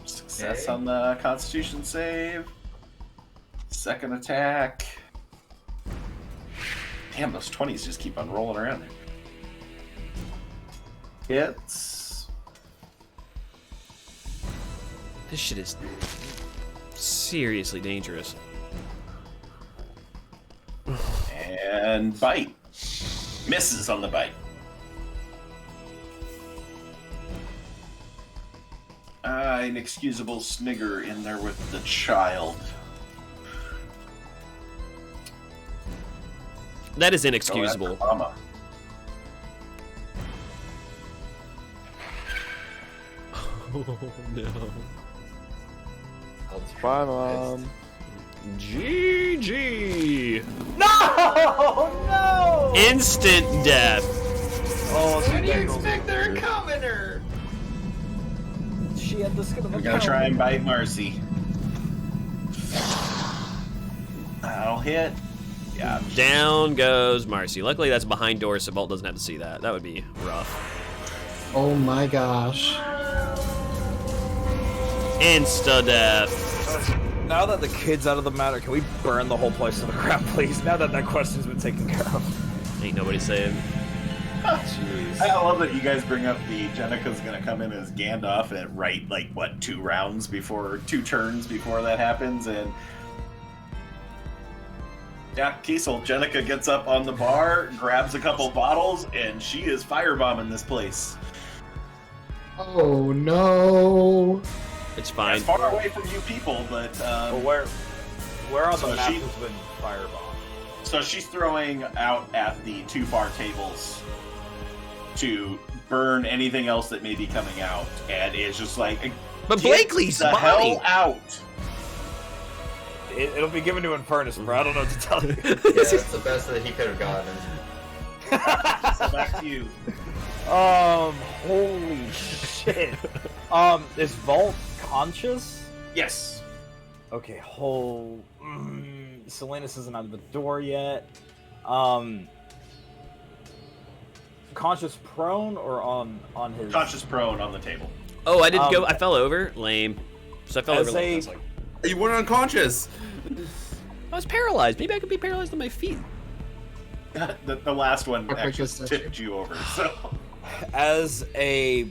Success Okay. on the Constitution save. Second attack. Damn, those 20s just keep on rolling around there. Hits. This shit is seriously dangerous. And bite. Misses on the bite. Inexcusable snigger in there with the child. That is Go inexcusable. after Mama. Oh no. Bye, Mom. GG. No! No! Instant death. Oh, What do you expect? They're a commoner. She had this kind of We're gonna try and bite Marcy. That'll hit. Yeah. Down goes Marcy. Luckily, that's behind doors, so Bolt doesn't have to see that. That would be rough. Oh my gosh. Insta death. Now that the kid's out of the matter, can we burn the whole place to the ground, please? Now that that question's been taken care of. Ain't nobody saying. Jeez. I love that you guys bring up the Jenica's gonna come in as Gandalf at like what 2 turns before that happens, and yeah, Kiesel, Jenica gets up on the bar, grabs a couple bottles, and she is firebombing this place. Oh no. It's Yeah, fine. it's far away from you people, but Well, where on So the map she- has been firebombed? so she's throwing out at the 2 bar tables to burn anything else that may be coming out, and it's just like, But get Blakely's the body. hell out. It'll be given to Infernus, bro. I don't know what to tell you. Yeah, that's the best that he could have gotten. So back to you. Holy shit. Is Vault conscious? Yes. Okay, Salinas isn't out of the door yet. Conscious prone or on his... Conscious prone on the table. Oh, I didn't go. I fell over. Lame. So I fell As over. a- Like, You went unconscious. I was paralyzed. Maybe I could be paralyzed on my feet. The last one Okay, actually just- tipped you over, so... As a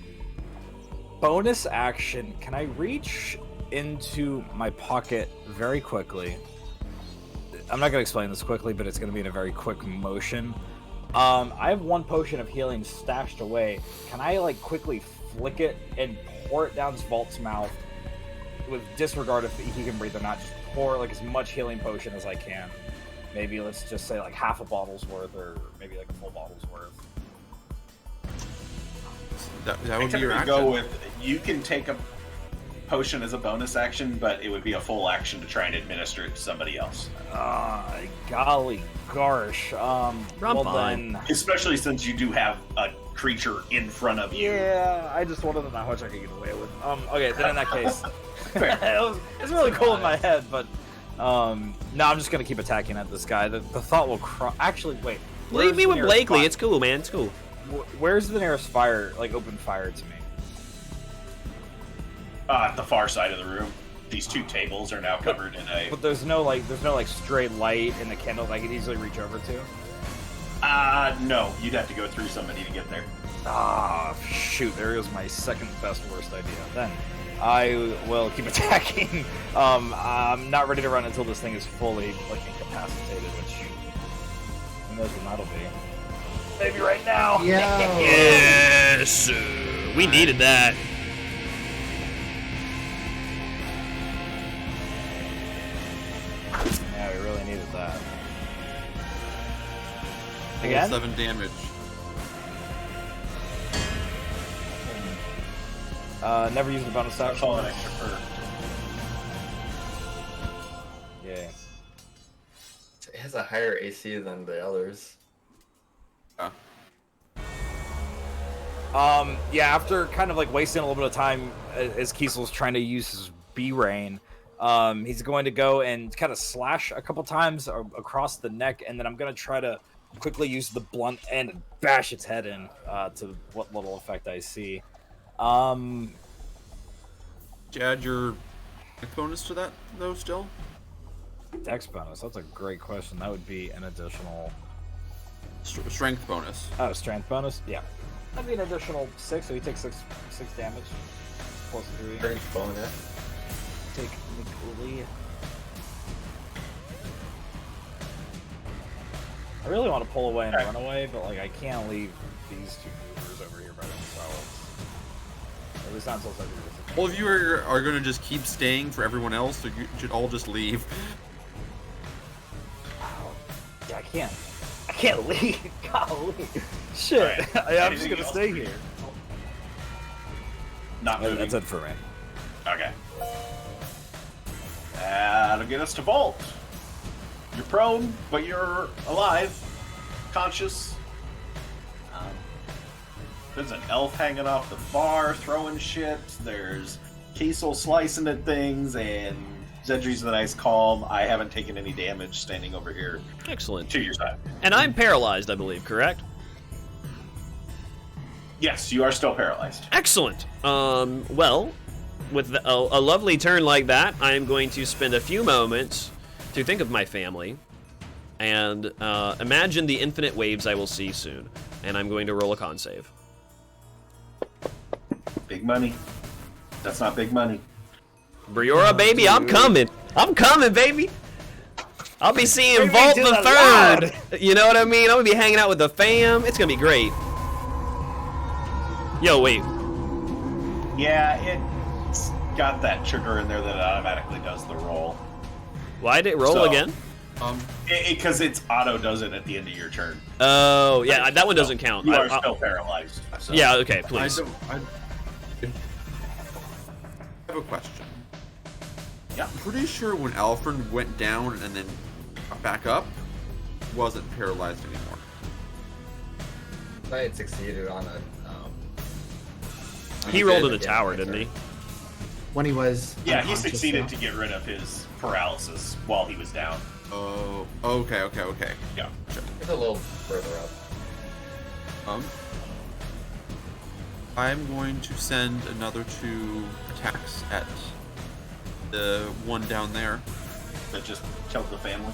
bonus action, can I reach into my pocket very quickly? I'm not going to explain this quickly, but it's going to be in a very quick motion. I have 1 potion of healing stashed away. Can I, like, quickly flick it and pour it down Vault's mouth with disregard if he can breathe or not? Just pour, like, as much healing potion as I can. Maybe, let's just say, like, half a bottle's worth, or maybe, like, a full bottle's worth. That I would be your typically action. go with, you can take a potion as a bonus action, but it would be a full action to try and administer it to somebody else. Golly gosh. Well fine. then... Especially since you do have a creature in front of you. Yeah, I just wanted to know how much I could get away with. Okay, then in that case, it's really cool in my head, but no, I'm just gonna keep attacking at this guy. The thought will actually wait. Leave me where's the with nearest Blakely. fi- It's cool, man. It's cool. Where's the nearest fire? Like open fire to me. At the far side of the room. These 2 tables are now covered in a... But there's no straight light in the candle I could easily reach over to. No. You'd have to go through somebody to get there. Shoot! There goes my second best worst idea. Then I will keep attacking. I'm not ready to run until this thing is fully like incapacitated, which who knows when that'll be. Maybe right now. Yeah. Yes, we needed that. Yeah, we really needed that. Roll Again? 7 damage. Never used a bonus That's action. all an extra for. Yeah. It has a higher AC than the others. Yeah, after kind of like wasting a little bit of time as Kiesel's trying to use his B-Rain, he's going to go and kind of slash a couple times across the neck, and then I'm going to try to quickly use the blunt end and bash its head in to what little effect I see. Did you add your bonus to that, though, still? Dex bonus, that's a great question. That would be an additional... Strength bonus. Oh, strength bonus? Yeah. That'd be an additional 6, so he takes 6 damage. Plus 3. Strength bonus. Take McCooley. I really want to pull away and run away, but like I can't leave these two movers over here by themselves. At least not until I do this. All of you are going to just keep staying for everyone else, so you should all just leave. Yeah, I can't leave. Golly. Shit. Right. I'm just Anything gonna else stay for you? here. Not moving. That's it for me. Okay. That'll get us to Vault. You're prone, but you're alive, conscious. There's an elf hanging off the bar, throwing shit. There's Kiesel slicing at things, and Xedre's the nice calm. I haven't taken any damage standing over here Excellent. to your side. And I'm paralyzed, I believe, correct? Yes, you are still paralyzed. Excellent. Well, with a lovely turn like that, I am going to spend a few moments to think of my family and imagine the infinite waves I will see soon. And I'm going to roll a con save. Big money. That's not big money. Briora, baby, I'm coming. I'm coming, baby. I'll be seeing Bring me Vault to the the Third. Lord. You know what I mean? I'm gonna be hanging out with the fam. It's gonna be great. Yo, wait. Yeah, it's got that trigger in there that automatically does the roll. Why did it roll So- again? Because it's auto does it at the end of your turn. Oh, yeah, that one doesn't count. You are still paralyzed. So. Yeah, okay, please. I have a question. Yeah. I'm pretty sure when Alfred went down and then got back up, he wasn't paralyzed anymore. I had succeeded on a. He rolled to the tower, didn't he? When he was Yeah, he unconscious, succeeded yeah. to get rid of his paralysis while he was down. Oh, okay. Yeah. Sure. It's a little further up. I'm going to send another 2 attacks at the one down there. That just killed the family.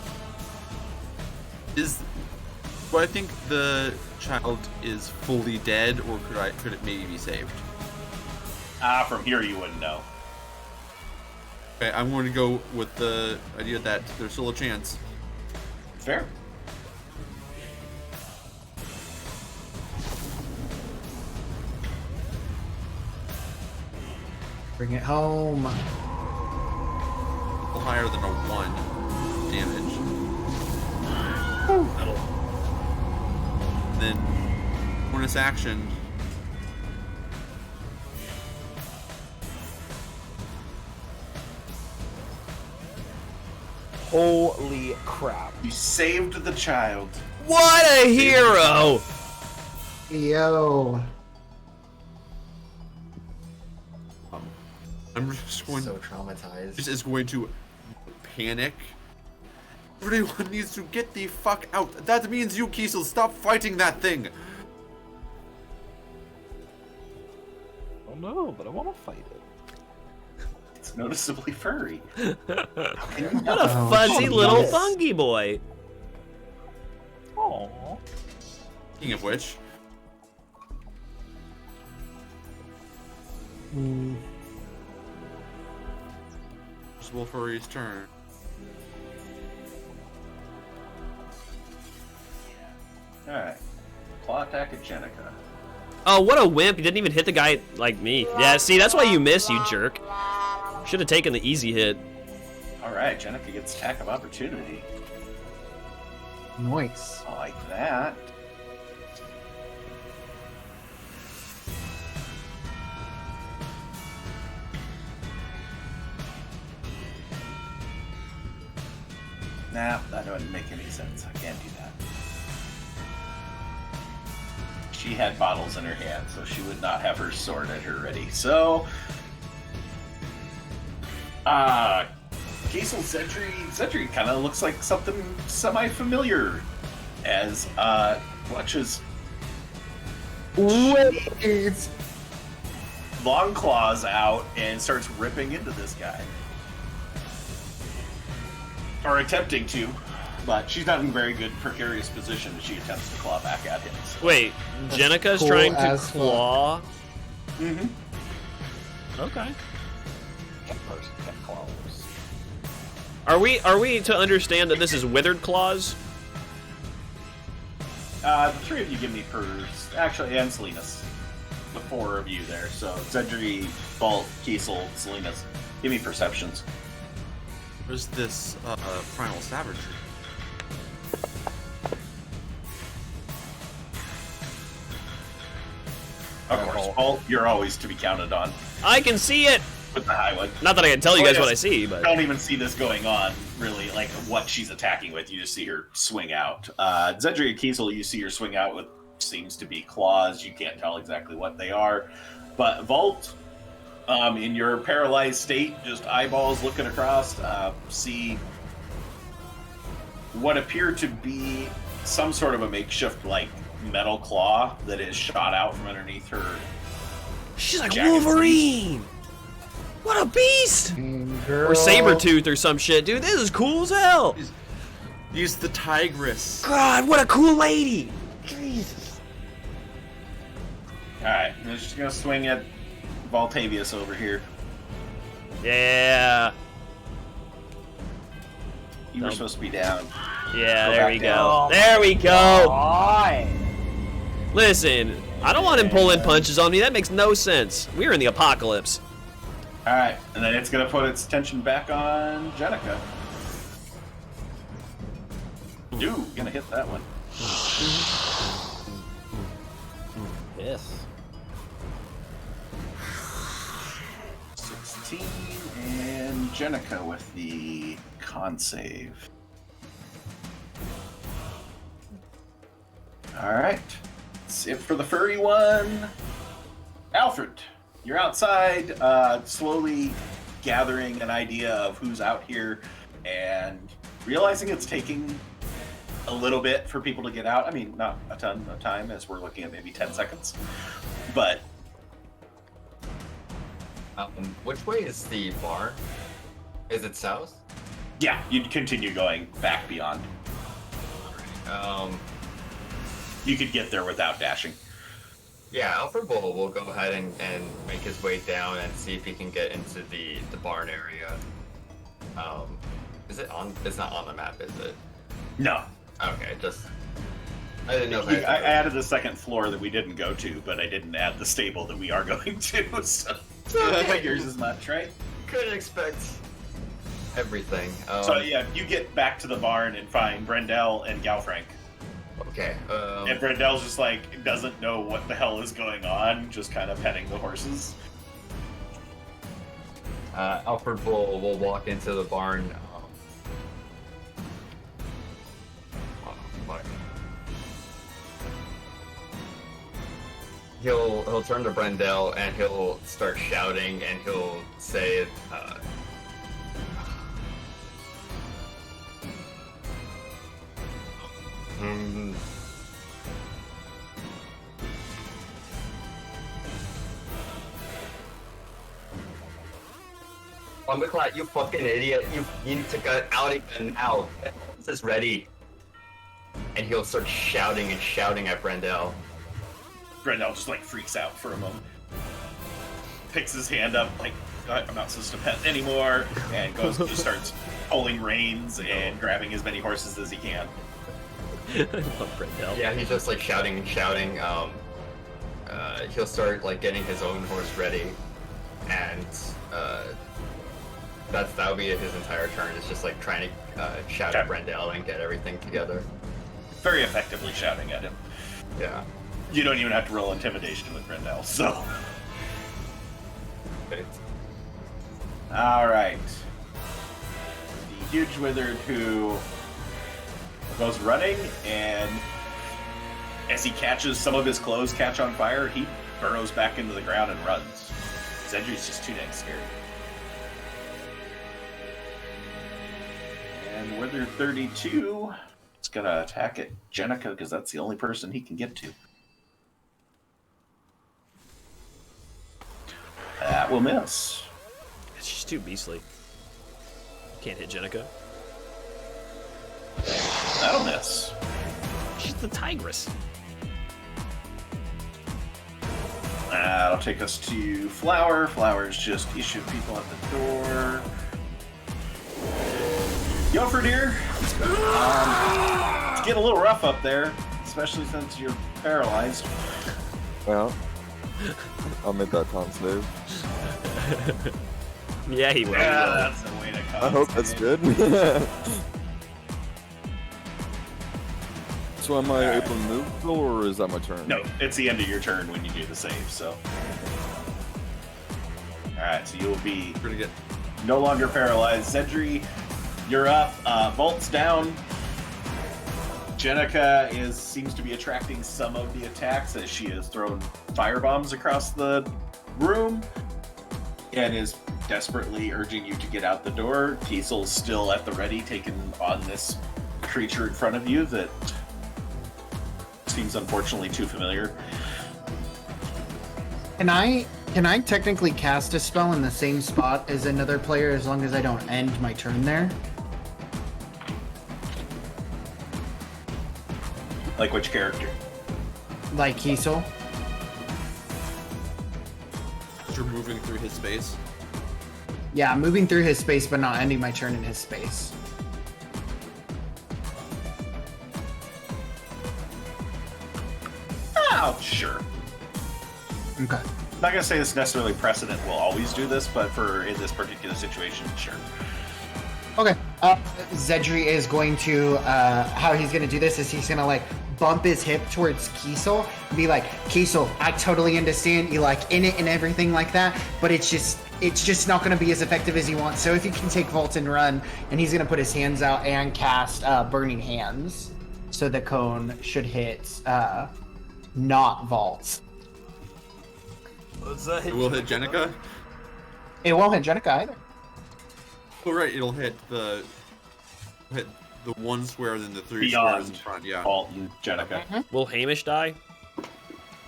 Do I think the child is fully dead, or could it maybe be saved? From here you wouldn't know. Okay, I'm going to go with the idea that there's still a chance. Fair. Bring it home. A little higher than a 1 damage. Then bonus action. Holy crap. You saved the child. What a hero! Yo. I'm just going. So traumatized. Just is going to panic. Everyone needs to get the fuck out. That means you, Kiesel, stop fighting that thing. Oh no, but I want to fight it. It's noticeably furry. What a fuzzy little yes. funky boy. Aww. Speaking of which, it's Wolfurry's turn. Alright. Claw attack at Jenica. Oh, what a wimp. He didn't even hit the guy like me. Yeah, see, that's why you miss, you jerk. Should have taken the easy hit. Alright, Jenica gets attack of opportunity. Nice. I like that. Nah, that doesn't make any sense. I can't do that. She had bottles in her hand, so she would not have her sword at her ready. So, Kiesel Xedre kind of looks like something semi-familiar as clutches Wait. long claws out and starts ripping into this guy. Or attempting to, but she's not in a very good precarious position as she attempts to claw back at him. So. Wait, Jenica's cool trying to as fuck. claw. Mm-hmm. Okay. That person can close. Are we to understand that this is withered claws? The three of you give me actually, and Salinas. The four of you there. So Xedre, Bolt, Kiesel, Salinas. Give me perceptions. There's this primal savagery. Of course, Bolt, you're always to be counted on I can see it. with the high one. Not that I can tell you Oh, guys yes. what I see, but Don't even see this going on, really, like what she's attacking with. You just see her swing out. Xedre and Kiesel, you see her swing out with seems to be claws. You can't tell exactly what they are. But Volt, in your paralyzed state, just eyeballs looking across, see what appear to be some sort of a makeshift, like, metal claw that is shot out from underneath her. she's like Jacket Wolverine. What a beast! Girl. Or Sabretooth or some shit, dude. This is cool as hell. Use the tigress. God, what a cool lady. Jesus. Alright, I'm just gonna swing at Voltavius over here. Yeah. You were Nope. supposed to be down. Yeah, Go there back we down. go. There we go. Boy. Listen, I don't want him pulling punches on me. That makes no sense. We're in the apocalypse. Alright, and then it's gonna put its attention back on Jenica. Ooh, gonna hit that one. Yes. 16, and Jenica with the con save. Alright, that's it for the furry one. Alfred, you're outside, slowly gathering an idea of who's out here and realizing it's taking a little bit for people to get out. I mean, not a ton of time, as we're looking at maybe 10 seconds. But Which way is the barn? Is it south? yeah, you'd continue going back beyond. You could get there without dashing. Yeah, Alfred will go ahead and make his way down and see if he can get into the barn area. Is it on? It's not on the map, is it? No. Okay, just I didn't know if I I added the second floor that we didn't go to, but I didn't add the stable that we are going to, so figures as much, right? couldn't expect everything. So yeah, you get back to the barn and find Brendel and Galfrank. Okay. And Brendel's just like, doesn't know what the hell is going on, just kind of petting the horses. Alfred will walk into the barn. Fuck. He'll turn to Brendel and he'll start shouting and he'll say, Underclad, you fucking idiot. You need to get out again now. This is ready. And he'll start shouting and shouting at Brendel. Brendel just like freaks out for a moment. Picks his hand up, like, I'm not supposed to pet anymore, and goes and just starts pulling reins and grabbing as many horses as he can. I love Brendel. Yeah, he's just like shouting and shouting. He'll start like getting his own horse ready, and that'll be his entire turn. It's just like trying to shout at Brendel and get everything together. Very effectively shouting at him. Yeah. You don't even have to roll intimidation with Brendel, so. But Alright. The huge wizard who goes running, and as he catches some of his clothes catch on fire, he burrows back into the ground and runs. Xedre's just too dang scared. And Wither 32 is going to attack at Jenica because that's the only person he can get to. That will miss. She's too beastly. Can't hit Jenica. That'll miss. She's the tigress. That'll take us to Flower. Flower's just issued people at the door. Yofredir, it's getting a little rough up there, especially since you're paralyzed. Well, I'll make that Tom slave. Yeah, he will. Yeah, that's the way to come. I hope that's good. So am I able to move still, or is that my turn? No, it's the end of your turn when you do the save, so. Alright, so you'll be Pretty good. no longer paralyzed. Xedre, you're up. Volt's down. Jenica seems to be attracting some of the attacks as she has thrown firebombs across the room and is desperately urging you to get out the door. Kiesel's still at the ready, taking on this creature in front of you that seems unfortunately too familiar. Can I technically cast a spell in the same spot as another player as long as I don't end my turn there? Like which character? Like Kiesel? You're moving through his space. Yeah, I'm moving through his space but not ending my turn in his space. Oh, sure. Okay. I'm not gonna say this necessarily precedent will always do this, but for in this particular situation, sure. Okay. Xedre is going to, how he's going to do this is he's going to, like, bump his hip towards Kiesel and be like, Kiesel, I totally understand you, like, in it and everything like that, but it's just not going to be as effective as you want. So if you can take Volt and run, and he's going to put his hands out and cast Burning Hands. So the cone should hit, not Volt. What's that? It will hit Jenica. It won't hit Jenica either. Oh right, it'll hit the one square, then the three Beyond squares in front. Yeah. Alt and Jenica. Will Hamish die?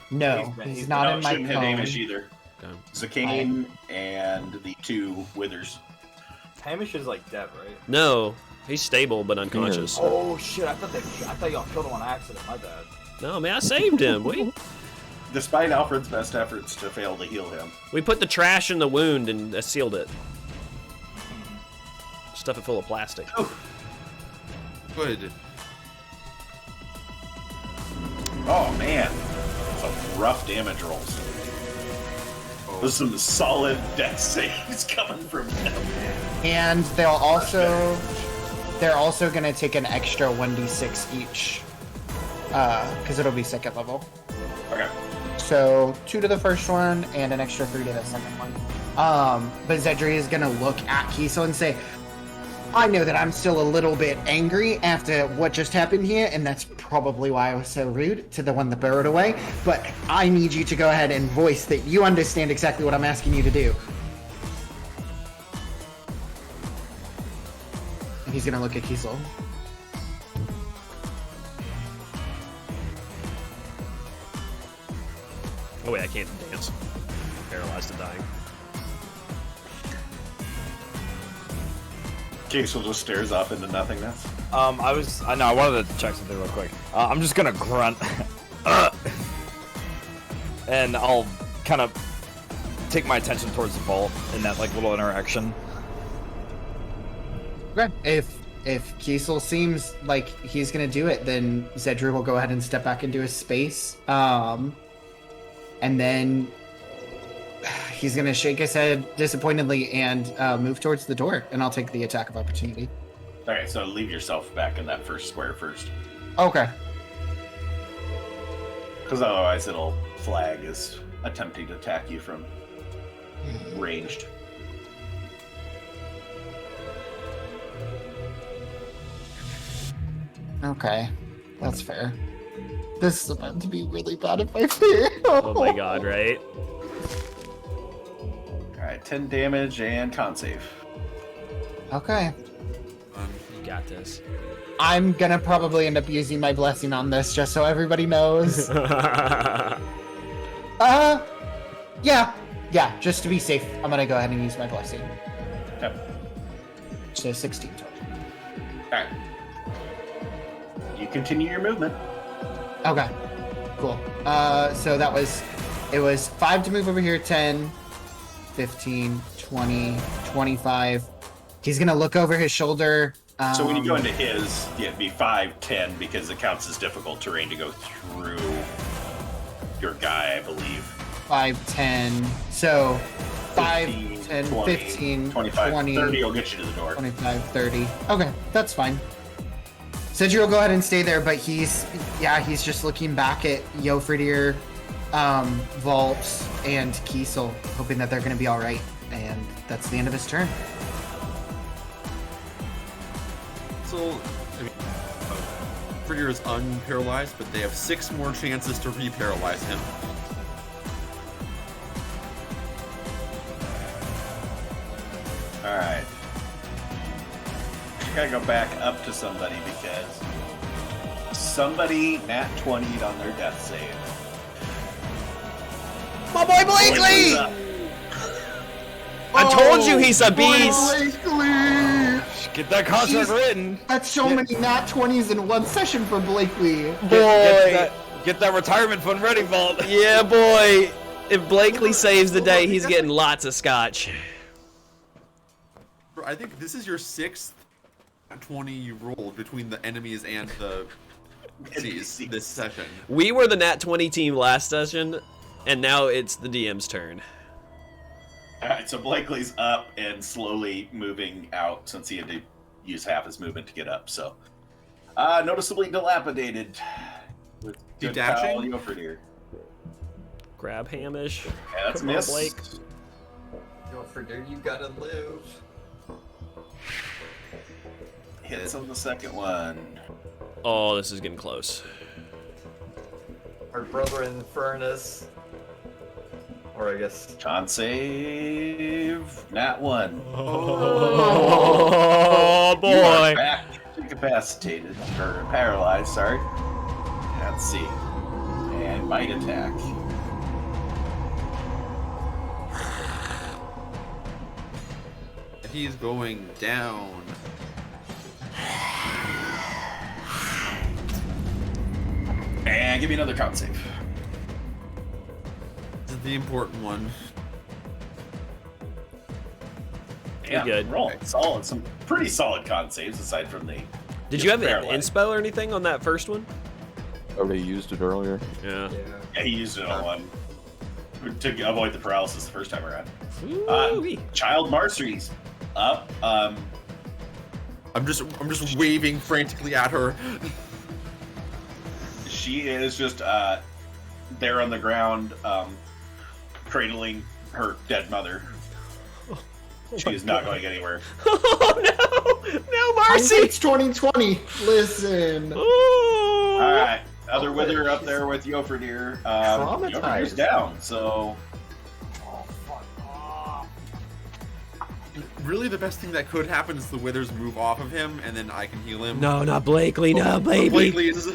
No, he's not in my shouldn't hit cone. Hamish either. Okay. Zakane and the two Withers. Hamish is like dead, right? No, he's stable but unconscious. Oh shit! I thought y'all killed him on accident. My bad. No, man, I saved him. Despite Alfred's best efforts to fail to heal him. We put the trash in the wound and sealed it. Stuff it full of plastic. Good. Oh man, some rough damage rolls. There's some solid death saves coming from them. And they're also gonna take an extra 1d6 each, because it'll be second level. Okay. So 2 to the first one and an extra 3 to the second one. But Xedre is gonna look at Kiesel and say, I know that I'm still a little bit angry after what just happened here, and that's probably why I was so rude to the one that burrowed away, but I need you to go ahead and voice that you understand exactly what I'm asking you to do. And he's gonna look at Kiesel. Oh wait, I can't dance. I'm paralyzed and dying. Kiesel just stares off into nothingness. I wanted to check something real quick. I'm just gonna grunt, and I'll kind of take my attention towards the vault in that like little interaction. Okay. If Kiesel seems like he's gonna do it, then Xedre will go ahead and step back into his space. And then he's gonna shake his head disappointedly and move towards the door, and I'll take the attack of opportunity. Okay, so leave yourself back in that first square first. Okay. Because otherwise it'll flag as attempting to attack you from ranged. Okay, that's fair. This is about to be really bad if I fail. Oh my god, right? Alright, 10 damage and con save. Okay. You got this. I'm gonna probably end up using my blessing on this, just so everybody knows. Yeah, just to be safe, I'm gonna go ahead and use my blessing. Yep. So 16 total. Alright. You continue your movement. Okay, cool. So it was 5 to move over here, 10, 15, 20, 25. He's gonna look over his shoulder. So when you go into his, it'd be 5, 10, because it counts as difficult terrain to go through your guy, I believe. 5, 10. So 5, 15, 10, 20, 15, 25, 20, 30 will get you to the door. 25, 30. Okay, that's fine. Xedre will go ahead and stay there, but he's just looking back at Yofridir, Vault, and Kiesel, hoping that they're going to be all right. And that's the end of his turn. So, Fritter is unparalyzed, but they have 6 more chances to reparalyze him. Alright. Gotta go back up to somebody because somebody nat 20'd on their death save. My boy Blakely! I told you he's a beast! Blakely! Get that contract written. That's so many nat 20s in one session for Blakely. Get that retirement fund ready, Vault. Yeah, boy. If Blakely saves the day, he's getting lots of scotch. I think this is your 6th 20 you rolled between the enemies and the NPCs this session. We were the Nat 20 team last session, and now it's the DM's turn. Alright, so Blakely's up and slowly moving out since he had to use half his movement to get up, so. Noticeably dilapidated. With good Dashing? pal Yofridir. Grab Hamish. Yeah, that's a Come on, miss. Blake. Alfred, you gotta live. Hits on the second one. Oh, this is getting close. Our brother in the furnace. Or I guess. Con save. Nat 1. Oh, You are boy. back incapacitated, or paralyzed, sorry. Let's see. And bite attack. He's going down. And give me another con save. This is the important one. Yeah, good. roll. Solid. Some pretty solid con saves aside from the. Did you have an paralyzed. inspo or anything on that first one? Already used it earlier. Yeah. Yeah, he used it on one to avoid the paralysis the first time around. Ooh-wee. Child Marcy's up. I'm just waving frantically at her. She is just there on the ground, cradling her dead mother. She is not going anywhere. Oh, no. No, Marcy. It's 2020. Listen. Ooh. All right, other Wither up there with Yofridir. Yofridir's Traumatized. down, so Really, the best thing that could happen is the withers move off of him, and then I can heal him. No, not Blakely. No, baby. Blakely is.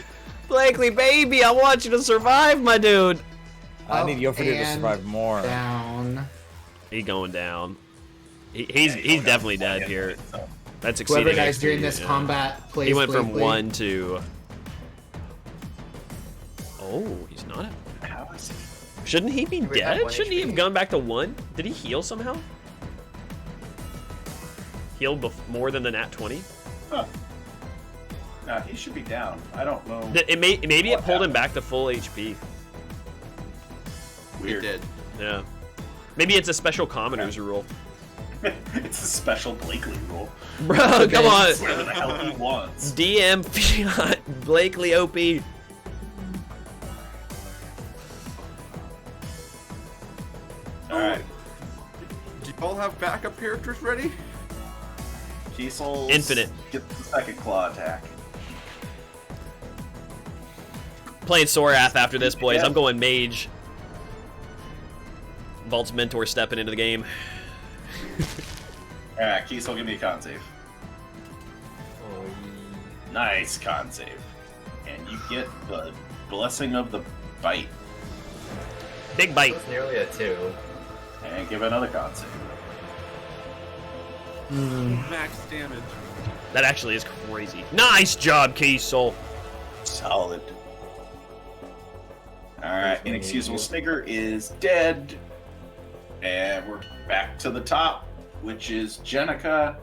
Blakely, baby. I want you to survive, my dude. I need Yofridir to and survive more. Down. He's going down. He's definitely dead here. That's Whoever exceeding dies XP, during this yeah. combat plays He went from Blakely. 1 to. Oh, he's not. how is he? Shouldn't he be would have dead? 1 Shouldn't he have HP. gone back to 1? Did he heal somehow? Healed more than the nat 20? Huh. Nah, he should be down. I don't know. Maybe it What pulled him happened? back to full HP. It Weird. did. Yeah. Maybe it's a special commoners rule. It's a special Blakely rule. Bro, come on. Whatever the hell he wants. DM Fiat Blakely OP. All right, Do you all have backup characters ready? Kiesel. Infinite. Get the second claw attack. playing Sorath after this, boys. I'm going mage. Vault's mentor stepping into the game. Alright, Kiesel, give me a con save. Nice con save. And you get the Blessing of the Bite. Big bite. That's nearly a 2. And give another con save. Max damage. That actually is crazy. Nice job, Kiesel. Solid. Alright, Inexcusable Snigger is dead. And we're back to the top, which is Jenica,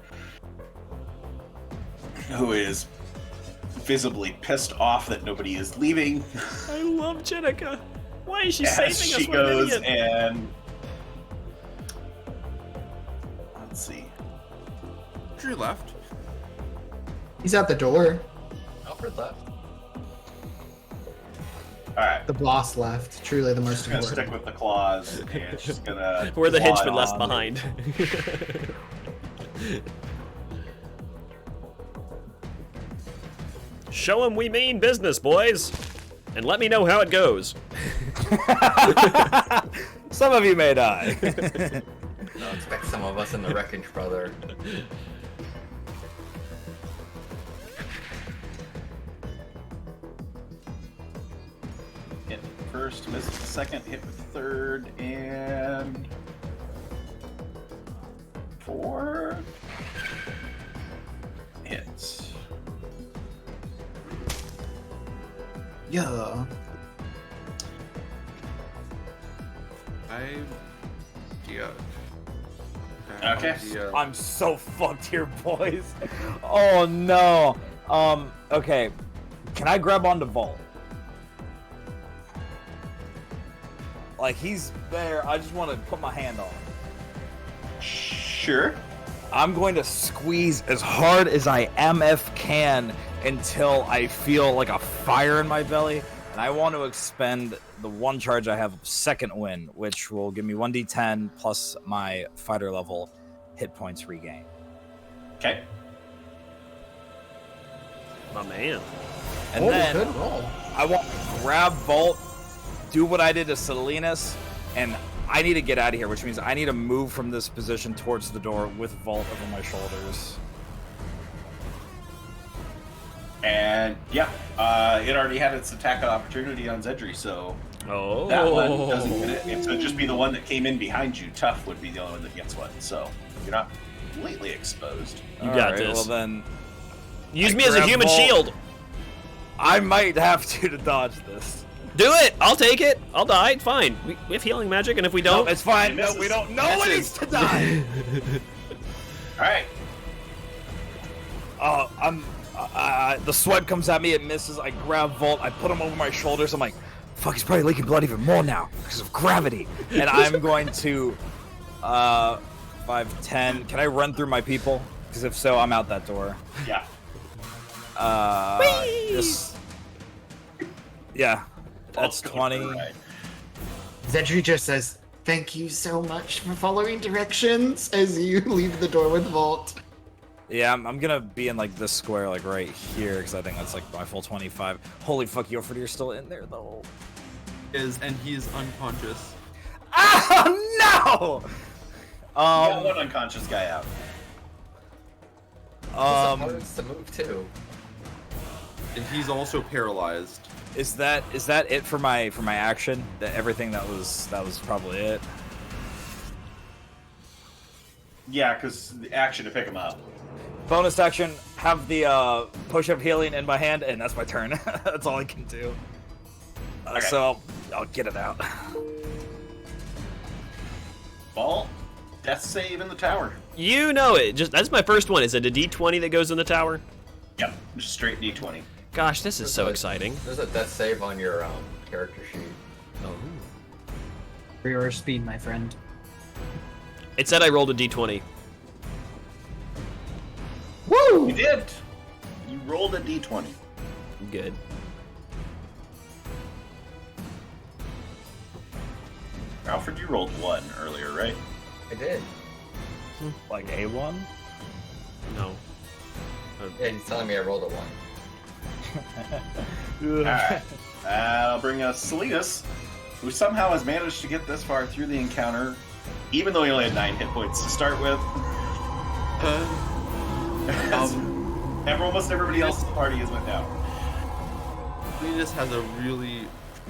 who is visibly pissed off that nobody is leaving. I love Jenica. Why is she As saving she us? What an goes idiot. and let's see. Drew left. He's at the door. Alfred left. Alright, The boss left. Truly the most she's gonna important. stick with the claws, and she's gonna We're the claw henchmen left on. behind. Show them we mean business, boys. And let me know how it goes. Some of you may die. I'll expect some of us in the wreckage, brother. Hit first, misses the second, hit with third, and 4 hits. Yeah. Okay. I'm so fucked here, boys. Oh no. Okay. Can I grab onto Vault? Like, he's there. I just want to put my hand on him. Sure. I'm going to squeeze as hard as I MF can until I feel like a fire in my belly. And I want to expend the one charge I have of Second Wind, which will give me 1d10 plus my fighter level hit points regain. Okay. My man. And Oh, then good roll. I want to grab Vault, do what I did to Salinas, and I need to get out of here, which means I need to move from this position towards the door with Vault over my shoulders. And yeah, it already had its attack of opportunity on Xedre, so Oh. that one doesn't get it. It would just be the one that came in behind you. Tough would be the only one that gets one, so you're not completely exposed. You got Alright, this. Well then, Use I me as a grab human Vault. shield. I might have to dodge this. Do it. I'll take it. I'll die. It's fine. We have healing magic, and if we No, don't, it's fine. It No, misses. we don't. No one needs to die. All right. The sweat comes at me. It misses. I grab Vault. I put him over my shoulders. I'm like, fuck, he's probably leaking blood even more now because of gravity. And I'm going to, 5, 10. Can I run through my people? Because if so, I'm out that door. Yeah. Yeah, that's 20. Right. Xedre just says, "Thank you so much for following directions," as you leave the door with Vault. Yeah, I'm gonna be in like this square, like right here, because I think that's like my full 25. Holy fuck, Alfred, you're still in there though. And he is unconscious. Oh no! Got one unconscious guy out. It's to move too. And he's also paralyzed. Is that it for my action? That everything that was probably it. Yeah, because the action to pick him up. Bonus action, have the push-up healing in my hand, and that's my turn. That's all I can do. Okay. So I'll get it out. Vault, death save in the tower. you know it. Just that's my first one. Is it a D20 that goes in the tower? Yep, just straight D20. Gosh, this is so exciting. There's a death save on your character sheet. Oh. For your speed, my friend. It said I rolled a D20. Woo! You did. You rolled a D20. Good. Alfred, you rolled 1 earlier, right? I did. Like A1? No. Yeah, he's telling me I rolled a 1. Alright. I'll bring us Salinas, who somehow has managed to get this far through the encounter, even though he only had 9 hit points to start with. Almost everybody else in the party has went down. Linus has a really,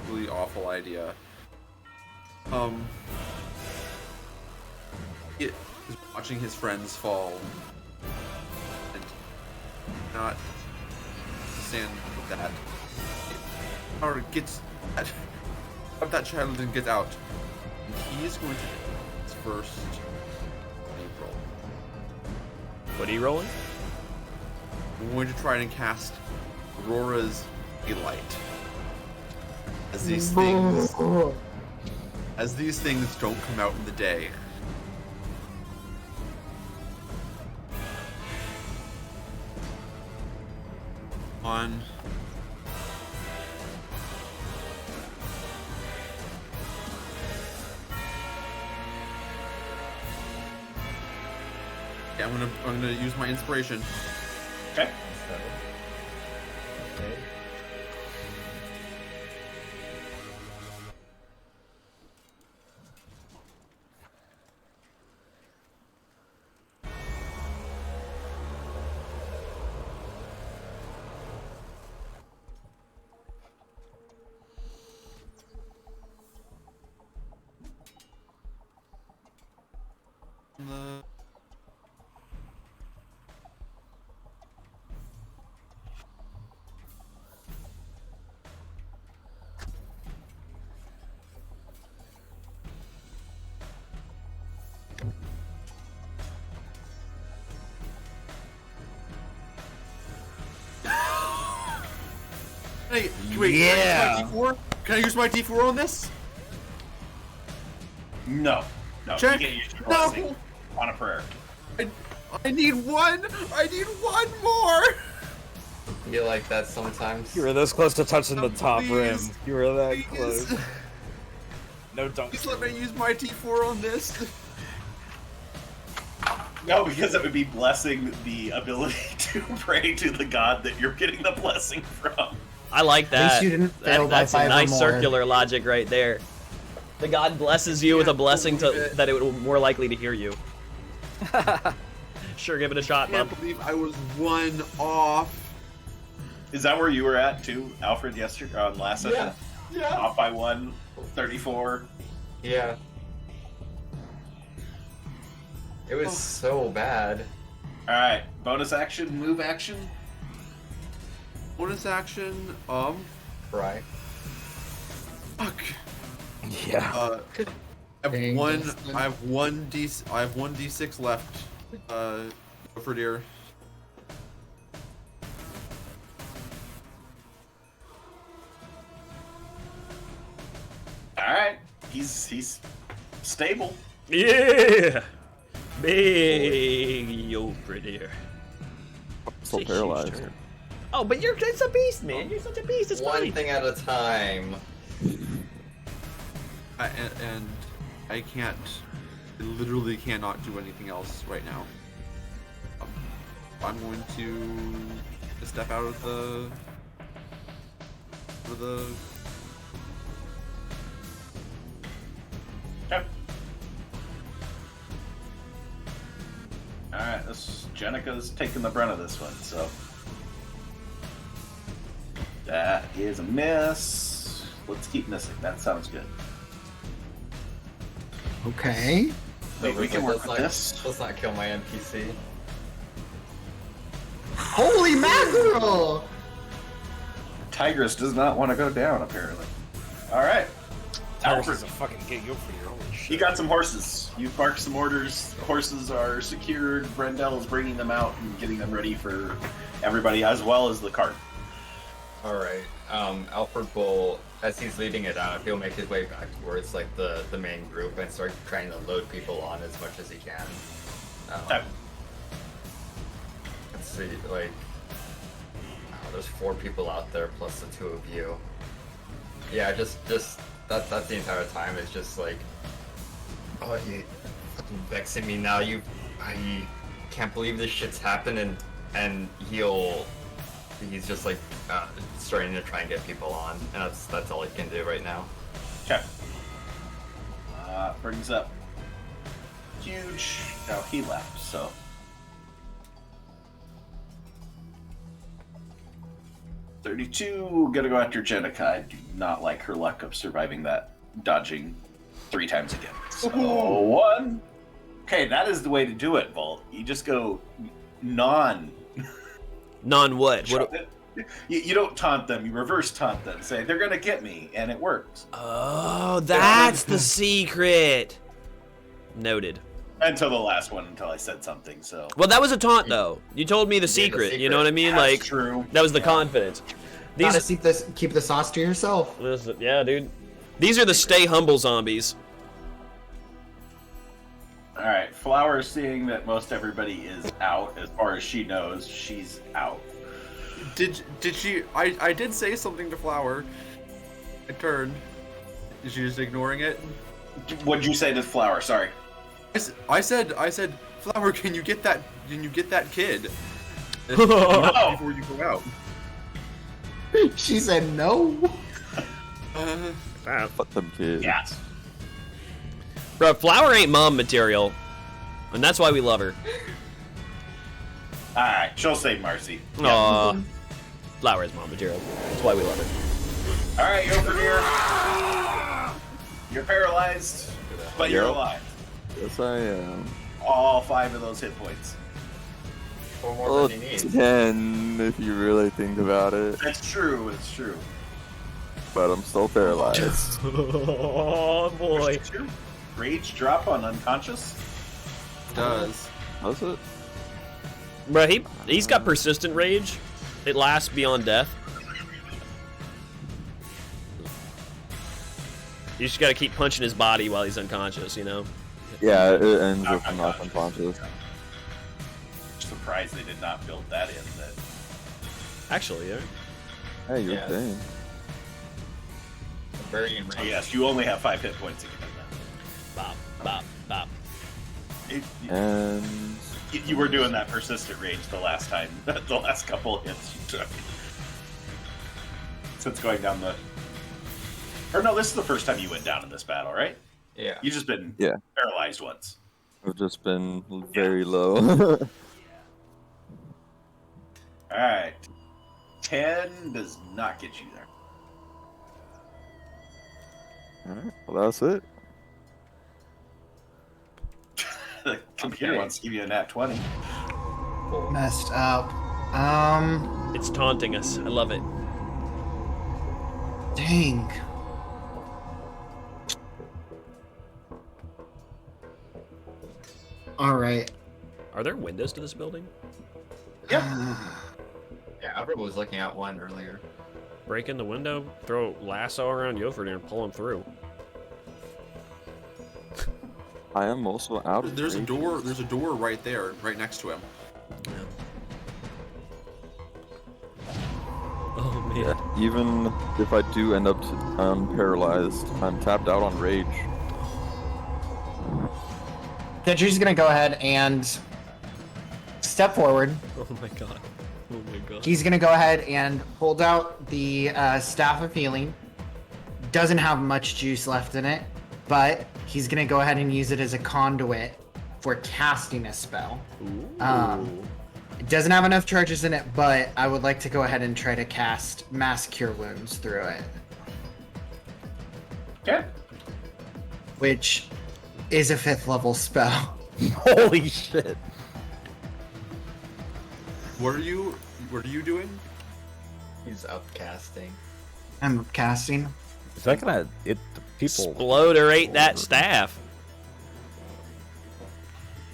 really awful idea. He is watching his friends fall and not stand with that. Or gets that child and gets out. And he is going to do his first roll. What are you rolling? I'm going to try and cast Aurora's Daylight. As these things don't come out in the day. On yeah, I'm gonna use my inspiration. Okay. Yeah. Can I use my D4 on this? No. Check. You get used to your No. blessing on a prayer. I need one. I need one more. I feel like that sometimes. You were this close to touching the top Please. rim. You were that Please. close. No, don't. Please let me use my D4 on this. No, because it would be blessing the ability to pray to the god that you're getting the blessing from. I like that. least you didn't fail by That's a 5 or nice more. circular logic right there. The god blesses you with a blessing that it would more likely to hear you. Sure, give it a shot, I can't bub. believe I was 1 off. Is that where you were at too, Alfred, yesterday on last session? Yeah. Off by 1, 34. Yeah. It was so bad. Alright, bonus action, move action. Bonus action. Cry. Fuck. Yeah. I have Dang, one. Dustin. I have one D6 left. Go for deer. Alright, he's stable. Yeah! Big over there. Still It's a huge paralyzed. turn. Oh, but it's a beast, man. You're such a beast. It's One fine. thing at a time. And I can't. I literally cannot do anything else right now. I'm going to step out of the. Okay. Alright, Jenica's taking the brunt of this one, so. That is a miss. Let's keep missing. That sounds good. Okay. Wait, we can work with Let's this. Let's not kill my NPC. Holy mackerel! Tigress does not want to go down, apparently. Alright. Alfred. Alfred, a fucking gig over here. Holy shit. you got some horses. You've barked some orders. Horses are secured. Brendel is bringing them out and getting them ready for everybody, as well as the cart. Alright. Alfred will, as he's leading it out, he'll make his way back towards like the main group and start trying to load people on as much as he can. Okay. Let's see, like, there's 4 people out there plus the 2 of you. Yeah, just that's the entire time. It's just like, oh, you fucking vexing me now. I can't believe this shit's happened, and he'll he's just like starting to try and get people on, and that's all he can do right now. Okay. Brings up huge. No, he left, so. $32, gonna go after Jenica. I do not like her luck of surviving that, dodging 3 times again. So, 1. Okay, that is the way to do it, Volt. You just go non what? You don't taunt them, you reverse taunt them. Say, they're gonna get me, and it works. Oh, that's the secret. Noted. Until the last one, until I said something, so. Well, that was a taunt, though. You told me the secret, you know what I mean? That's Like, true. that was the confidence. Gotta keep the sauce to yourself. Yeah, dude. These are the stay humble zombies. Alright, Flower, seeing that most everybody is out, as far as she knows, she's out. Did she? I did say something to Flower. I turned. Is she just ignoring it? What'd you say to Flower? Sorry. I said, Flower, can you get that kid? No. Before you go out. She said no. Fuck them kids. Yes. Bro, Flower ain't mom material. And that's why we love her. Alright, she'll say Marcy. Aw. Flower is mom material. That's why we love her. Alright, you're over here. You're paralyzed, but you're Yep. alive. Yes, I am. All 5 of those hit points. 4 more Well, than he needs. 10 if you really think about it. That's true, it's true. But I'm still paralyzed. Oh, boy. Rage drop on unconscious? Does. Was it? Bro, he's got persistent rage. It lasts beyond death. You just gotta keep punching his body while he's unconscious, you know? Yeah, it ends with him not unconscious. Surprised they did not build that in. That Actually, yeah. Hey, you're Yeah. saying. Very in oh, range. yes, you only have 5 hit points again. Bop, bop, bop. And You were doing that persistent rage the last time, the last couple hits you took. Since going down the... Or no, this is the first time you went down in this battle, right? Yeah. You've just been Yeah. paralyzed once. I've just been very low. Alright. 10 does not get you there. Alright, well that's it. The computer Okay. wants to give you a nat 20. Messed up. It's taunting us. I love it. Dang. All right. Are there windows to this building? Yeah, Alfred was looking at one earlier. Break in the window, throw lasso around Yoford and pull him through. I am also out of There's a rage. door. There's a door right there, right next to him. Oh man. Yeah, even if I do end up paralyzed, I'm tapped out on rage. Xedre's gonna go ahead and step forward. Oh my god. Oh my god. He's gonna go ahead and hold out the staff of healing. Doesn't have much juice left in it, but he's gonna go ahead and use it as a conduit for casting a spell. It doesn't have enough charges in it, but I would like to go ahead and try to cast Mass Cure Wounds through it, Okay. which is a 5th level spell. Holy shit. What are you doing? He's upcasting. I'm casting. Is that gonna it the people? Exploderate that staff.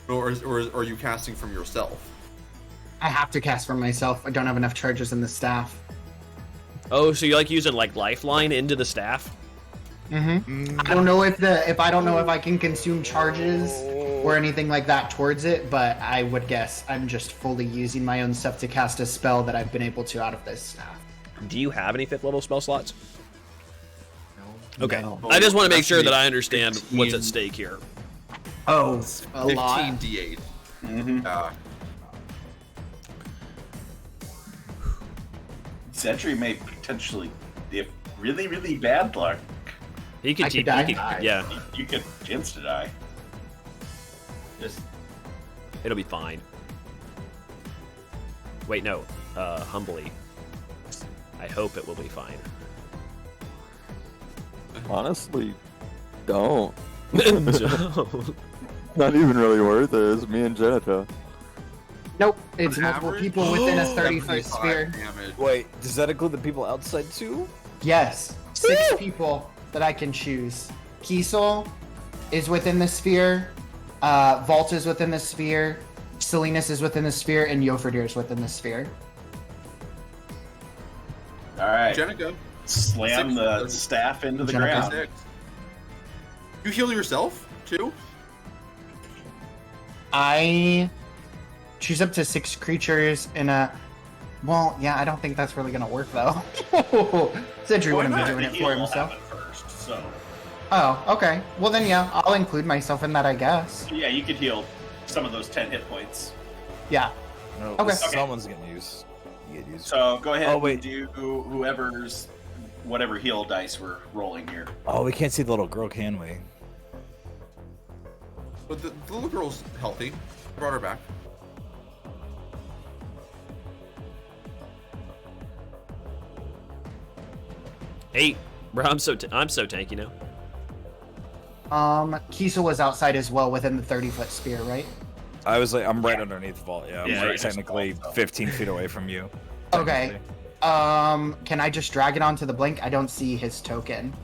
Or are you casting from yourself? I have to cast for myself. I don't have enough charges in the staff. Oh, so you like using like lifeline into the staff? Mm-hmm. I don't know if I can consume charges or anything like that towards it, but I would guess I'm just fully using my own stuff to cast a spell that I've been able to out of this staff. Do you have any 5th level spell slots? No. Okay. No. I just want to make sure Actually, that I understand what's 15. at stake here. Oh, a 15 lot. d8. Mm-hmm. Xedre may potentially, if really, really bad luck, He could, I could die. yeah, you could insta-die. Just it'll be fine. Wait, no. Humbly. I hope it will be fine. Honestly, don't. Not even really worth it. It's me and Jenica. Nope, it's On multiple average? people within a 30-foot 75 sphere. damage. Wait, does that include the people outside too? Yes, 6 people that I can choose. Kiesel is within the sphere. Vault is within the sphere. Salinas is within the sphere, and Yofredir is within the sphere. All right. Jenica. Slam Six. the staff into the Jenica. ground. 6. You heal yourself too? I choose up to 6 creatures in a. Well, yeah, I don't think that's really gonna work though. Xedre Why wouldn't be not? doing The it heal for will himself. happen first, so Oh, okay. Well then, yeah, I'll include myself in that, I guess. yeah, you could heal some of those 10 hit points. Yeah. No, Okay. someone's getting used. You get used. So go ahead Oh, wait. and do whoever's whatever heal dice we're rolling here. Oh, we can't see the little girl, can we? But the little girl's healthy. Brought her back. Hey, bro, I'm so tanky now. Kiesel was outside as well within the 30-foot sphere, right? I was like, I'm right underneath the vault. Yeah, I'm Yeah, right right next to the technically vault, so. 15 feet away from you. Okay. Can I just drag it onto the blink? I don't see his token,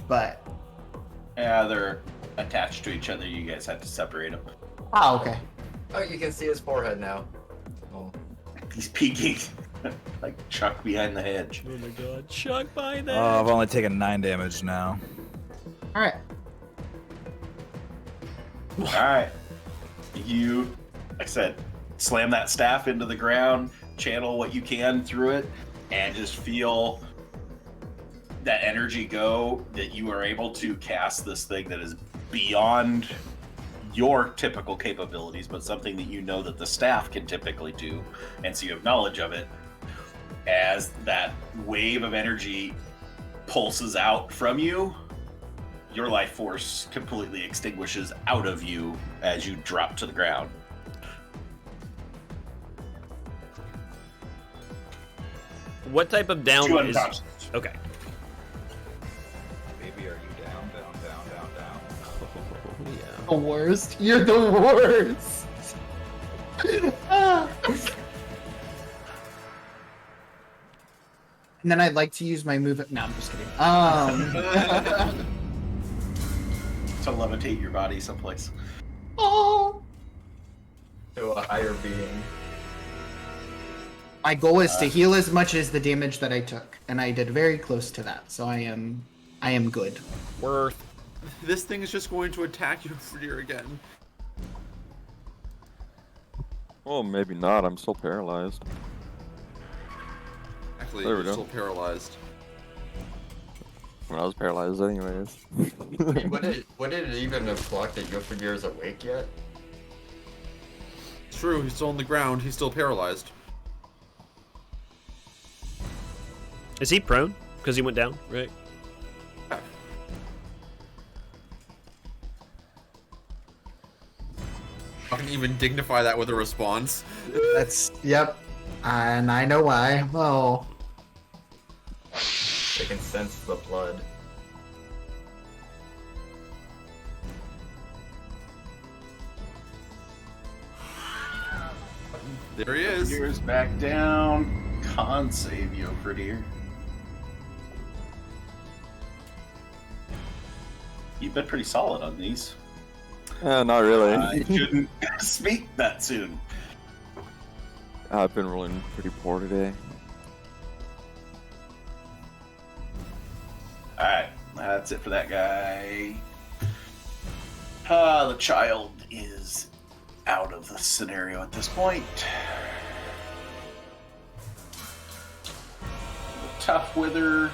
but. Yeah, they're attached to each other. You guys have to separate them. Oh, okay. oh, you can see his forehead now. Oh. He's peeking like Chuck behind the hedge. Oh my god, Chuck by that. Oh, I've only taken 9 damage now. All right. All right, you, like I said, slam that staff into the ground, channel what you can through it, and just feel that energy go. That you are able to cast this thing that is beyond your typical capabilities, but something that you know that the staff can typically do, and so you have knowledge of it. As that wave of energy pulses out from you, your life force completely extinguishes out of you as you drop to the ground. What type of down Two is? unconscious. Okay. Baby, are you down, down? Yeah. The worst. You're the worst. And then I'd like to use my move. No, I'm just kidding. To levitate your body someplace. Oh. To a higher being. My goal is to heal as much as the damage that I took, and I did very close to that. So I am good. Worth. This thing is just going to attack you for deer again. Well, maybe not. I'm still paralyzed. Actually, There we you're go. still paralyzed. When I was paralyzed anyways. Would it even have clocked that Yofredir is awake yet? It's true, he's still on the ground, he's still paralyzed. Is he prone? Because he went down, right? I can even dignify that with a response. That's yep. And I know why. Oh. They can sense the blood. There he is. Gears back down. Con save you for deer. You've been pretty solid on these. Not really. You shouldn't speak that soon. I've been rolling pretty poor today. Alright, that's it for that guy. The child is out of the scenario at this point. Tough Wither.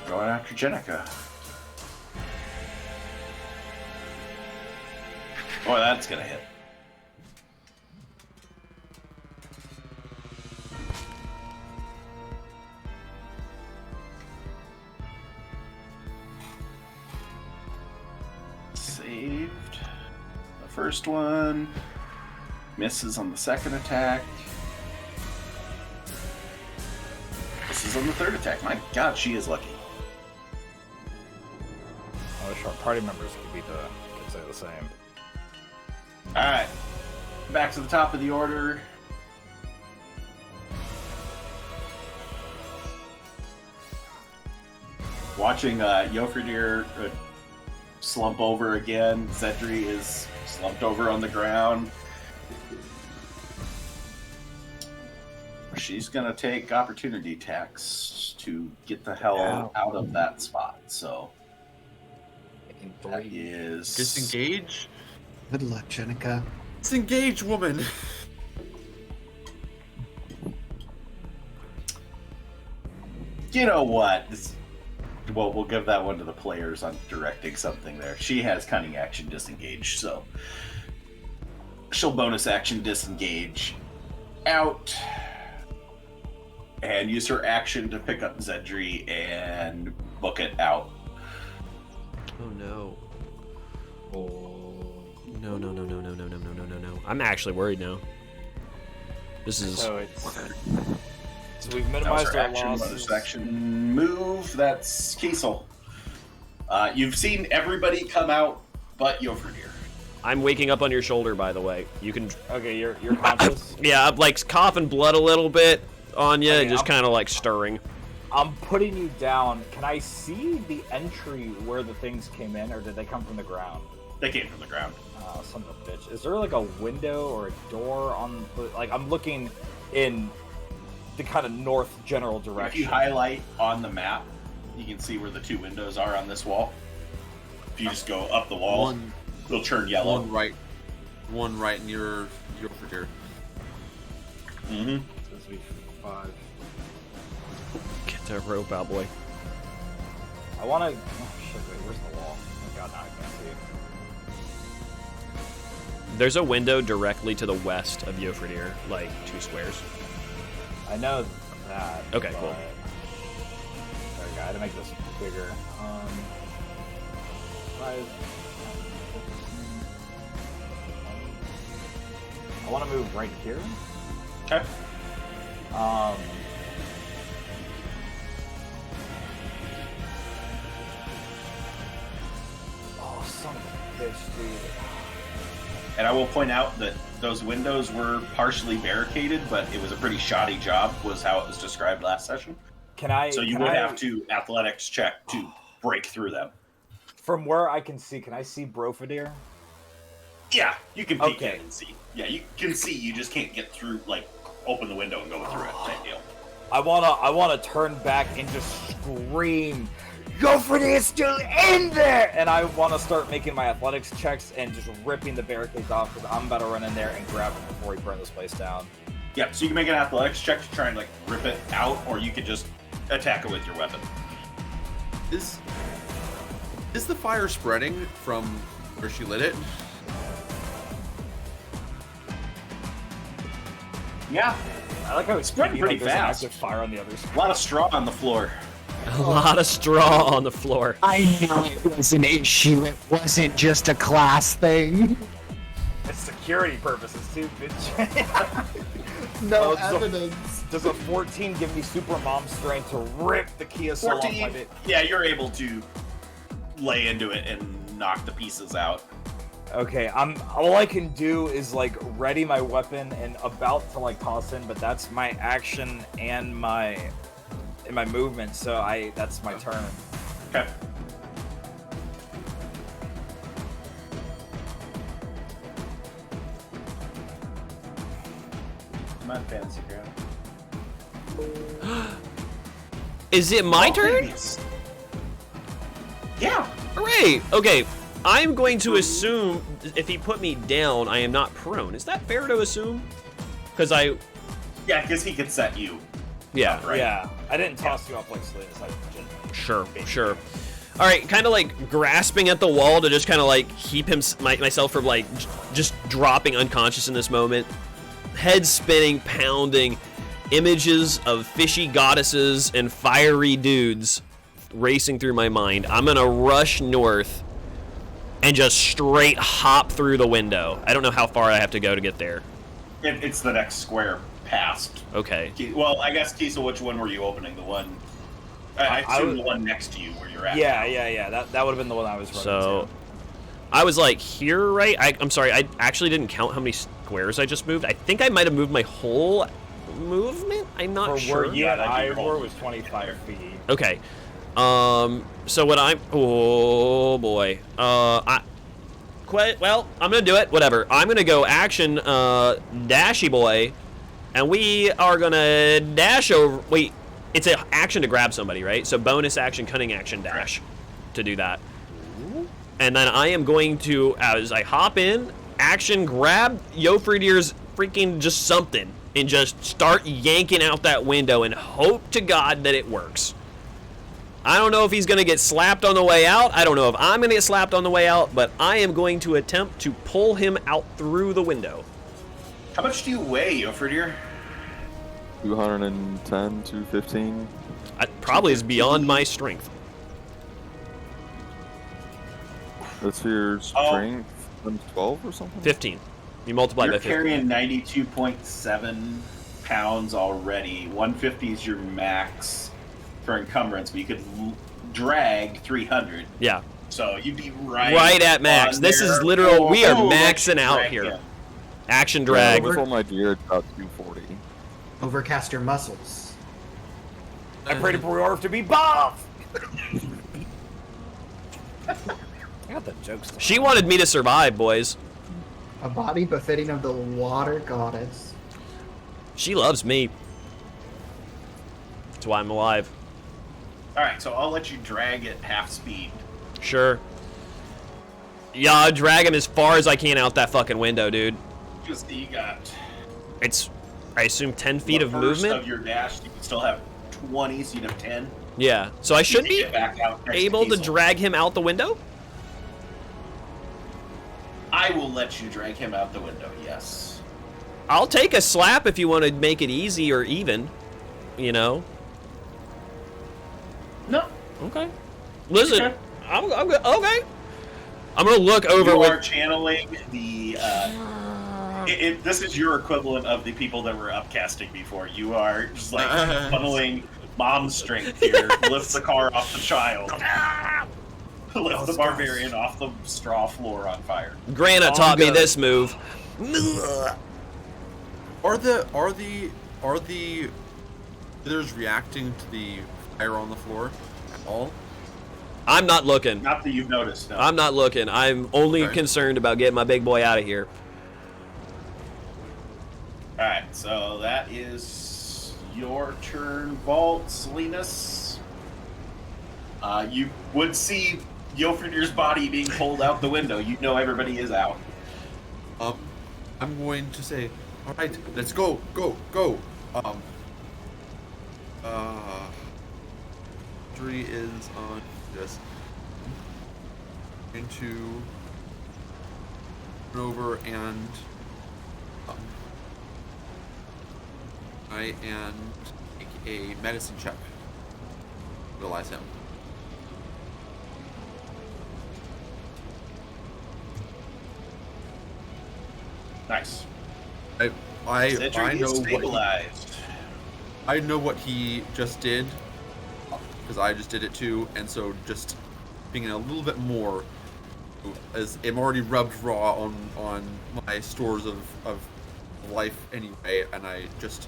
Going after Jenica. Oh, that's gonna hit. first one. Misses on the second attack. Misses on the third attack. My god, she is lucky. I wish our party members could say the same. Alright. Back to the top of the order. Watching Jofridir slump over again. Xedre is slumped over on the ground. She's gonna take opportunity attacks to get the hell out of that spot. So that is Disengage. Good luck, Jenica. Disengage, woman. You know what? Well, we'll give that one to the players on directing something there. She has cunning action disengage, so she'll bonus action disengage out and use her action to pick up Xedre and book it out. Oh no. Oh no. I'm actually worried now. This is So we've That was minimized her our action, losses. bonus action move. That's Kiesel. You've seen everybody come out but Jofridir. I'm waking up on your shoulder, by the way. You can Okay, you're conscious. Yeah, I'm like coughing blood a little bit on you, Okay, just kind of like stirring. I'm putting you down. Can I see the entry where the things came in, or did they come from the ground? They came from the ground. Son of a bitch. Is there like a window or a door on? Like I'm looking in the kind of north general If direction. you highlight on the map, you can see where the two windows are on this wall. If you just go up the wall, they'll turn yellow. One right near your figure. Mm-hmm. This would be 5. Get that rope out, boy. I want to. Oh shit! Wait, where's the wall? Oh god, now I can't see. There's a window directly to the west of Jofridir, like 2 squares. I know that. Okay, but... cool. Okay, I had to make this bigger. 5. I want to move right here. Okay. Oh, son of a bitch, dude. And I will point out that those windows were partially barricaded, but it was a pretty shoddy job, was how it was described last session. Can I? So you would have to athletics check to break through them. From where I can see, can I see Brofidir? Yeah, you can peek Okay. in and see. Yeah, you can see. You just can't get through, like, open the window and go through it. Type deal. I wanna turn back and just scream, Jofridir is still in there! And I wanna start making my athletics checks and just ripping the barricades off because I'm about to run in there and grab him before he burns this place down. Yeah, so you can make an athletics check to try and, like, rip it out, or you could just attack it with your weapon. Is the fire spreading from where she lit it? Yeah, I like how it's spreading pretty fast. Active fire on the other side. A lot of straw on the floor. A lot of straw on the floor. I knew it was an issue. It wasn't just a class thing. It's security purposes too, bitch. No does evidence. Does a 14 give me super mom strength to rip the Kia Soul off my 14, bit? yeah, you're able to lay into it and knock the pieces out. Okay, all I can do is like ready my weapon and about to like toss in, but that's my action and my movement, so that's my turn. Okay. Come on, fantasy ground. Is it my turn? Yeah. Hooray! Okay, I'm going to assume if he put me down, I am not prone. Is that fair to assume? Because Yeah, because he could set you. yeah. Right. Yeah, I didn't toss you up like Slay's. Sure. All right, kind of like grasping at the wall to just kind of like keep myself from like just dropping unconscious in this moment. Head spinning, pounding, images of fishy goddesses and fiery dudes racing through my mind. I'm gonna rush north and just straight hop through the window. I don't know how far I have to go to get there. It's the next square past. Okay. Well, I guess, Kiesel, which one were you opening? The one... I assume the one next to you where you're at. Yeah. That would have been the one I was running So, I was like here, right? I'm sorry, I actually didn't count how many squares I just moved. I think I might have moved my whole movement. I'm not For sure. where you and I were was 25 feet. Okay. So what I'm... Oh, boy. Well, I'm gonna do it. Whatever. I'm gonna go action, dashy boy, and we are gonna dash over... Wait, it's an action to grab somebody, right? So bonus action, cunning action, dash to do that. And then I am going to, as I hop in, action, grab Yofridier's freaking just something, and just start yanking out that window and hope to God that it works. I don't know if he's going to get slapped on the way out. I don't know if I'm going to get slapped on the way out, but I am going to attempt to pull him out through the window. How much do you weigh, Yofridier? 210, 215. That probably is beyond my strength. That's your strength. 12 or something? 15. You multiply You're by 15. carrying 92.7 pounds already. 150 is your max for encumbrance, but you could drag 300. Yeah. So you'd be right at max. on This there. is literal. We are let's maxing out drag here. him. Action drag. With all my gear, it's about 240. Overcast your muscles. I prayed for Orf to be buff! I got the jokes. She wanted me to survive, boys. A body befitting of the water goddess. She loves me. That's why I'm alive. Alright, so I'll let you drag at half speed. Sure. Yeah, I'll drag him as far as I can out that fucking window, dude. Just you got... It's, I assume, 10 feet the of first movement? of your dash, you can still have 20, so you'd have 10. Yeah, so I should You be get back out next able to Kiesel. drag him out the window? I will let you drag him out the window, yes. I'll take a slap if you want to make it easy or even, you know? No. Okay. Listen, Okay. I'm good. Okay. I'm gonna look over You with. are channeling the. This is your equivalent of the people that were upcasting before. You are just like funneling mom strength here. Lift the car off the child. Lift the barbarian off the straw floor on fire. Grana taught me this move. Are the others reacting to the fire on the floor at all? I'm not looking. Not that you've noticed. No. I'm not looking. I'm only Okay. concerned about getting my big boy out of here. All right, so that is your turn, Vault, Salinas. You would see Yofridier's body being pulled out the window. You know everybody is out. I'm going to say, all right, let's go. Three is on this. Into over and try and make a medicine check. Realize him. Nice. I Xedre know is what stabilized. I know what he just did because I just did it too, and so just being a little bit more, as I'm already rubbed raw on my stores of life anyway, and I just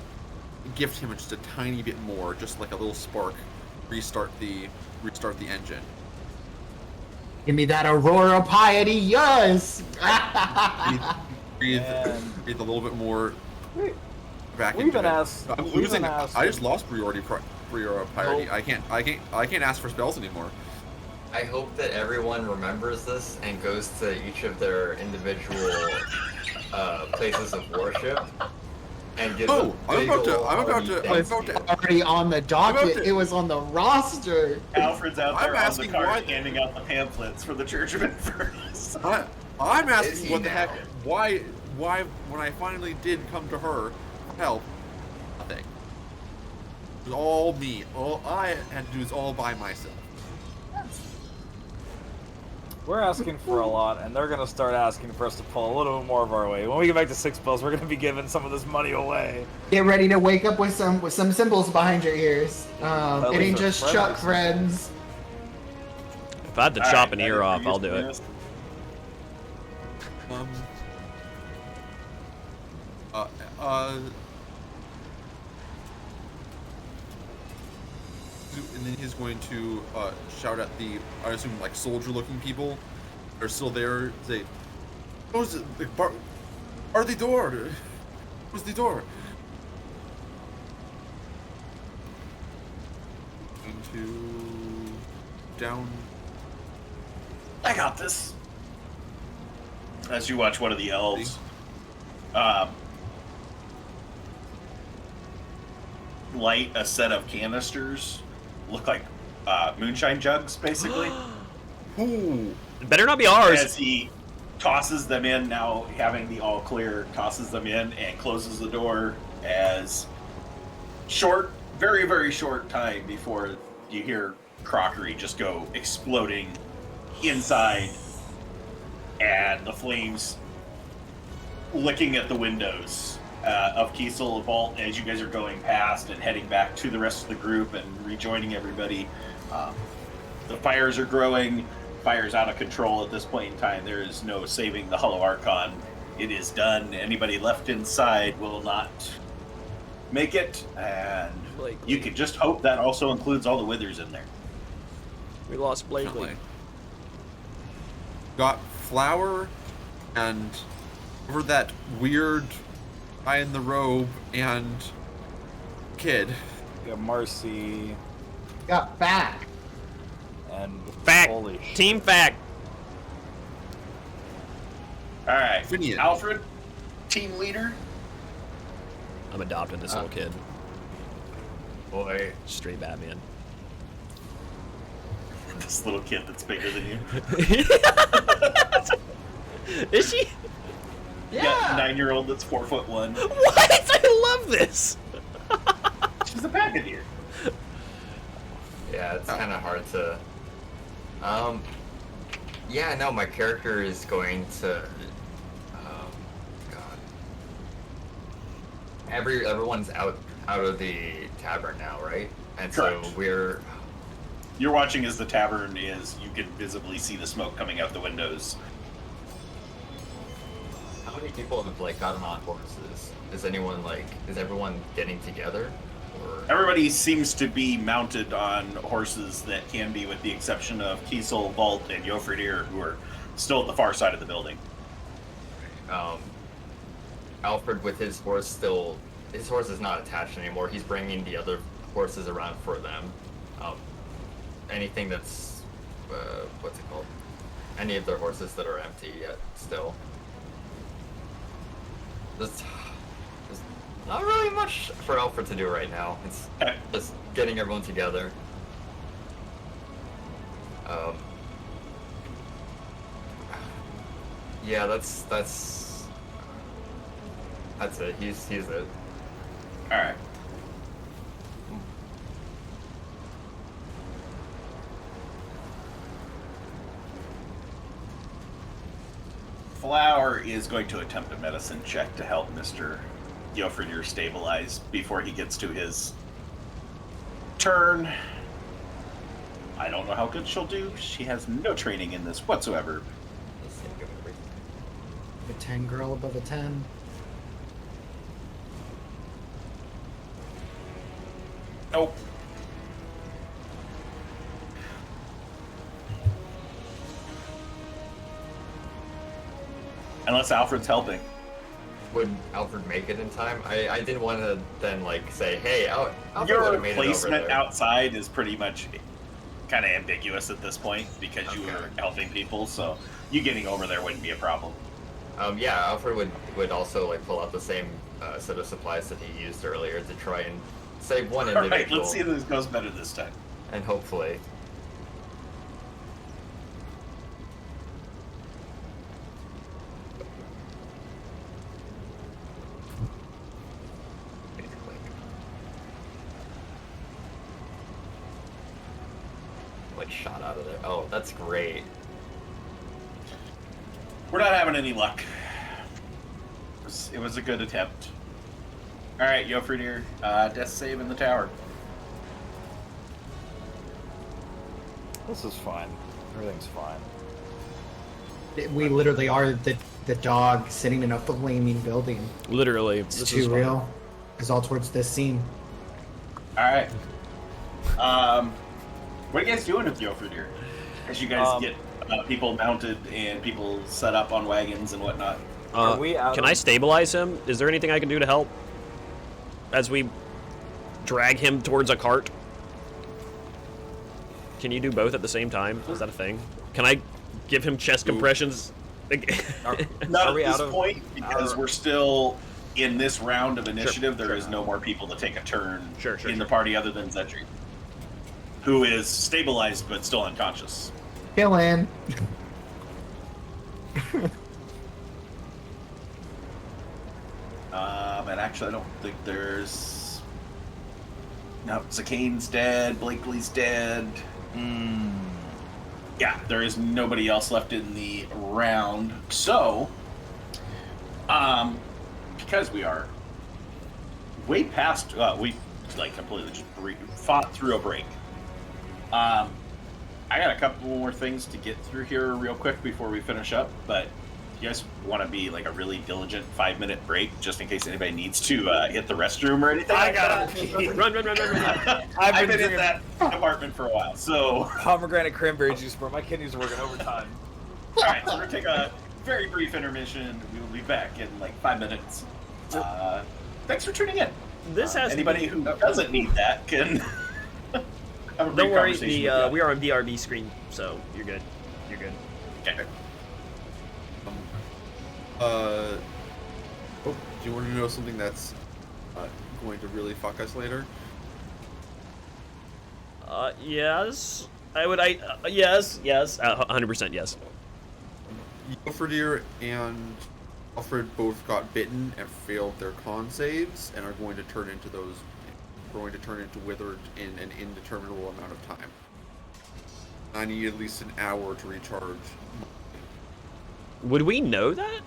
gift him just a tiny bit more, just like a little spark, restart the engine. Give me that Aurora piety, yes! Breathe a little bit more back We've into been it. asked- I'm we've losing. been asked- I just lost priority piety. I can't ask for spells anymore. I hope that everyone remembers this and goes to each of their individual places of worship and gives Oh, I'm about to. Already on the docket, it was on the roster. Alfred's out there I'm on the asking card why- handing out the pamphlets for the Church of Infernus. I'm Is asking he what the now? heck? Why? When I finally did come to her for help, nothing. It was all me. All I had to do is all by myself. We're asking for a lot, and they're gonna start asking for us to pull a little bit more of our weight. When we get back to 6 bills, we're gonna be giving some of this money away. Get ready to wake up with some symbols behind your ears. At It least ain't they're just friendly Chuck, symbols. friends. If I had to chop an ear off, I'll do it. And then he's going to shout at the, I assume, like soldier-looking people that are still there. Say, "Close the bar the door. Close the door." Into down. I got this. As you watch one of the elves, light a set of canisters, look like moonshine jugs, basically. Ooh. It better not be ours. As he tosses them in, now having the all clear, tosses them in and closes the door as short, very, very short time before you hear crockery just go exploding inside and the flames licking at the windows of Kiesel Vault as you guys are going past and heading back to the rest of the group and rejoining everybody. The fires are growing. Fire's out of control at this point in time. There is no saving the Hollow Archon. It is done. Anybody left inside will not make it, and you can just hope that also includes all the withers in there. We lost Blakely. Definitely. Got Flower and over that weird guy in the robe and kid. We got Marcy Got back. and Fact. holy shit. Team fact. All right, Finian. Alfred, team leader. I'm adopting this little kid. Boy. Straight Batman. This little kid that's bigger than you. Is she? Yeah, 9-year-old that's 4'1". What? I love this. She's a pachyderm. Yeah, it's kind of hard to. Yeah, no, my character is going to. God. Everyone's out of the tavern now, right? And Correct. so we're. You're watching as the tavern is. You can visibly see the smoke coming out the windows. How many people have like gotten on horses? Is everyone getting together? Or Everybody seems to be mounted on horses that can be, with the exception of Kiesel, Vault, and Jofridir, who are still at the far side of the building. Alfred with his horse still. His horse is not attached anymore. He's bringing the other horses around for them. Anything that's what's it called? Any of their horses that are empty yet still. There's not really much for Alfred to do right now. It's just getting everyone together. Yeah, that's it. He's it. All right. Flower is going to attempt a medicine check to help Mr. Jofridir stabilize before he gets to his turn. I don't know how good she'll do. She has no training in this whatsoever. A 10 girl above a 10. Nope. Unless Alfred's helping. Would Alfred make it in time? I didn't want to then like say, hey, Alfred would Your have made it over placement there. outside is pretty much kind of ambiguous at this point because you Okay. were helping people, so you getting over there wouldn't be a problem. Yeah, Alfred would also like pull out the same set of supplies that he used earlier to try and save one All individual. right, let's see if this goes better this time. And hopefully. Like shot out of there. Oh, that's great. We're not having any luck. It was a good attempt. All right, Yofridir, death save in the tower. This is fine. Everything's fine. We literally are the dog sitting in a flaming building. Literally. It's too real. It's all towards this scene. All right. What are you guys doing with Yofridir? As you guys get people mounted and people set up on wagons and whatnot. Can I stabilize him? Is there anything I can do to help? As we drag him towards a cart? Can you do both at the same time? Is that a thing? Can I give him chest compressions? Not at this point, because we're still in this round of initiative. There is no more people to take a turn in the party other than Xedre, who is stabilized but still unconscious. Killing. And actually, I don't think there's... No, Zacane's dead, Blakely's dead. Yeah, there is nobody else left in the round. So, because we are way past... we, like, completely just fought through a break. I got a couple more things to get through here real quick before we finish up, but you guys want to be like a really diligent 5-minute break just in case anybody needs to hit the restroom or anything? I gotta run. I've been in that department for a while, so... Pomegranate cranberry juice, bro. My kidneys are working overtime. Alright, so we're going to take a very brief intermission. We will be back in like 5 minutes. Thanks for tuning in. This has anybody who doesn't need that can... have a brief Don't worry, conversation we are on VRB screen, so you're good. You're good. Okay. Do you want to know something that's going to really fuck us later? Yes. Yes. 100% yes. Alfred and Alfred both got bitten and failed their con saves and are going to turn into withered in an indeterminable amount of time. I need at least an hour to recharge. Would we know that?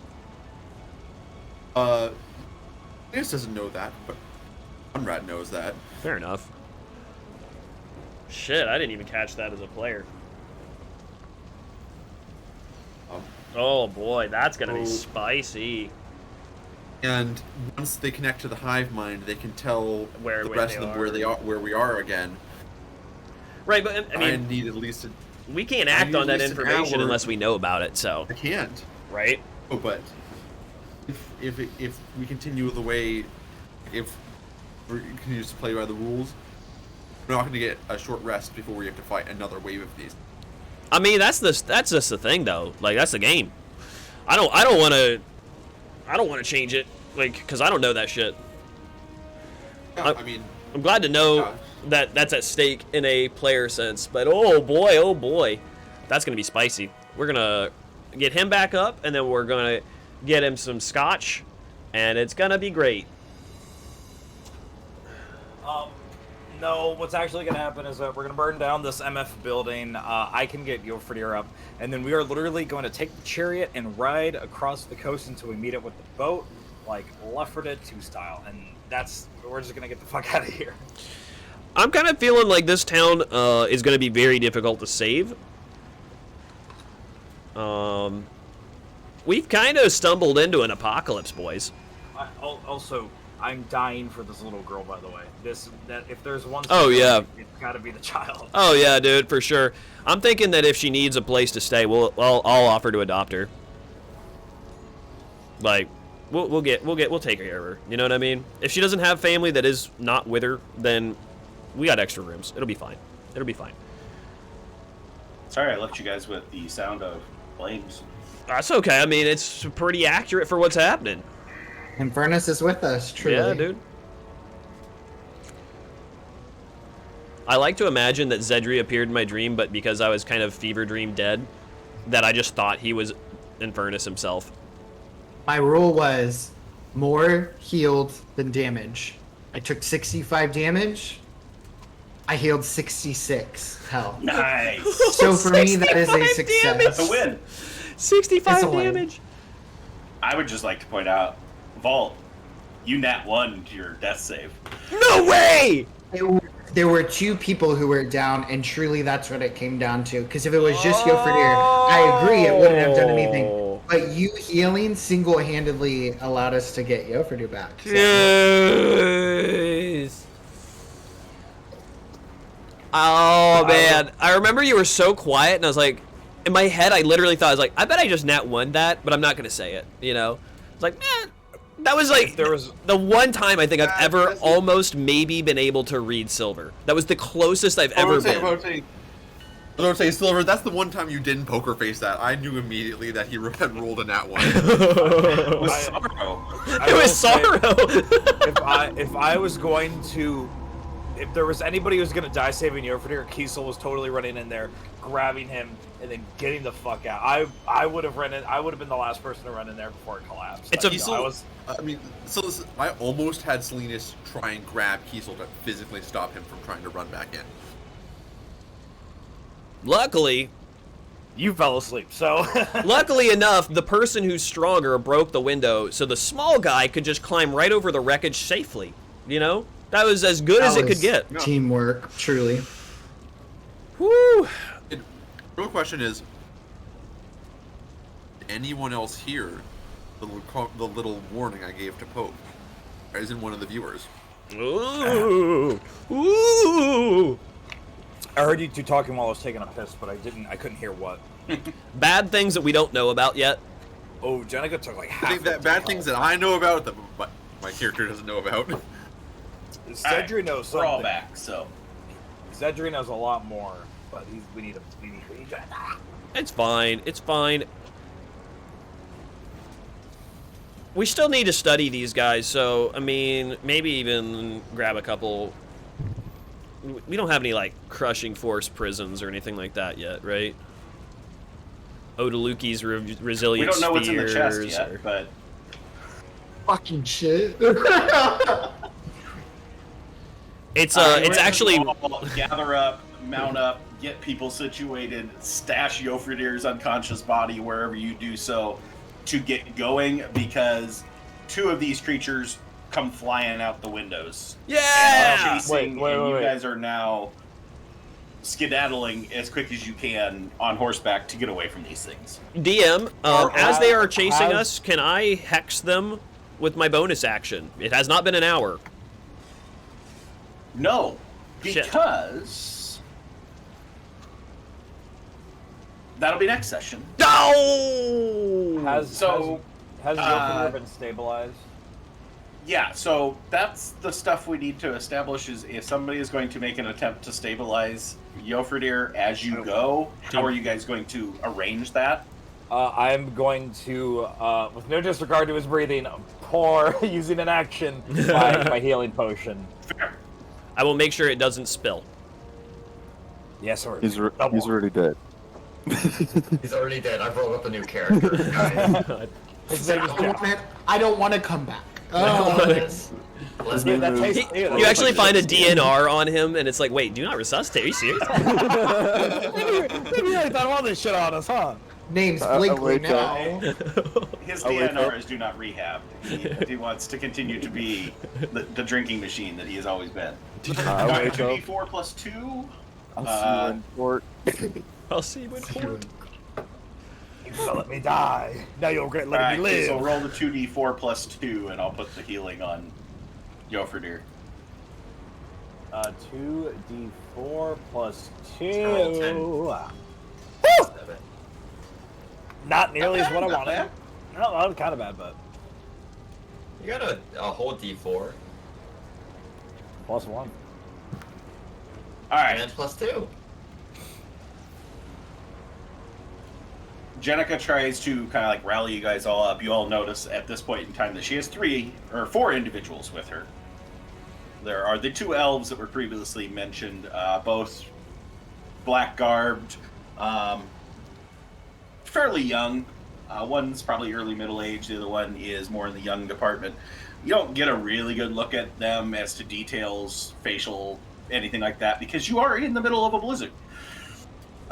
This doesn't know that, but Conrad knows that. Fair enough. Shit, I didn't even catch that as a player. Oh boy, that's gonna be spicy. And once they connect to the hive mind, they can tell Where the rest of them where we are again. Right, but I mean, need at least we can't act on that information unless we know about it. So I can't. Right. Oh, but if we continue the way, if we continue to play by the rules, we're not going to get a short rest before we have to fight another wave of these. I mean, that's just the thing, though. Like, that's the game. I don't want to change it, like, because I don't know that shit. Yeah, I'm glad to know that that's at stake in a player sense, but oh boy, that's gonna be spicy. We're gonna get him back up, and then we're gonna get him some scotch, and it's gonna be great. No, what's actually going to happen is that we're going to burn down this MF building. I can get Yofridir up, and then we are literally going to take the chariot and ride across the coast until we meet up with the boat, like Left 4 Dead 2 style, and we're just going to get the fuck out of here. I'm kind of feeling like this town is going to be very difficult to save. We've kind of stumbled into an apocalypse, boys. Also, I'm dying for this little girl, by the way. That if there's one... Oh, yeah. It's got to be the child. Oh, yeah, dude, for sure. I'm thinking that if she needs a place to stay, I'll offer to adopt her. Like, we'll take care of her. You know what I mean? If she doesn't have family that is not with her, then we got extra rooms. It'll be fine. Sorry I left you guys with the sound of flames. That's okay. I mean, it's pretty accurate for what's happening. Infernus is with us, truly. Yeah, dude. I like to imagine that Xedre appeared in my dream, but because I was kind of fever dream dead, that I just thought he was Infernus himself. My rule was more healed than damage. I took 65 damage. I healed 66 health. Nice. So for me, that is a success. That's a win. 65 It's a win. damage. I would just like to point out, Vault, you nat 1 to your death save. No way! There were 2 people who were down, and truly that's what it came down to. Because if it was just Yofredir, I agree it wouldn't have done anything. But you healing single-handedly allowed us to get Yofredir back. So. Yes. Oh man, I remember you were so quiet, and I was like, in my head, I literally thought, I was like, I bet I just nat 1 that, but I'm not gonna say it. You know, it's like, that was like the one time I think I've ever almost maybe been able to read Silver. That was the closest I've ever been. I don't say, Silver, that's the one time you didn't poker face that. I knew immediately that he had rolled a nat 1. It was sorrow. It was sorrow. If I was going to, if there was anybody who was going to die saving Yofredir, Kiesel was totally running in there, grabbing him, and then getting the fuck out. I would have run in. I would have been the last person to run in there before it collapsed. It's I almost had Salinas try and grab Kiesel to physically stop him from trying to run back in. Luckily, you fell asleep. So luckily enough, the person who's stronger broke the window, so the small guy could just climb right over the wreckage safely. You know, that was as good as it could get. Teamwork, truly. Woo! The real question is, did anyone else hear the little warning I gave to Pope? As in one of the viewers. Ooh! Ooh! I heard you two talking while I was taking a piss, but I couldn't hear what. Bad things that we don't know about yet. Oh, Jenica took like half. I think that bad things that I know about that my character doesn't know about. Xedre knows something. We're all back, so. Xedre knows a lot more, but we need to. It's fine. It's fine. We still need to study these guys, so I mean, maybe even grab a couple. We don't have any like crushing force prisons or anything like that yet, right? Odaluki's resilient. We don't know what's in the chest yet, or... but Fucking shit. It's it's actually gather up, mount up, get people situated, stash Yofredir's unconscious body wherever you do so to get going, because 2 of these creatures come flying out the windows. yeah. And chasing, Wait. you guys are now skedaddling as quick as you can on horseback to get away from these things. DM, as they are chasing us, can I hex them with my bonus action? It has not been an hour. No, Shit. because that'll be next session. No. Has Yofredir been stabilized? Yeah, so that's the stuff we need to establish, is if somebody is going to make an attempt to stabilize Yofredir as you go, how are you guys going to arrange that? I'm going to, with no disregard to his breathing, pour using an action my healing potion. Fair. I will make sure it doesn't spill. Yes, sir. He's already dead. He's already dead. I've rolled up a new character. Guys. His name is Jack. I don't want to come back. Let's Yeah, that tastes- You actually find a DNR on him, and it's like, wait, do not resuscitate? Are you serious? You really thought all this shit on us, huh? Name's Blinkley wait, now. His wait, DNR is do not rehab. He wants to continue to be the drinking machine that he has always been. wait, 2d4 plus 2. I'll see you in court. I'll see you in court. You gonna let me die. Now you'll regret letting Alright, me live. so roll the 2d4 plus 2, and I'll put the healing on Yofredir. 2d4 plus 2. roll 10. Not nearly as what I Not wanted. bad. No, that was kind of bad, but You got a whole D4 plus 1. Alright, and plus 2. Jenica tries to kind of like rally you guys all up. You all notice at this point in time that she has 4 individuals with her. There are the 2 elves that were previously mentioned, both black-garbed, fairly young. One's probably early middle age, the other one is more in the young department. You don't get a really good look at them as to details, facial, anything like that, because you are in the middle of a blizzard.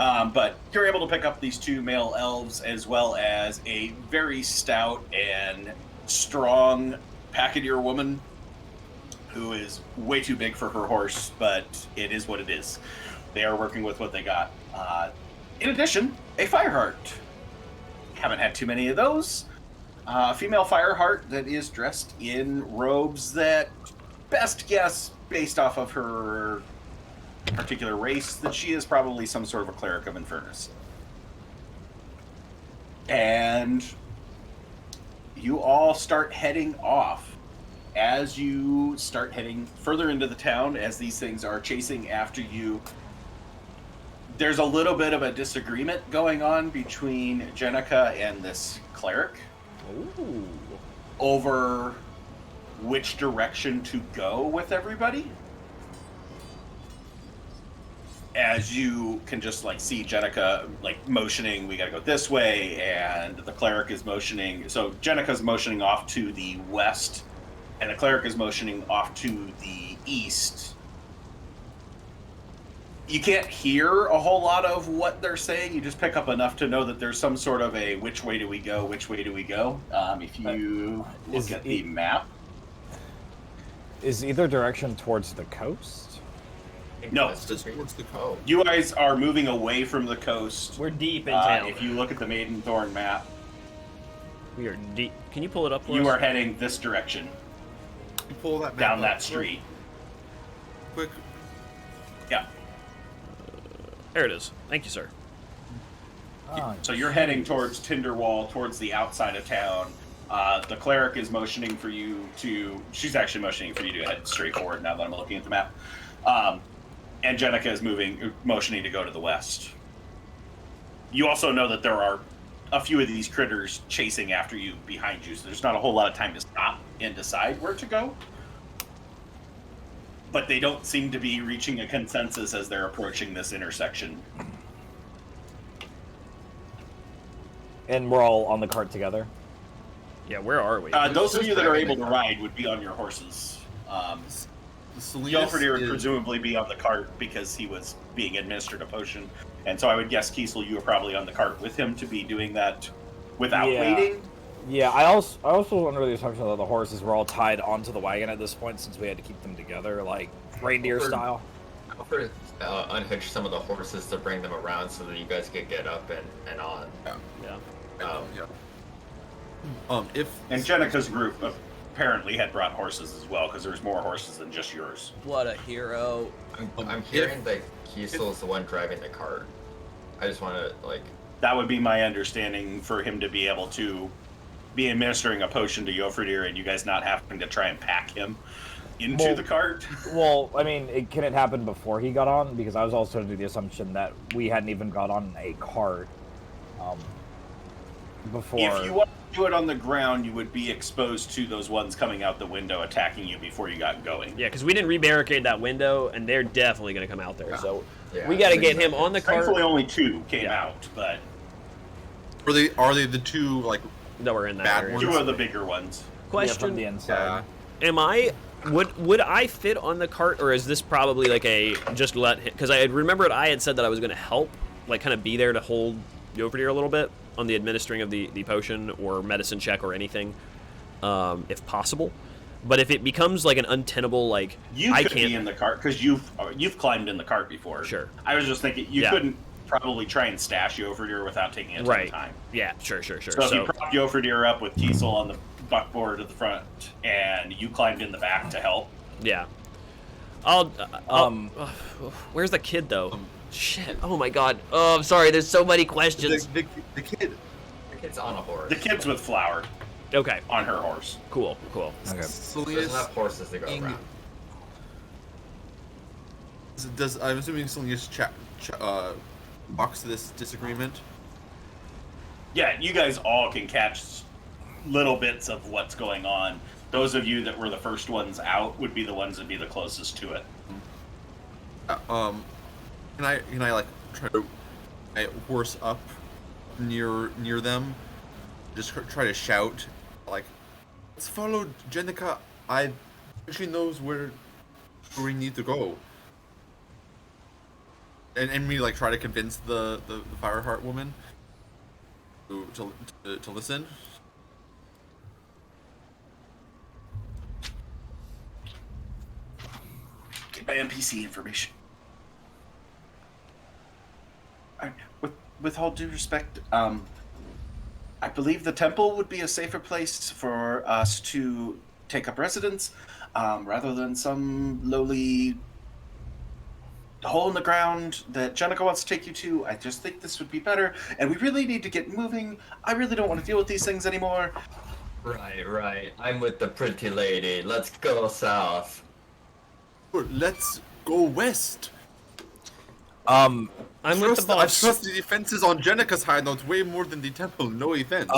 But you're able to pick up these 2 male elves, as well as a very stout and strong packeteer woman who is way too big for her horse, but it is what it is. They are working with what they got. In addition, a fireheart. Haven't had too many of those. Female fireheart that is dressed in robes that, best guess, based off of her particular race, that she is probably some sort of a cleric of Infernus. And you all start heading off. As you start heading further into the town, as these things are chasing after you, there's a little bit of a disagreement going on between Jenica and this cleric. Ooh. Over which direction to go with everybody. As you can just like see Jenica like motioning, we gotta go this way, and the cleric is motioning. So Jenica's motioning off to the west, and the cleric is motioning off to the east. You can't hear a whole lot of what they're saying. You just pick up enough to know that there's some sort of a which way do we go, which way do we go. If you look at the map. Is either direction towards the coast? No. It's just towards the coast. You guys are moving away from the coast. We're deep in town. If you look at the Maiden Thorn map, We are deep. Can you pull it up for you us? are heading this direction, You pull that map down up that street. Quick. Yeah. There it is. Thank you, sir. So you're heading towards Tinderwall, towards the outside of town. The cleric is motioning for you to... She's actually motioning for you to head straight forward now that I'm looking at the map. And Jenica is motioning to go to the west. You also know that there are a few of these critters chasing after you behind you, so there's not a whole lot of time to stop and decide where to go. But they don't seem to be reaching a consensus as they're approaching this intersection. And we're all on the cart together. Yeah, where are we? Those of you that are able to ride would be on your horses. Alfred would presumably be on the cart because he was being administered a potion. And so I would guess, Kiesel, you were probably on the cart with him to be doing that without waiting. Yeah, I also under the assumption that the horses were all tied onto the wagon at this point, since we had to keep them together, like reindeer style. Alfred unhitched some of the horses to bring them around so that you guys could get up and on. Yeah. And Jenica's group apparently had brought horses as well, because there's more horses than just yours. What a hero. I'm hearing that Kiesel is the one driving the cart. I just want to, like... That would be my understanding, for him to be able to be administering a potion to Jofridir and you guys not having to try and pack him into the cart. Well, I mean, can it happen before he got on? Because I was also under the assumption that we hadn't even got on a cart before. If you want to do it on the ground, you would be exposed to those ones coming out the window attacking you before you got going. Yeah, because we didn't rebarricade that window, and they're definitely going to come out there. So Yeah, we got to get him on the cart. Thankfully, only 2 came out, but Are they the 2 like that were in that bad area. ones? 2 of the bigger ones. Question: from the inside. Am I would I fit on the cart, or is this probably like a just let him? Because I had remembered I had said that I was going to help, like kind of be there to hold Jofridir a little bit on the administering of the potion or medicine check or anything, if possible. But if it becomes like an untenable, like You I could can't be in the cart because you've climbed in the cart before. Sure. I was just thinking you Yeah. couldn't probably try and stash Jofridir without taking a ton right. of time. Yeah, sure. So if you prop Jofridir up with Kiesel on the buckboard at the front and you climbed in the back to help. Yeah. Where's the kid though? Shit. Oh my god. Oh, I'm sorry. There's so many questions. The kid. The kid's on a horse. The kid's with Flower Okay. on her horse. Cool. Okay. He doesn't Salinas. have horses to go around. I'm assuming Salinas walks to this disagreement. Yeah, you guys all can catch little bits of what's going on. Those of you that were the first ones out would be the ones that be the closest to it. Can I like try to horse up near them? Just try to shout like, "Let's follow Jenica. I think she knows where we need to go." and we like try to convince the Fireheart woman to listen. Get my NPC information. With all due respect, I believe the temple would be a safer place for us to take up residence, rather than some lowly hole in the ground that Jenica wants to take you to. I just think this would be better, and we really need to get moving. I really don't want to deal with these things anymore. Right. I'm with the pretty lady. Let's go south. Let's go west. I'm with the I boss. trust the defenses on Jenica's hideout way more than the temple. No offense.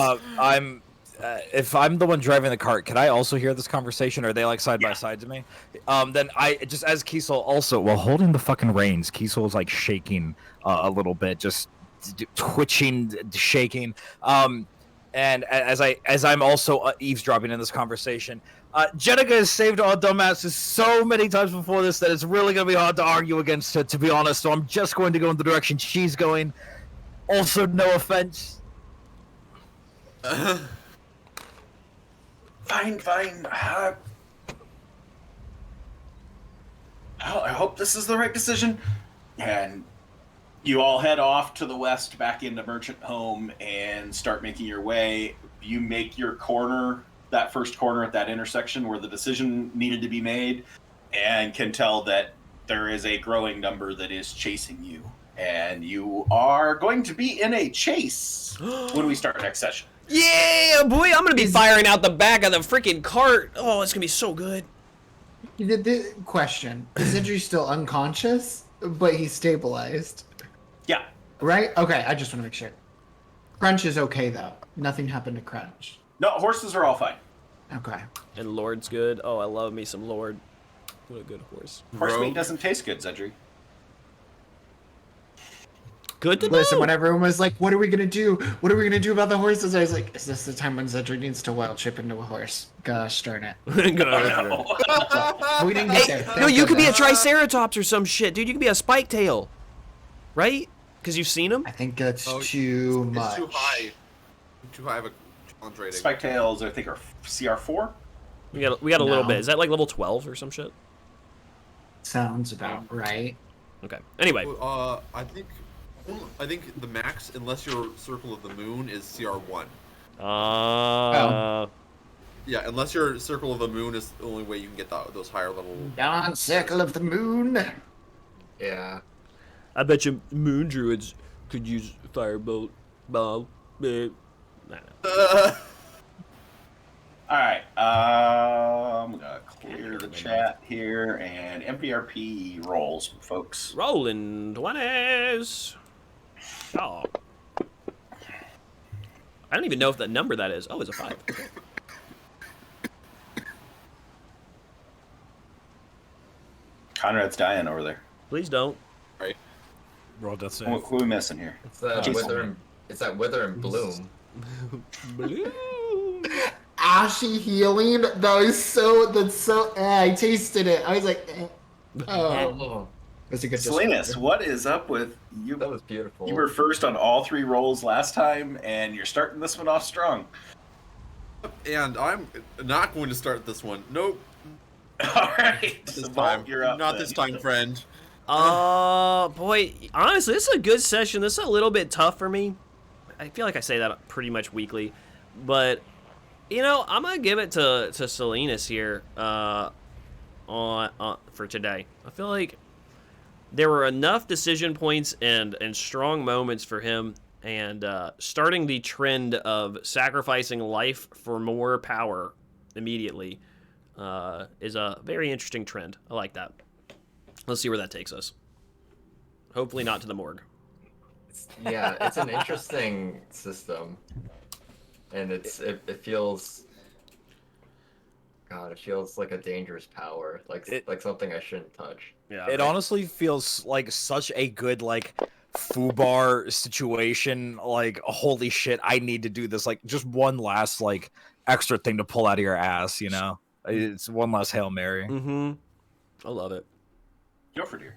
If I'm the one driving the cart, can I also hear this conversation? Or are they like side by side to me? Then I just, as Kiesel also, while holding the fucking reins, Kiesel is like shaking a little bit, just twitching, shaking. And as I'm also eavesdropping in this conversation, Jenica has saved our dumbasses so many times before this that it's really going to be hard to argue against her, to be honest. So I'm just going to go in the direction she's going. Also, no offense. Fine. I hope this is the right decision. And you all head off to the west, back into Merchant Home, and start making your way. You make your corner, that first corner at that intersection where the decision needed to be made, and can tell that there is a growing number that is chasing you. And you are going to be in a chase when we start next session. Yeah, boy, I'm gonna be firing out the back of the freaking cart. Oh, it's gonna be so good. The question: is Xedre still unconscious, but he's stabilized? Yeah. Right? Okay, I just want to make sure. Crunch is okay though. Nothing happened to Crunch. No, horses are all fine. Okay. And Lord's good. Oh, I love me some Lord. What a good horse. Horse meat doesn't taste good, Xedre. Good to Listen, know. when everyone was like, "What are we gonna do? What are we gonna do about the horses?" I was like, "Is this the time when Xedre needs to wild chip into a horse?" Gosh darn it. Oh, no. We didn't get there. No, Thank you could be a goodness. Triceratops or some shit, dude. You could be a spike tail, right? Because you've seen them. I think that's Oh, too much. It's too high. Too high of a challenge rating. Spike tails, I think, are CR4. We got a little No. bit. Is that like level 12 or some shit? Sounds about right. Okay. Anyway, I think the max, unless your Circle of the Moon, is CR1. Yeah, unless your Circle of the Moon is the only way you can get those higher level. Dawn Circle of the Moon. Yeah. I bet you moon druids could use firebolt. Bow. All right. I'm gonna clear the chat here and MVRP rolls, folks. Rolling 20s. Oh. I don't even know if that number that is. Oh, it's a 5. Okay. Conrad's dying over there. Please don't. Right. Roll death Who, save. who are we missing here? It's that Jason. wither and bloom. Ashy healing. That's so. I tasted it. I was like, oh, Oh, that's a good. Salinas, descriptor. what is up with you? that was beautiful. You were first on all 3 rolls last time, and you're starting this one off strong. And I'm not going to start this one. Nope. All right. Not this So, time. you're up Not then. this time, friend. Boy, honestly, this is a good session. This is a little bit tough for me. I feel like I say that pretty much weekly, but you know, I'm gonna give it to Salinas here on for today. I feel like there were enough decision points and strong moments for him, and starting the trend of sacrificing life for more power immediately is a very interesting trend. I like that. Let's see where that takes us. Hopefully not to the morgue. Yeah, it's an interesting system, and it feels. God, it feels like a dangerous power, like something I shouldn't touch. Yeah. It honestly feels like such a good like foobar situation. Like, holy shit, I need to do this. Like, just one last like extra thing to pull out of your ass. You know, it's one last Hail Mary. Mm-hmm. I love it. Go for dear.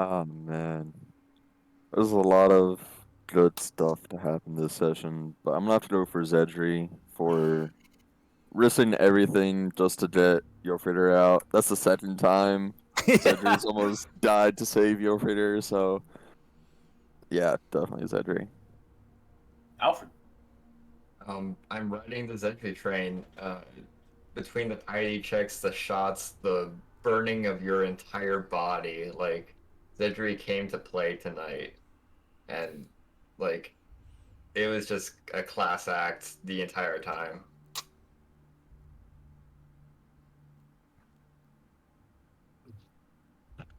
Oh man, there's a lot of good stuff to happen this session, but I'm gonna have to go for Xedre for risking everything just to get Yofritter out. That's the second time Xedre's almost died to save Yofritter, so yeah, definitely Xedre. Alfred. I'm riding the Xedre train. Between the piety checks, the shots, the burning of your entire body, like Xedre came to play tonight, and like it was just a class act the entire time.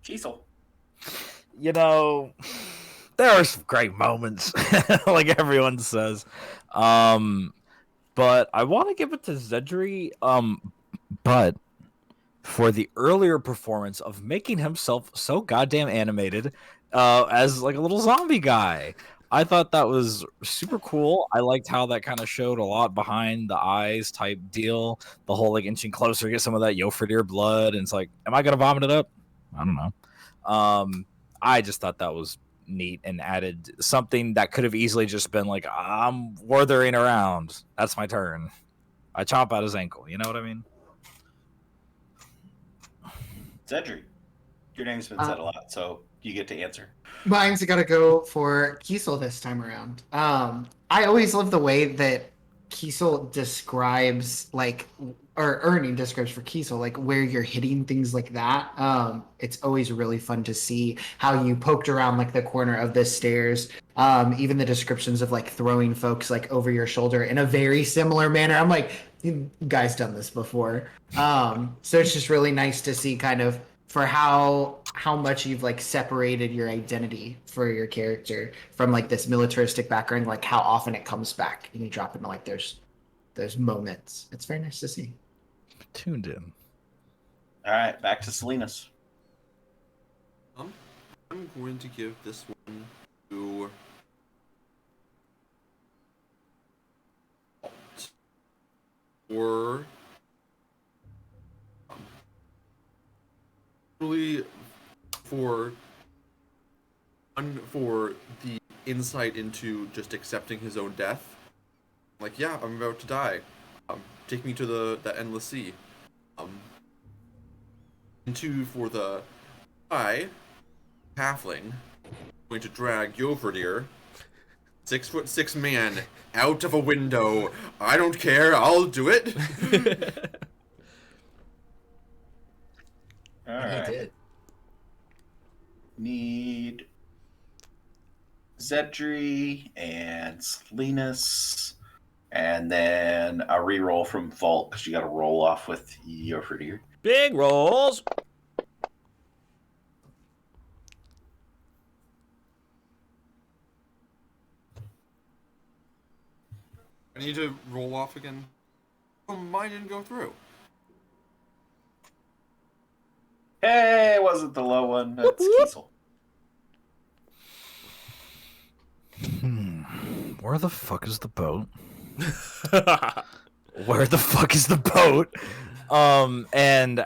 Cecil. You know, there are some great moments, like everyone says. But I want to give it to Xedre. But for the earlier performance of making himself so goddamn animated, as like a little zombie guy. I thought that was super cool. I liked how that kind of showed a lot behind the eyes type deal. The whole like inching closer, get some of that Yofridir blood, and it's like, am I gonna vomit it up? I don't know. I just thought that was neat and added something that could have easily just been like, I'm withering around. That's my turn. I chomp out his ankle. You know what I mean? Xedre. Your name's been said a lot, so you get to answer. Mine's got to go for Kiesel this time around. I always love the way that Kiesel describes, like, or Ernie describes for Kiesel, like where you're hitting things like that. It's always really fun to see how you poked around like the corner of the stairs. Even the descriptions of like throwing folks like over your shoulder in a very similar manner. I'm like, you guys done this before. So it's just really nice to see kind of for how much you've like separated your identity for your character from like this militaristic background, like how often it comes back and you drop into like there's moments. It's very nice to see. Tuned in. All right, back to Salinas. I'm going to give this one to Alt. Or really for the insight into just accepting his own death. Like, yeah, I'm about to die. Take me to the endless sea. And two, for the halfling, going to drag Yoverdir, 6'6" man, out of a window. I don't care. I'll do it. All And right. he did. Need Xedre and Salinas, and then a reroll from Vault because you got to roll off with Yoverdir. Big rolls. I need to roll off again. Oh, mine didn't go through. Hey, it wasn't the low one. That's Kiesel. Where the fuck is the boat? Where the fuck is the boat? And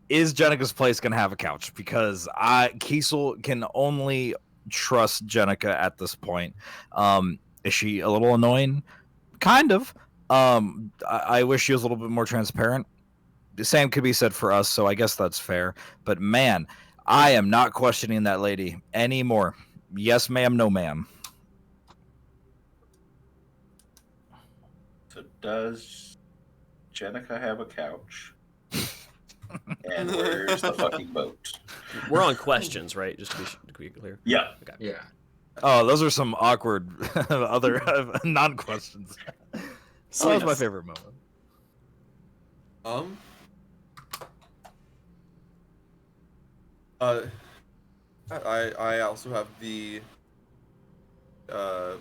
is Jenica's place gonna have a couch? Because Kiesel can only trust Jenica at this point. Is she a little annoying? Kind of. I wish she was a little bit more transparent. The same could be said for us, so I guess that's fair. But man, I am not questioning that lady anymore. Yes, ma'am, no, ma'am. So does Jenica have a couch? And where's the fucking boat? We're on questions, right? Just to be clear. Yeah. Okay. Yeah. Oh, those are some awkward other non-questions. That was my Salinas. favorite moment. I also have the how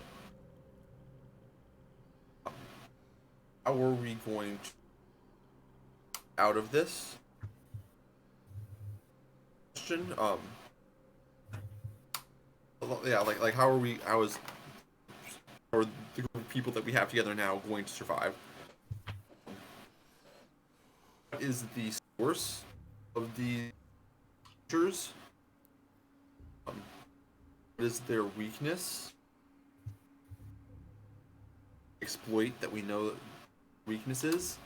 are we going to out of this question? Yeah, like how are the group of people that we have together now going to survive? What is the source of the creatures? what is their weakness? Exploit that we know weaknesses.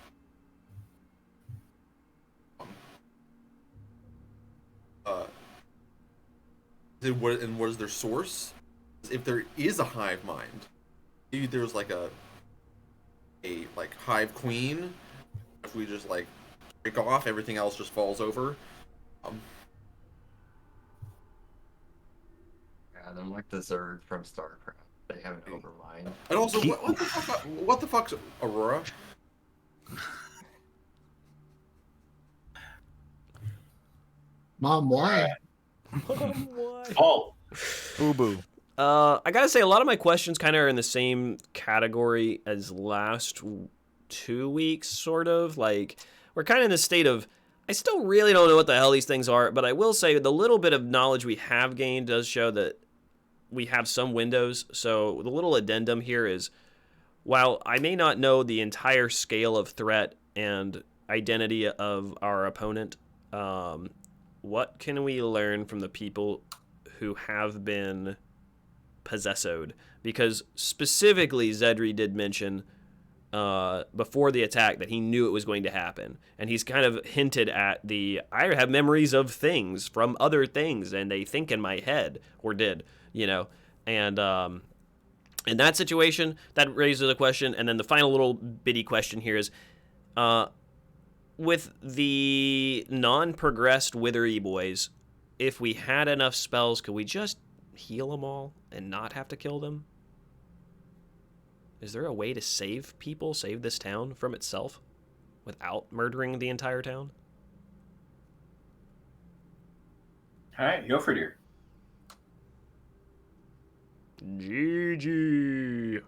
What is their source? If there is a hive mind, maybe there's like a like hive queen. If we just like break off, everything else just falls over. Yeah, they're like the Zerg from StarCraft. They have an overmind. And also, what the fuck's Aurora? Mom, why? Paul. Boo boo. I gotta say, a lot of my questions kind of are in the same category as last 2 weeks, sort of. Like, we're kind of in the state of, I still really don't know what the hell these things are, but I will say the little bit of knowledge we have gained does show that we have some windows. So the little addendum here is, while I may not know the entire scale of threat and identity of our opponent, what can we learn from the people who have been possessed? Because specifically Xedre did mention before the attack that he knew it was going to happen, and he's kind of hinted at I have memories of things from other things and they think in my head, or did, and in that situation that raises a question. And then the final little bitty question here is, with the non-progressed Withery boys, if we had enough spells, could we just heal them all and not have to kill them? Is there a way to save this town from itself without murdering the entire town? All right, go for it here. GG.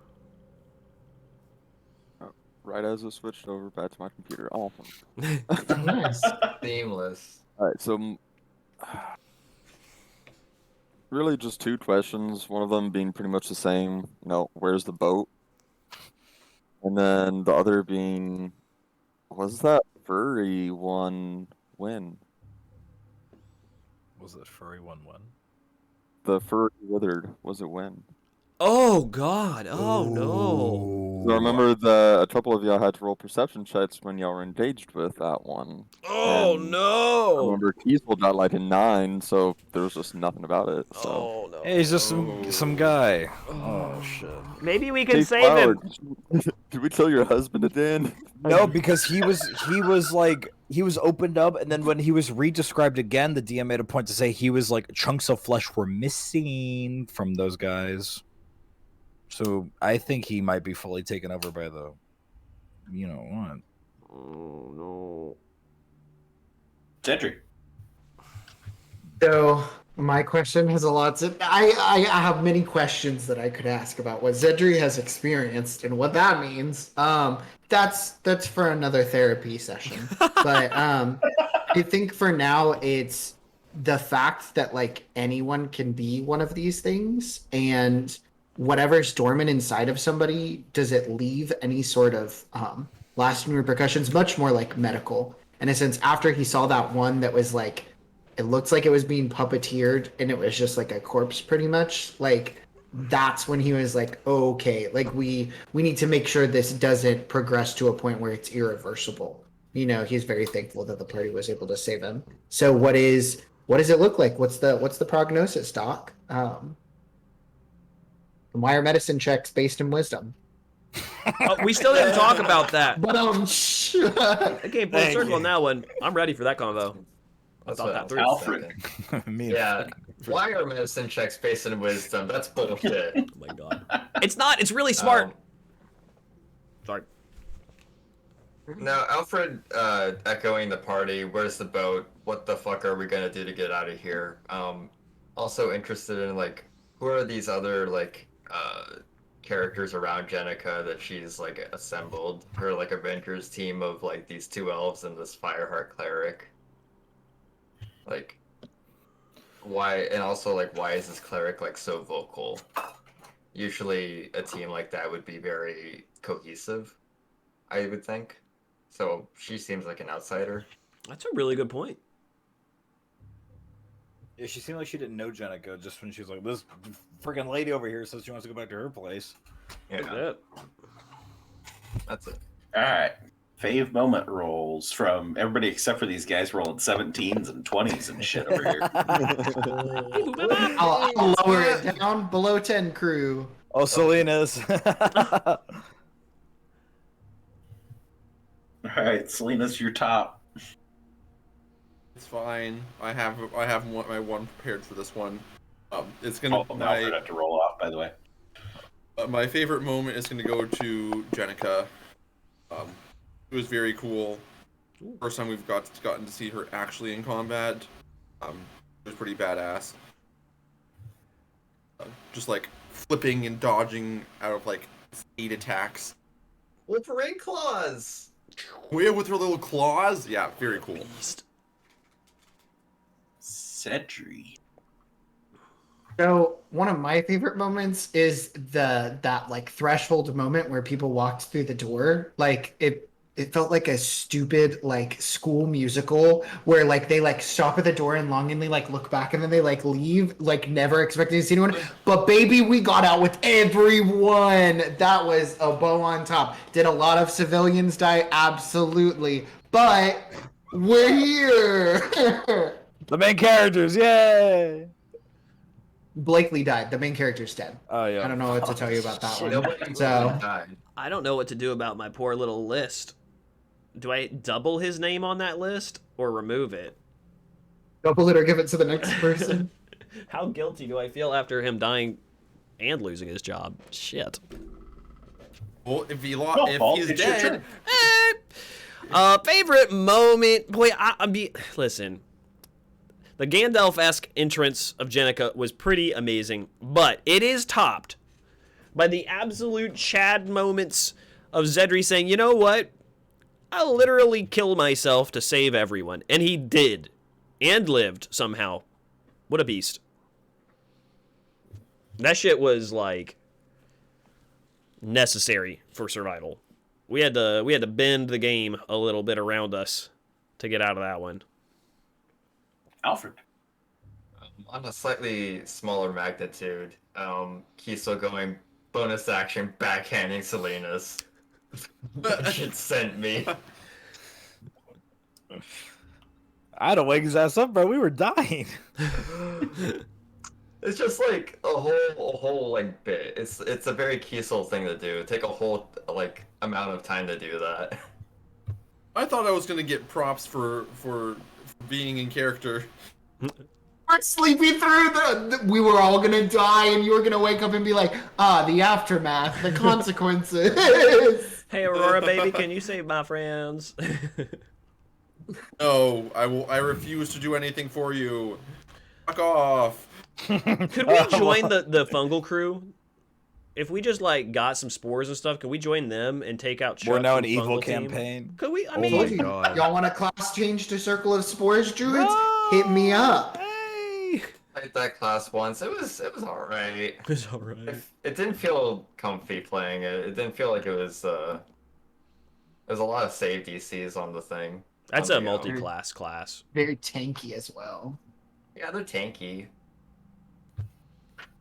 Right as I switched over back to my computer. Awesome. Nice. Seamless. Alright, so really just 2 questions. One of them being pretty much the same. Where's the boat? And then the other being, was that furry one win? Was it furry 1-1? The furry withered, was it win? Oh God! Oh no! So I remember a couple of y'all had to roll perception checks when y'all were engaged with that one. Oh And I no! remember Teasel got like a 9, so there was just nothing about it. So. Oh no! Hey, he's just some guy. Oh shit. Maybe we can Hey, save Flower, him. Did we kill your husband again? No, because he was opened up, and then when he was re-described again, the DM made a point to say he was like chunks of flesh were missing from those guys. So I think he might be fully taken over by the, what? Oh no! Xedre. So my question has a lot to. I have many questions that I could ask about what Xedre has experienced and what that means. That's for another therapy session. But I think for now it's the fact that like anyone can be one of these things, and whatever's dormant inside of somebody, does it leave any sort of lasting repercussions? Much more like medical, in a sense. After he saw that one that was like, it looks like it was being puppeteered and it was just like a corpse pretty much, like that's when he was like, oh, okay, like we need to make sure this doesn't progress to a point where it's irreversible. He's very thankful that the party was able to save him. So what does it look like? What's the prognosis, Doc? Why are medicine checks based in wisdom? We still didn't talk about that. But Okay, full circle on that one. I'm ready for that convo. I thought that through. Alfred. Yeah. Why are medicine checks based in wisdom? That's bullshit. Oh my god. It's not. It's really smart. Sorry. Now, Alfred echoing the party, where's the boat? What the fuck are we gonna do to get out of here? Also interested in, like, who are these other, like, characters around Jenica that she's, like, assembled? Her, like, Avengers team of, like, these 2 elves and this Fireheart cleric. Like, why, and also, like, why is this cleric, like, so vocal? Usually a team like that would be very cohesive, I would think. So she seems like an outsider. That's a really good point. Yeah, she seemed like she didn't know Jenica just when she was like, this freaking lady over here says she wants to go back to her place. Yeah. That's it. All right. Fave moment rolls from everybody except for these guys rolling 17s and 20s and shit over here. I'll lower it down below 10, crew. Oh, Selena's. All right, Selena's your top. It's fine. I have my one prepared for this one. It's gonna Oh, now Alfred had to roll off, by the way. my favorite moment is gonna go to Jenica. It was very cool. First time we've gotten to see her actually in combat. It was pretty badass. Just like flipping and dodging out of like 8 attacks. Wolverine claws. Yeah, with her little claws. Yeah, very cool. Xedre. So one of my favorite moments is that like threshold moment where people walked through the door. Like it felt like a stupid like school musical where like they like stop at the door and longingly like look back and then they like leave, like never expecting to see anyone. But baby, we got out with everyone. That was a bow on top. Did a lot of civilians die? Absolutely. But we're here. The main characters, yay! Blakely died. The main character's dead. Oh yeah. I don't know what to tell you about that one. Nobody So died. I don't know what to do about my poor little list. Do I double his name on that list or remove it? double it or give it to the next person. How guilty do I feel after him dying and losing his job? Shit. Well, if he's It's your dead, turn. Favorite moment? Boy, listen. The Gandalf-esque entrance of Jenica was pretty amazing, but it is topped by the absolute Chad moments of Xedre saying, you know what? I'll literally kill myself to save everyone. And he did. And lived, somehow. What a beast. That shit was, like, necessary for survival. We had to bend the game a little bit around us to get out of that one. Alfred. On a slightly smaller magnitude, Kiesel going bonus action backhanding Selena's. It sent me. I had to wake his ass up, bro. We were dying. It's just like a whole like bit. It's a very Kiesel thing to do. Take a whole like amount of time to do that. I thought I was gonna get props for being in character. We're sleeping through we were all gonna die and you were gonna wake up and be like, the aftermath, the consequences. Hey, Aurora, baby, can you save my friends? No, I refuse to do anything for you. Fuck off. Could we join the fungal crew? If we just like got some spores and stuff, could we join them and take out Chuck We're now from an evil Fungal Team? campaign. Could we? I Oh mean, my Told you. God. Y'all want a class change to Circle of Spores, Druids? Hit me up. Hey! Played that class once. It was alright. it's all right. It didn't feel comfy playing it. It didn't feel like it was. There's a lot of save DCs on the thing. That's on a the, multi-class class. Very tanky as well. Yeah, they're tanky.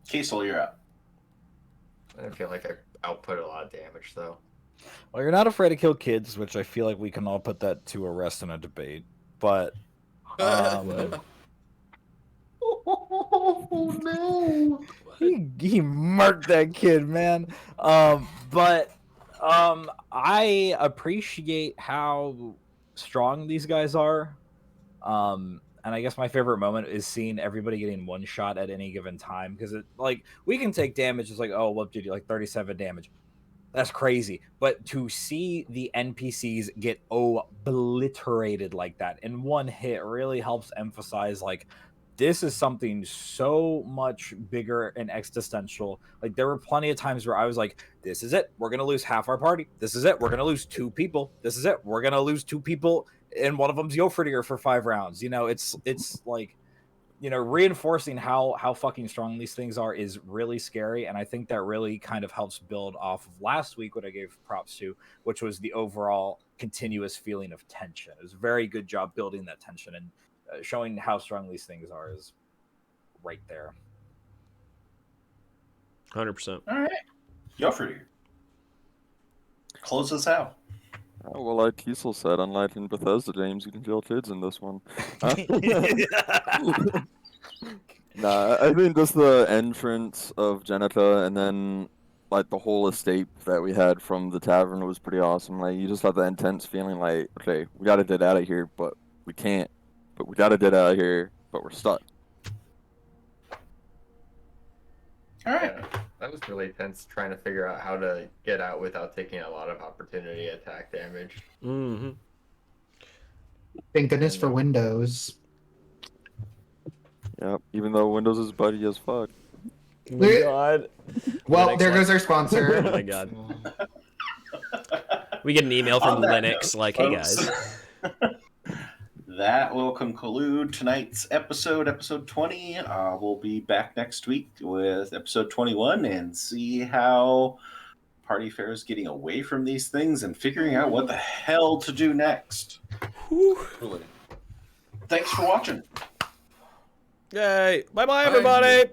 Kiesel, you're up. I didn't feel like I output a lot of damage though. Well, you're not afraid to kill kids, which I feel like we can all put that to a rest in a debate. But Oh no! he murked that kid, man. But I appreciate how strong these guys are. And I guess my favorite moment is seeing everybody getting one shot at any given time, because it like we can take damage. It's like, oh, what did you like 37 damage? That's crazy. But to see the NPCs get obliterated like that in one hit really helps emphasize like this is something so much bigger and existential. Like there were plenty of times where I was like, this is it. We're going to lose half our party. This is it. We're going to lose 2 people. This is it. We're going to lose 2 people. And one of them's Yofridir for 5 rounds. You know, it's like, you know, reinforcing how fucking strong these things are is really scary. And I think that really kind of helps build off of last week, what I gave props to, which was the overall continuous feeling of tension. It was a very good job building that tension and showing how strong these things are is right there. 100%. All right. Joffrey, close us out. Oh, well, like Kiesel said, unlike in Bethesda games, you can kill kids in this one. Nah, I think just the entrance of Jenica and then like the whole escape that we had from the tavern was pretty awesome. Like you just have the intense feeling like, okay, we gotta get out of here, but we can't. But we gotta get out of here, but we're stuck. All right. Yeah, that was really tense trying to figure out how to get out without taking a lot of opportunity attack damage. Mm-hmm. Thank goodness for Windows. Yep. Even though Windows is buddy as fuck. Oh my god. Well, Linux there goes our Oh sponsor. my god. We get an email from On that Linux note, like, hey folks, guys. that will conclude tonight's episode 20. We'll be back next week with episode 21 and see how Party Fair is getting away from these things and figuring out what the hell to do next. Really. Thanks for watching. Yay. Bye bye, Bye. everybody.